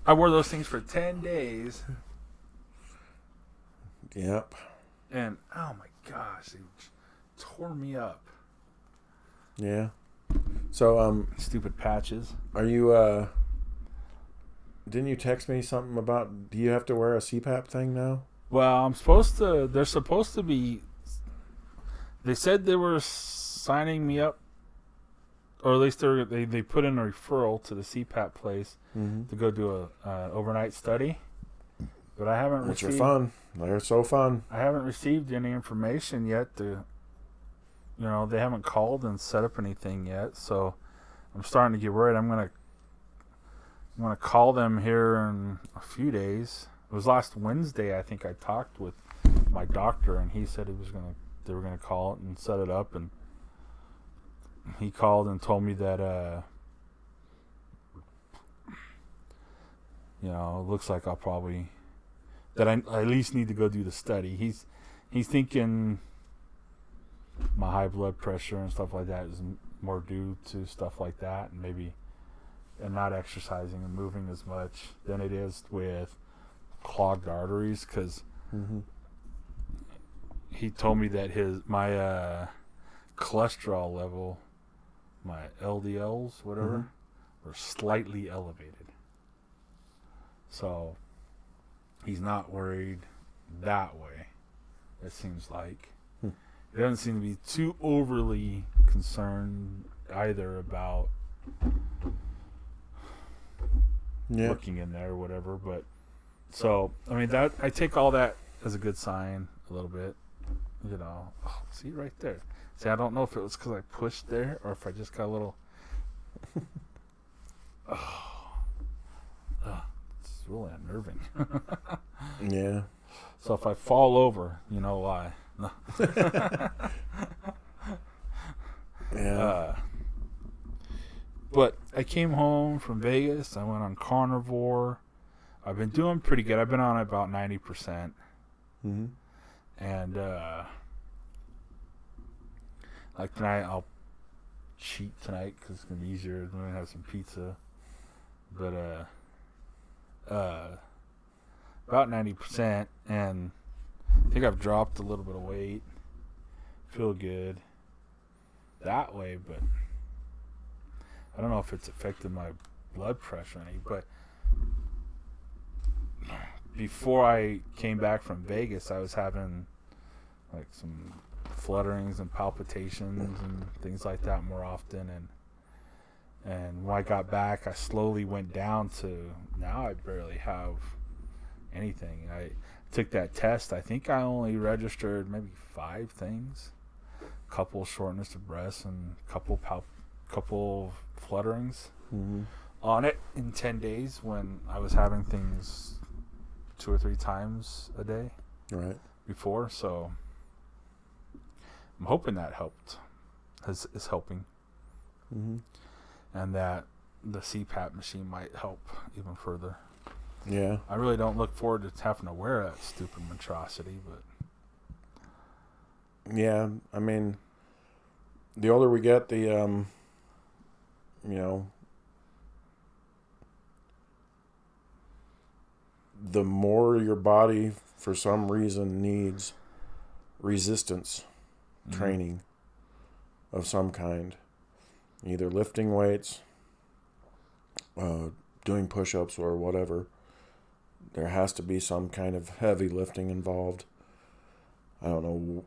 Speaker 1: I wore those things for 10 days.
Speaker 2: Yep.
Speaker 1: And, oh my gosh, they tore me up.
Speaker 2: Yeah. So,
Speaker 1: stupid patches.
Speaker 2: Are you, didn't you text me something about, do you have to wear a CPAP thing now?
Speaker 1: Well, they're supposed to be, they said they were signing me up, or at least they put in a referral to the CPAP place to go do a overnight study. But I haven't
Speaker 2: Which
Speaker 1: received...
Speaker 2: are fun. They're so fun.
Speaker 1: I haven't received any information yet they haven't called and set up anything yet, so I'm starting to get worried. I'm gonna call them here in a few days. It was last Wednesday, I think I talked with my doctor, and he said they were gonna call it and set it up, and he called and told me that it looks like I'll probably that I at least need to go do the study. He's thinking my high blood pressure and stuff like that is more due to stuff like that, and not exercising and moving as much than it is with clogged arteries, because he told me that my cholesterol level, my LDLs, whatever, were slightly elevated. So he's not worried that way, it seems like. He doesn't seem to be too overly concerned either about looking in there or whatever. But so, that I take all that as a good sign a little bit. See right there. See, I don't know if it was because I pushed there or if I just got a little. It's really unnerving.
Speaker 2: Yeah.
Speaker 1: So if I fall over, you know why. No.
Speaker 2: Yeah.
Speaker 1: But I came home from Vegas. I went on carnivore. I've been doing pretty good. I've been on about 90%. And like tonight, I'll cheat tonight because it's gonna be easier. I'm gonna have some pizza. But about 90%, and I think I've dropped a little bit of weight. Feel good that way, but I don't know if it's affected my blood pressure any. But before I came back from Vegas, I was having like some flutterings and palpitations and things like that more often, and when I got back, I slowly went down to now I barely have anything. I took that test. I think I only registered maybe 5 things. Couple shortness of breath and couple flutterings on it in 10 days when I was having things 2 or 3 times a day before. So I'm hoping that helped, is helping. And that the CPAP machine might help even further.
Speaker 2: Yeah.
Speaker 1: I really don't look forward to having to wear that stupid monstrosity, but
Speaker 2: yeah, the older we get, the the more your body for some reason needs resistance training of some kind, either lifting weights, doing push-ups or whatever. There has to be some kind of heavy lifting involved. I don't know.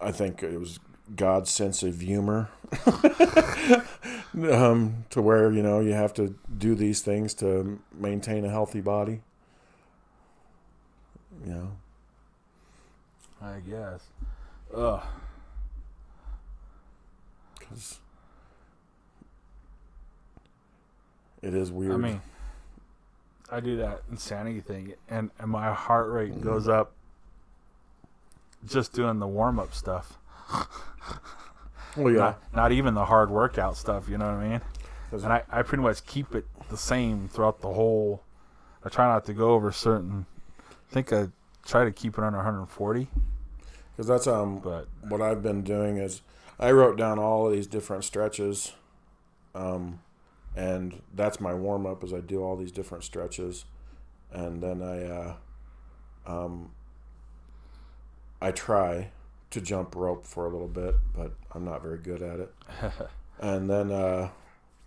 Speaker 2: I think it was God's sense of humor to where, you have to do these things to maintain a healthy body.
Speaker 1: I guess. Ugh.
Speaker 2: Because it is weird.
Speaker 1: I mean, I do that insanity thing, and my heart rate goes up just doing the warm-up stuff.
Speaker 2: Well, yeah.
Speaker 1: Not even the hard workout stuff, you know what I mean? And I pretty much keep it the same throughout the whole. I try not to go over certain. I think I try to keep it under 140.
Speaker 2: Because that's
Speaker 1: But
Speaker 2: what I've been doing is I wrote down all of these different stretches, and that's my warm up. Is I do all these different stretches, and then I try to jump rope for a little bit, but I'm not very good at it. And then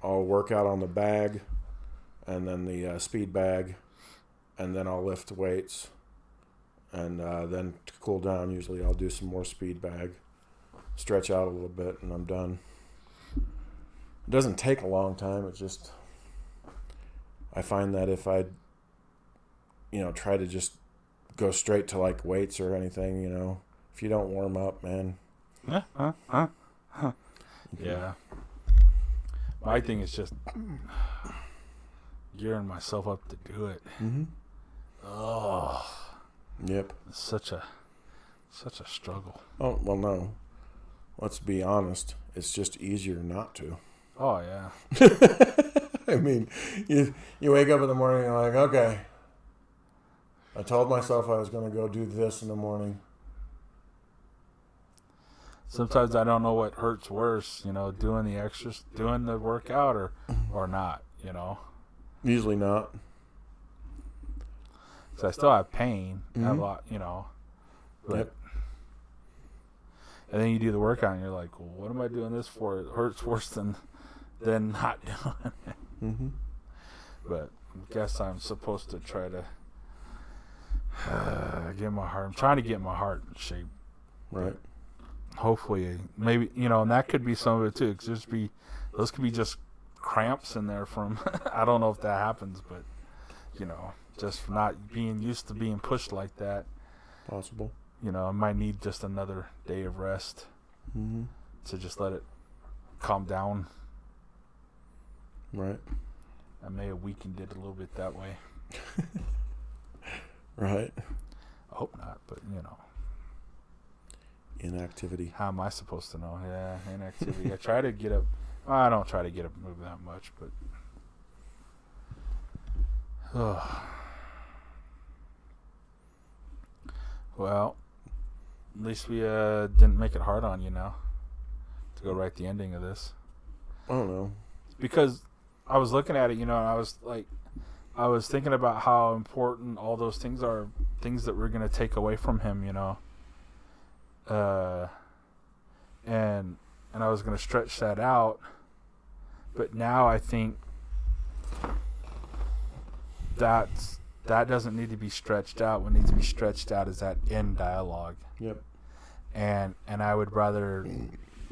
Speaker 2: I'll work out on the bag, and then the speed bag, and then I'll lift weights, and then to cool down, usually I'll do some more speed bag, stretch out a little bit, and I'm done. It doesn't take a long time. It's just I find that if I, try to just go straight to like weights or anything, if you don't warm up, man.
Speaker 1: Yeah. My thing is just gearing myself up to do it.
Speaker 2: Mm-hmm.
Speaker 1: Oh.
Speaker 2: Yep.
Speaker 1: It's such a struggle.
Speaker 2: Oh, well, no. Let's be honest. It's just easier not to.
Speaker 1: Oh, yeah.
Speaker 2: I mean, you wake up in the morning and you're like, okay, I told myself I was going to go do this in the morning.
Speaker 1: Sometimes I don't know what hurts worse, doing the extras, doing the workout or not,
Speaker 2: Usually not.
Speaker 1: So I still have pain,
Speaker 2: Mm-hmm.
Speaker 1: I have a lot, but
Speaker 2: Yep.
Speaker 1: And then you do the workout and you're like, well, what am I doing this for? It hurts worse than not doing it.
Speaker 2: Mm-hmm.
Speaker 1: But I guess I'm supposed to try to get my heart. I'm trying to get my heart in shape.
Speaker 2: Right.
Speaker 1: Hopefully, maybe, and that could be some of it too. Those could be just cramps in there from, I don't know if that happens, but, just not being used to being pushed like that.
Speaker 2: Possible.
Speaker 1: I might need just another day of rest
Speaker 2: Mm-hmm.
Speaker 1: to just let it calm down.
Speaker 2: Right.
Speaker 1: I may have weakened it a little bit that way.
Speaker 2: Right.
Speaker 1: I hope not, but,
Speaker 2: Inactivity.
Speaker 1: how am I supposed to know? Yeah, inactivity. I try to get up. Well, I don't try to get up and move that much, but. Well, at least we didn't make it hard on you now to go write the ending of this.
Speaker 2: I don't know.
Speaker 1: Because I was looking at it, and I was thinking about how important all those things are, things that we're going to take away from him, and I was going to stretch that out, but now I think that doesn't need to be stretched out. What needs to be stretched out is that end dialogue.
Speaker 2: Yep.
Speaker 1: And I would rather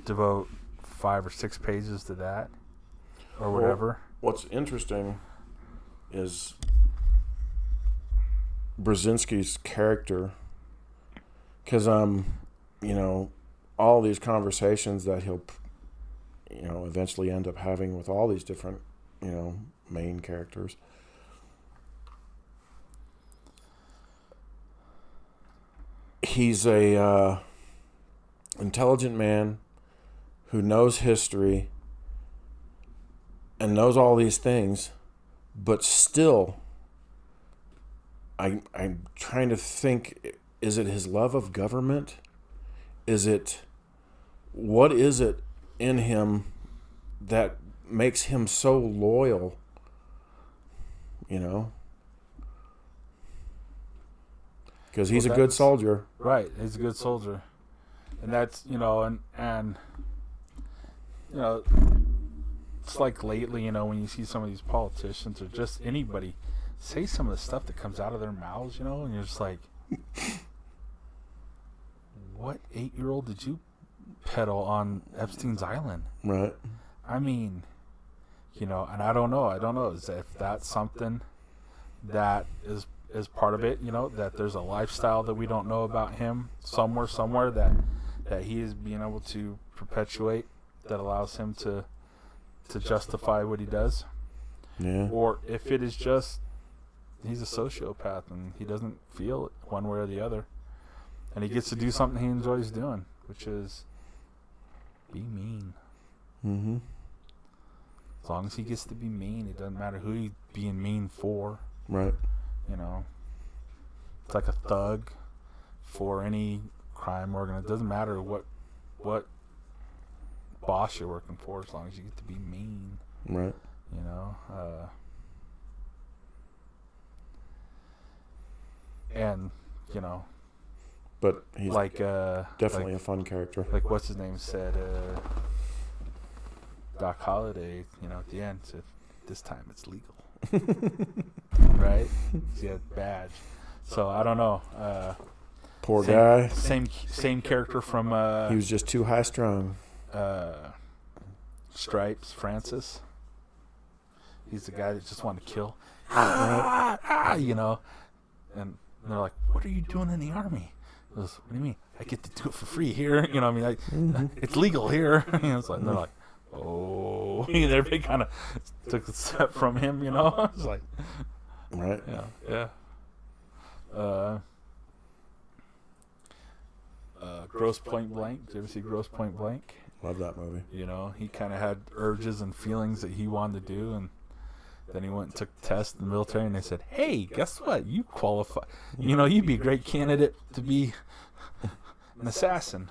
Speaker 1: devote 5 or 6 pages to that, or whatever.
Speaker 2: Well, what's interesting is Brzezinski's character, because all these conversations that he'll eventually end up having with all these different main characters, he's a intelligent man who knows history and knows all these things, but still I'm trying to think, is it his love of government? What is it in him that makes him so loyal? Because he's a good soldier.
Speaker 1: Right, he's a good soldier. And that's, it's like lately, when you see some of these politicians or just anybody say some of the stuff that comes out of their mouths, and you're just like, what 8-year-old did you peddle on Epstein's Island?
Speaker 2: Right.
Speaker 1: I mean, and I don't know if that's something that is is part of it. You know, that there's a lifestyle that we don't know about him somewhere that he is being able to perpetuate that allows him to justify what he does.
Speaker 2: Yeah.
Speaker 1: Or if it is just he's a sociopath and he doesn't feel it one way or the other, and he gets to do something he enjoys doing, which is be mean.
Speaker 2: Mm-hmm.
Speaker 1: As long as he gets to be mean, it doesn't matter who he's being mean for.
Speaker 2: Right.
Speaker 1: You know, it's like a thug for any crime organ. It doesn't matter what boss you're working for, as long as you get to be mean.
Speaker 2: Right.
Speaker 1: You know, and you know,
Speaker 2: but he's
Speaker 1: like
Speaker 2: definitely a fun character.
Speaker 1: Like what's his name said, Doc Holliday. You know, at the end said, "This time it's legal." Right? Yeah, badge. So I don't know.
Speaker 2: Poor guy.
Speaker 1: Same character from.
Speaker 2: He was just too high strung.
Speaker 1: Stripes, Francis. He's the guy that just wanted to kill. You know, and they're like, "What are you doing in the army?" He goes, "What do you mean? I get to do it for free here." You know, I mean, it's legal here. You know, it's like, they're like, "Oh," they kind of took a step from him. You know, it's like,
Speaker 2: right?
Speaker 1: Yeah. Grosse Point Blank. Did you ever see Grosse Point Blank?
Speaker 2: Love that movie.
Speaker 1: You know, he kind of had urges and feelings that he wanted to do, and then he went and took the test in the military, and they said, "Hey, guess what? You qualify. You know, you'd be a great candidate to be an assassin."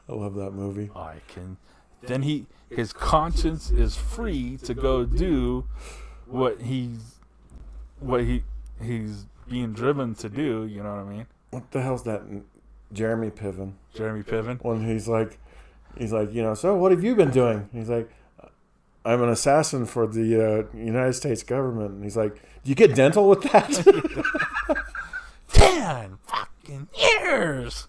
Speaker 2: I love that movie.
Speaker 1: I can. Then his conscience is free to go do what he's being driven to do. You know what I mean?
Speaker 2: What the hell's that? Jeremy Piven.
Speaker 1: Jeremy Piven.
Speaker 2: When he's like, you know, so what have you been doing? He's like, I'm an assassin for the United States government. And he's like, do you get dental with that?
Speaker 1: 10 fucking years.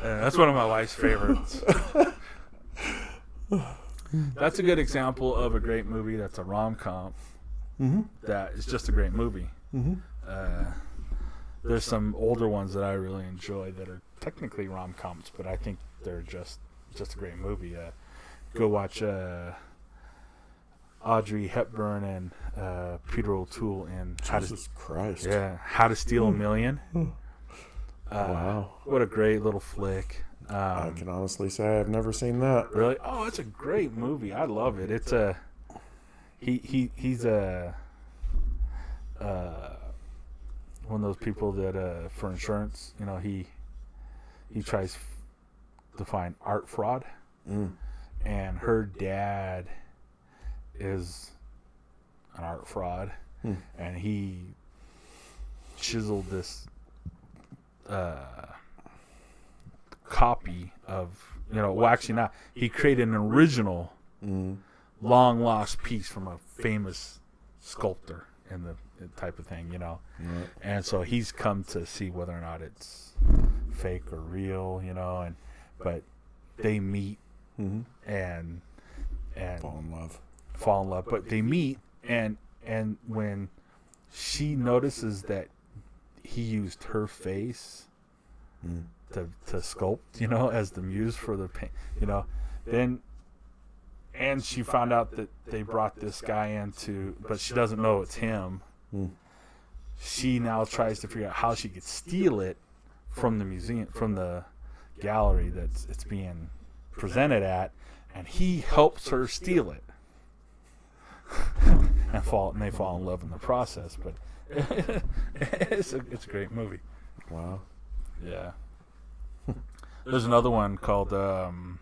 Speaker 1: That's one of my wife's favorites. That's a good example of a great movie that's a rom-com.
Speaker 2: Mm-hmm.
Speaker 1: That is just a great movie.
Speaker 2: Mm-hmm.
Speaker 1: There's some older ones that I really enjoy that are technically rom-coms, but I think they're just a great movie. Go watch Audrey Hepburn and Peter O'Toole in
Speaker 2: Jesus Christ.
Speaker 1: Yeah, How to Steal a Million.
Speaker 2: Wow.
Speaker 1: What a great little flick.
Speaker 2: I can honestly say I've never seen that.
Speaker 1: Really? Oh, it's a great movie. I love it. It's he's one of those people that for insurance, you know, he tries to find art fraud. And her dad is an art fraud, and he chiseled this copy of, you know, well, actually not. He created an original long lost piece from a famous sculptor in the type of thing, you know.
Speaker 2: Right.
Speaker 1: And so he's come to see whether or not it's fake or real, you know, but they meet. And fall in love, but they meet, and when she notices that he used her face to sculpt, you know, as the muse for the paint, you know, and she found out that they brought this guy into, but she doesn't know it's him. She now tries to figure out how she could steal it from the museum, from the gallery that it's being presented at, and he helps her steal it, and they fall in love in the process. But it's a great movie.
Speaker 2: Wow.
Speaker 1: Yeah. There's another one called damn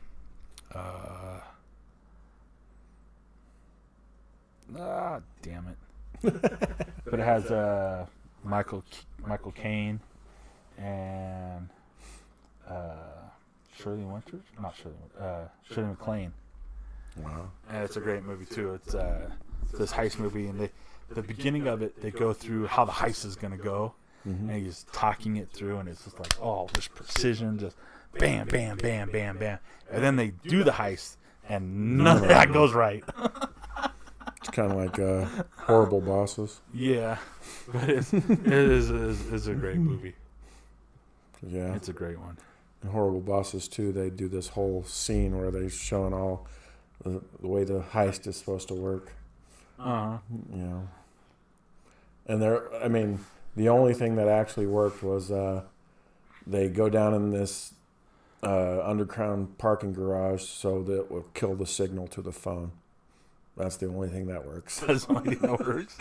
Speaker 1: it. But it has Michael Caine and Shirley Winters? Not Shirley. Shirley MacLaine.
Speaker 2: Wow.
Speaker 1: And it's a great movie too. It's this heist movie, and the beginning of it, they go through how the heist is going to go, and he's talking it through, and it's just like, oh, there's precision, just bam, bam, bam, bam, bam, and then they do the heist, and none of that goes right.
Speaker 2: Kind of like Horrible Bosses.
Speaker 1: Yeah, but it is a great movie.
Speaker 2: Yeah,
Speaker 1: It's a great one.
Speaker 2: in Horrible Bosses too. They do this whole scene where they're showing all the way the heist is supposed to work. You know, and the only thing that actually worked was they go down in this underground parking garage so that it will kill the signal to the phone. That's the only thing that works.
Speaker 1: That's the only thing that works.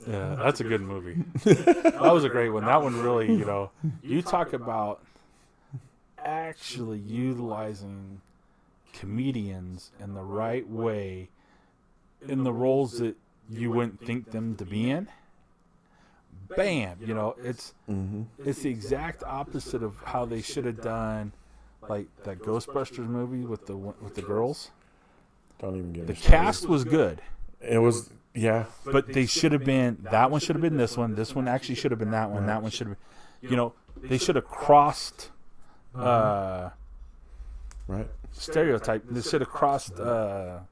Speaker 1: Yeah, that's a good movie. That was a great one. That one really, you talk about actually utilizing comedians in the right way in the roles that you wouldn't think them to be in. Bam, it's the exact opposite of how they should have done, like that Ghostbusters movie with the girls.
Speaker 2: Don't even get
Speaker 1: the cast was good.
Speaker 2: It was, yeah,
Speaker 1: but they should have been. That one should have been this one. This one actually should have been that one. That one should have been. They should have crossed.
Speaker 2: right.
Speaker 1: Stereotype. They should have crossed their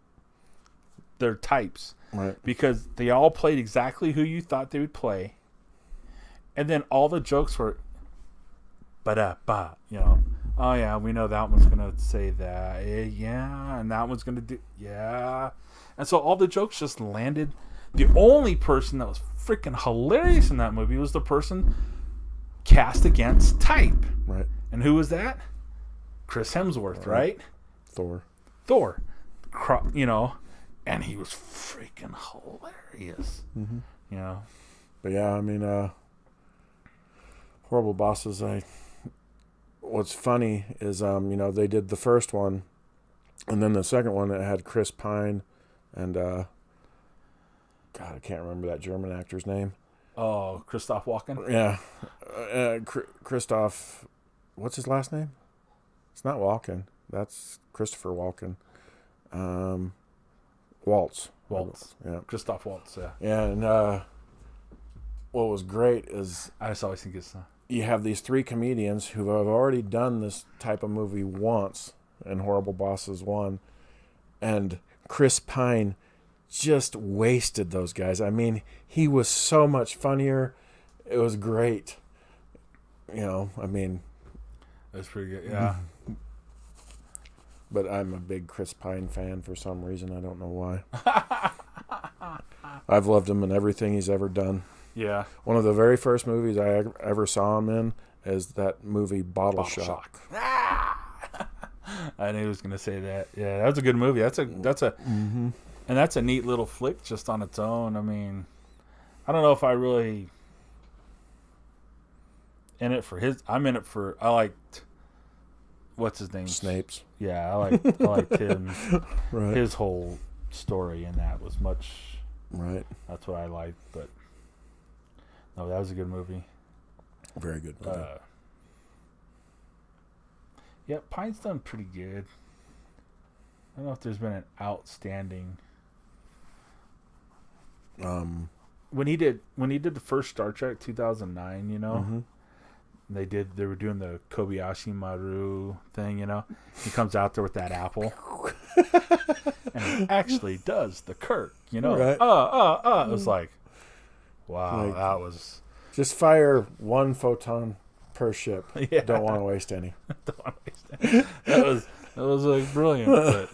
Speaker 1: types.
Speaker 2: Right.
Speaker 1: Because they all played exactly who you thought they would play. And then all the jokes were, ba-da-ba, Oh, yeah, we know that one's going to say that. Yeah, and that one's going to do, yeah. And so all the jokes just landed. The only person that was freaking hilarious in that movie was the person cast against type.
Speaker 2: Right.
Speaker 1: And who was that? Chris Hemsworth, right?
Speaker 2: Thor.
Speaker 1: And he was freaking hilarious.
Speaker 2: But yeah, Horrible Bosses, what's funny is, they did the first one, and then the second one that had Chris Pine and, God, I can't remember that German actor's name.
Speaker 1: Oh, Christoph Walken?
Speaker 2: Yeah. Christoph, what's his last name? It's not Walken. That's Christopher Walken. Waltz. Yeah.
Speaker 1: Christoph Waltz, yeah.
Speaker 2: Yeah, and what was great is
Speaker 1: I just always think it's
Speaker 2: you have these three comedians who have already done this type of movie once in Horrible Bosses 1, and Chris Pine just wasted those guys. He was so much funnier. It was great.
Speaker 1: That's pretty good, yeah.
Speaker 2: But I'm a big Chris Pine fan for some reason. I don't know why. I've loved him in everything he's ever done.
Speaker 1: Yeah.
Speaker 2: One of the very first movies I ever saw him in is that movie Bottle Shock.
Speaker 1: I knew he was going to say that. Yeah, that was a good movie. And that's a neat little flick just on its own. I don't know if I really in it for his. I'm in it for. I liked. What's his name?
Speaker 2: Snapes.
Speaker 1: Yeah, I liked him.
Speaker 2: Right.
Speaker 1: His whole story in that was much.
Speaker 2: Right.
Speaker 1: That's what I liked, but no, that was a good movie.
Speaker 2: Very good movie.
Speaker 1: Yeah, Pine's done pretty good. I don't know if there's been an outstanding. When he did the first Star Trek 2009, they were doing the Kobayashi Maru thing, He comes out there with that apple. And it actually does the Kirk,
Speaker 2: Right.
Speaker 1: It was like, wow, that was
Speaker 2: just fire one photon per ship.
Speaker 1: Yeah.
Speaker 2: Don't want to waste any.
Speaker 1: That was like brilliant, but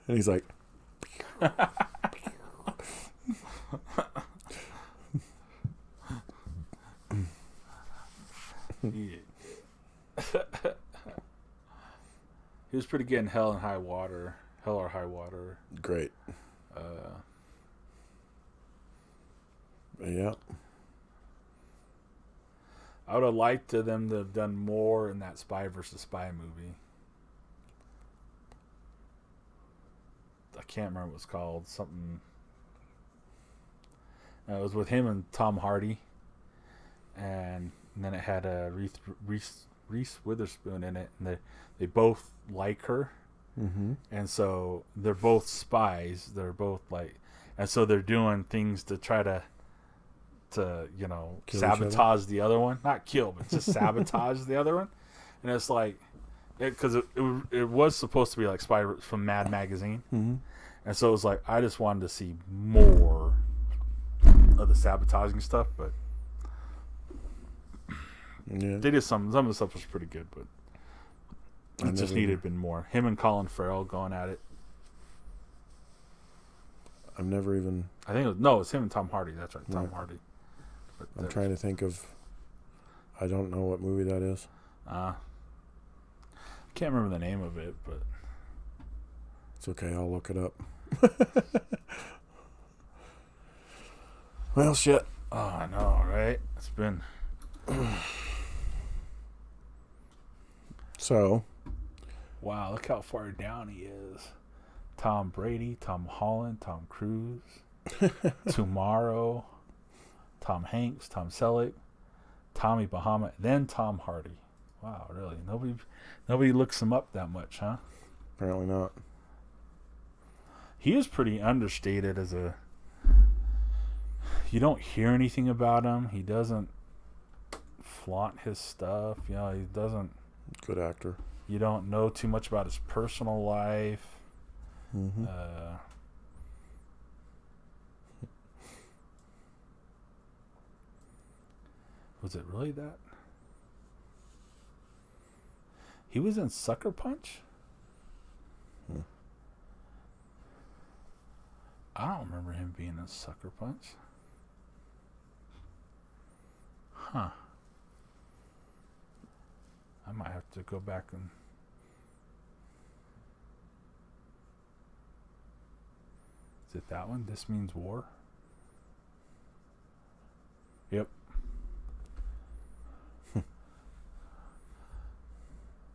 Speaker 2: And he's like
Speaker 1: he was pretty good in Hell or High Water.
Speaker 2: Great. Yeah.
Speaker 1: I would have liked them to have done more in that Spy versus Spy movie. I can't remember what it's called. Something. It was with him and Tom Hardy, and then it had Reese Witherspoon in it, and they both like her, and so they're both spies. They're both and so they're doing things to try to kill sabotage the other one, not kill, but just sabotage the other one. And it's like, because it was supposed to be like Spy from Mad Magazine, and so it was like I just wanted to see more of the sabotaging stuff, but they did some of the stuff was pretty good, but it just needed been more. Him and Colin Farrell going at it.
Speaker 2: I've never even.
Speaker 1: I think it's him and Tom Hardy. That's right, Tom Hardy. But
Speaker 2: I'm trying to think of. I don't know what movie that is.
Speaker 1: I can't remember the name of it, but
Speaker 2: it's okay. I'll look it up. Well, shit.
Speaker 1: Oh, I know, right? It's been.
Speaker 2: So.
Speaker 1: Wow, look how far down he is. Tom Brady, Tom Holland, Tom Cruise, Tomorrow, Tom Hanks, Tom Selleck, Tommy Bahama, then Tom Hardy. Wow, really? Nobody looks him up that much, huh?
Speaker 2: Apparently not.
Speaker 1: He is pretty understated as a... You don't hear anything about him. He doesn't flaunt his stuff. You know, he doesn't...
Speaker 2: Good actor.
Speaker 1: You don't know too much about his personal life.
Speaker 2: Mm-hmm.
Speaker 1: Was it really that? He was in Sucker Punch? I don't remember him being in Sucker Punch. Huh. I might have to go back and... Is it that one? This Means War? Yep.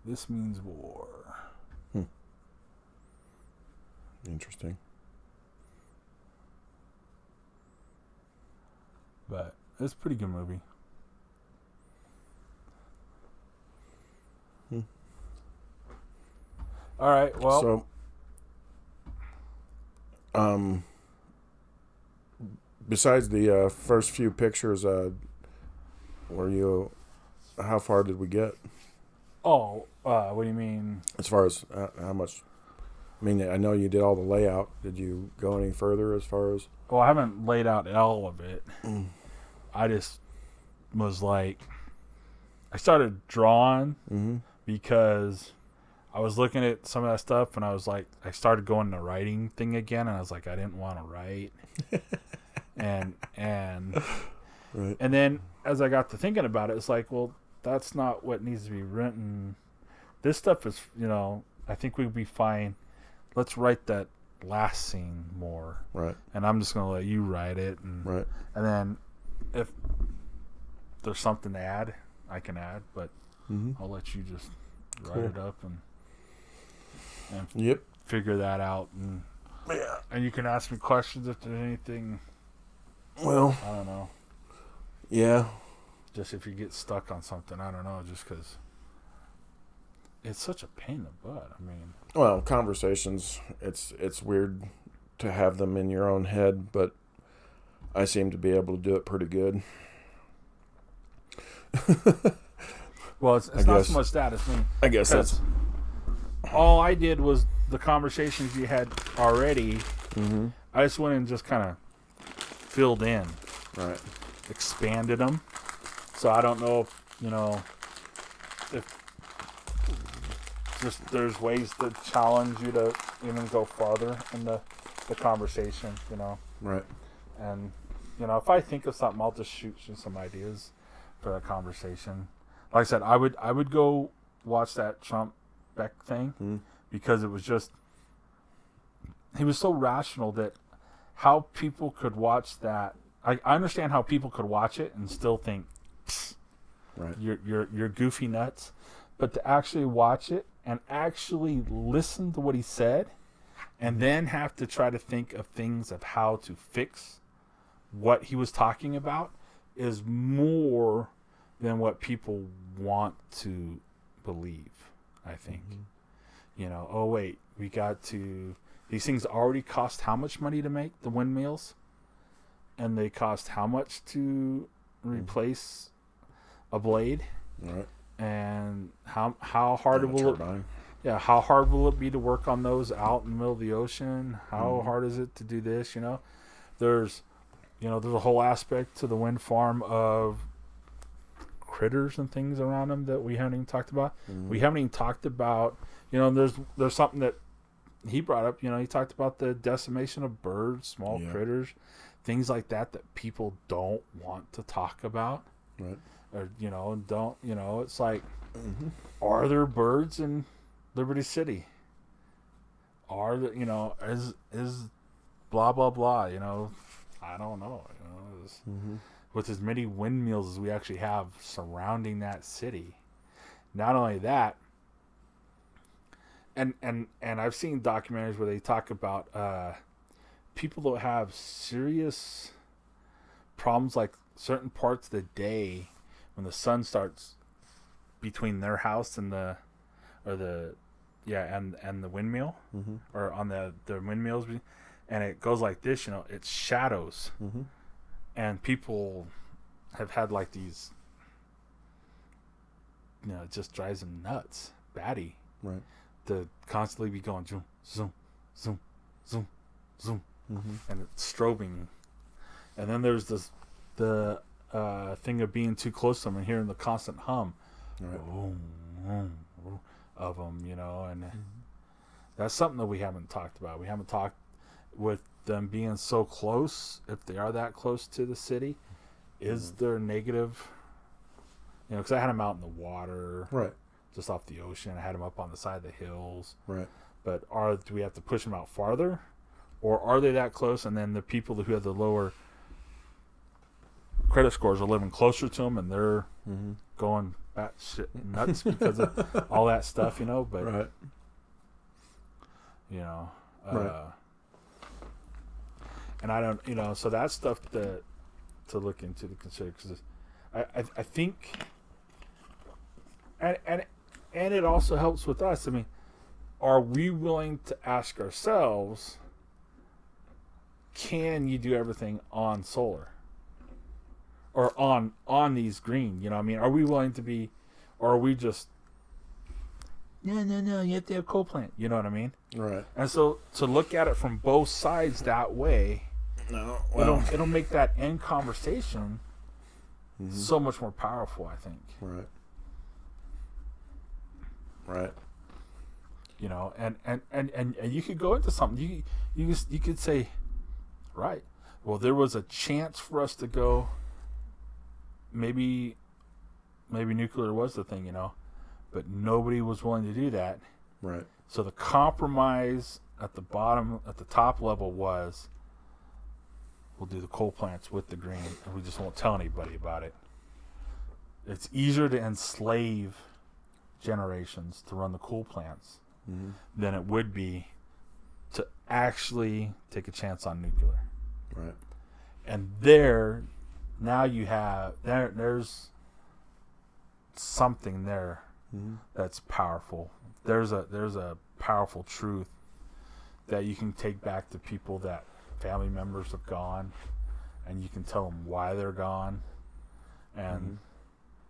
Speaker 1: This Means War.
Speaker 2: Interesting.
Speaker 1: But it's a pretty good movie. All right, well...
Speaker 2: So... besides the first few pictures, how far did we get?
Speaker 1: Oh, what do you mean?
Speaker 2: As far as how much? I mean, I know you did all the layout. Did you go any further as far as?
Speaker 1: Well, I haven't laid out all of it. I just was like, I started drawing because I was looking at some of that stuff, and I was like, I started going the writing thing again, and I was like, I didn't want to write, and
Speaker 2: right.
Speaker 1: And then as I got to thinking about it, it's like, well, that's not what needs to be written. This stuff is, I think we'd be fine. Let's write that last scene more,
Speaker 2: right?
Speaker 1: And I'm just gonna let you write it, and
Speaker 2: right.
Speaker 1: And then if there's something to add, I can add, but I'll let you just write it up and
Speaker 2: yep,
Speaker 1: figure that out, and and you can ask me questions if there's anything.
Speaker 2: Well,
Speaker 1: I don't know.
Speaker 2: Yeah.
Speaker 1: Just if you get stuck on something, I don't know, just because it's such a pain in the butt. I mean,
Speaker 2: well, conversations, it's weird to have them in your own head, but I seem to be able to do it pretty good.
Speaker 1: Well, it's not so much that. It's me.
Speaker 2: I guess that's...
Speaker 1: All I did was the conversations you had already. I just went and just kind of filled in.
Speaker 2: Right.
Speaker 1: Expanded them. So I don't know if just there's ways to challenge you to even go farther in the conversation,
Speaker 2: Right.
Speaker 1: And, if I think of something, I'll just shoot you some ideas for that conversation. Like I said, I would go watch that Trump Beck thing because it was just, he was so rational that how people could watch that. I understand how people could watch it and still think,
Speaker 2: right,
Speaker 1: you're goofy nuts, but to actually watch it and actually listen to what he said, and then have to try to think of things of how to fix what he was talking about is more than what people want to believe. I think, oh wait, we got to. These things already cost how much money to make, the windmills? And they cost how much to replace a blade?
Speaker 2: Right.
Speaker 1: and how hard
Speaker 2: And a
Speaker 1: will it?
Speaker 2: turbine.
Speaker 1: Yeah, how hard will it be to work on those out in the middle of the ocean? How hard is it to do this? There's a whole aspect to the wind farm of critters and things around them that we haven't even talked about. We haven't even talked about, there's something that he brought up. He talked about the decimation of birds, small critters, things like that people don't want to talk about.
Speaker 2: Right.
Speaker 1: Or, it's like, are there birds in Liberty City? Are there, is blah, blah, blah, I don't know. With as many windmills as we actually have surrounding that city. Not only that, and I've seen documentaries where they talk about people that have serious problems, like certain parts of the day when the sun starts between their house and the windmill, or on the windmills, and it goes like this, it's shadows, and people have had like these, it just drives them nuts, batty,
Speaker 2: right,
Speaker 1: to constantly be going zoom, zoom, zoom, zoom, zoom, and it's strobing, and then there's the thing of being too close to them and hearing the constant hum,
Speaker 2: right,
Speaker 1: of them, and that's something that we haven't talked about. We haven't talked with them being so close. If they are that close to the city, is there negative? Because I had them out in the water,
Speaker 2: right,
Speaker 1: just off the ocean. I had them up on the side of the hills,
Speaker 2: right.
Speaker 1: But do we have to push them out farther, or are they that close? And then the people who have the lower credit scores are living closer to them, and they're going batshit nuts because of all that stuff, But
Speaker 2: right.
Speaker 1: Right. And I don't, so that's stuff to look into, to consider, because I think, and it also helps with us. I mean, are we willing to ask ourselves, can you do everything on solar or on these green? Are we willing to be, or are we just, no, you have to have coal plant. You know what I mean?
Speaker 2: Right.
Speaker 1: And so to look at it from both sides that way, it'll make that end conversation so much more powerful, I think.
Speaker 2: Right. Right.
Speaker 1: And you could go into something. You could say, right, well, there was a chance for us to go. Maybe nuclear was the thing, but nobody was willing to do that.
Speaker 2: Right.
Speaker 1: So the compromise at the top level was, we'll do the coal plants with the green, and we just won't tell anybody about it. It's easier to enslave generations to run the coal plants than it would be to actually take a chance on nuclear.
Speaker 2: Right.
Speaker 1: And now you have, there's something there that's powerful. There's a powerful truth that you can take back to people that family members have gone, and you can tell them why they're gone, and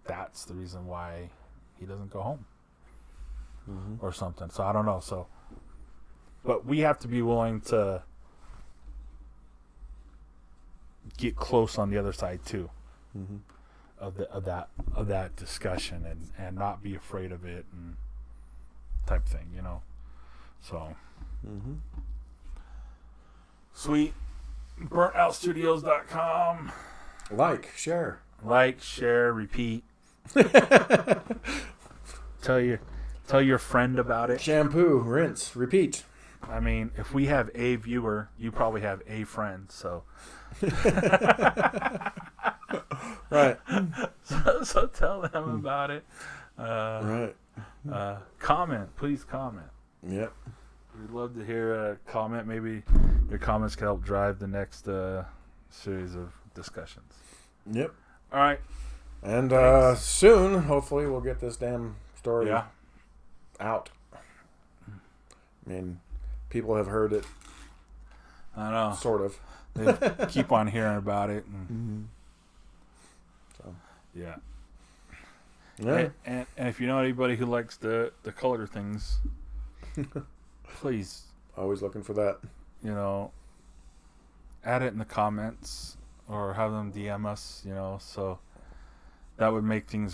Speaker 1: that's the reason why he doesn't go home or something. So I don't know. So, but we have to be willing to get close on the other side too, of that discussion, and not be afraid of it and type thing, So. Sweet. BurntOutStudios.com.
Speaker 2: Like, share,
Speaker 1: repeat. Tell your friend about it.
Speaker 2: shampoo, rinse, repeat.
Speaker 1: I mean, if we have a viewer, you probably have a friend. So,
Speaker 2: Right.
Speaker 1: so tell them about it.
Speaker 2: Right.
Speaker 1: Comment, please comment.
Speaker 2: Yep.
Speaker 1: We'd love to hear a comment. Maybe your comments can help drive the next series of discussions.
Speaker 2: Yep.
Speaker 1: All right.
Speaker 2: And soon, hopefully, we'll get this damn story out. I mean, people have heard it.
Speaker 1: I know.
Speaker 2: Sort of.
Speaker 1: They keep on hearing about it. And,
Speaker 2: So.
Speaker 1: Yeah.
Speaker 2: Yeah.
Speaker 1: And if you know anybody who likes the color things, please,
Speaker 2: Always looking for that.
Speaker 1: you know, add it in the comments or have them DM us, you know, so that would make things go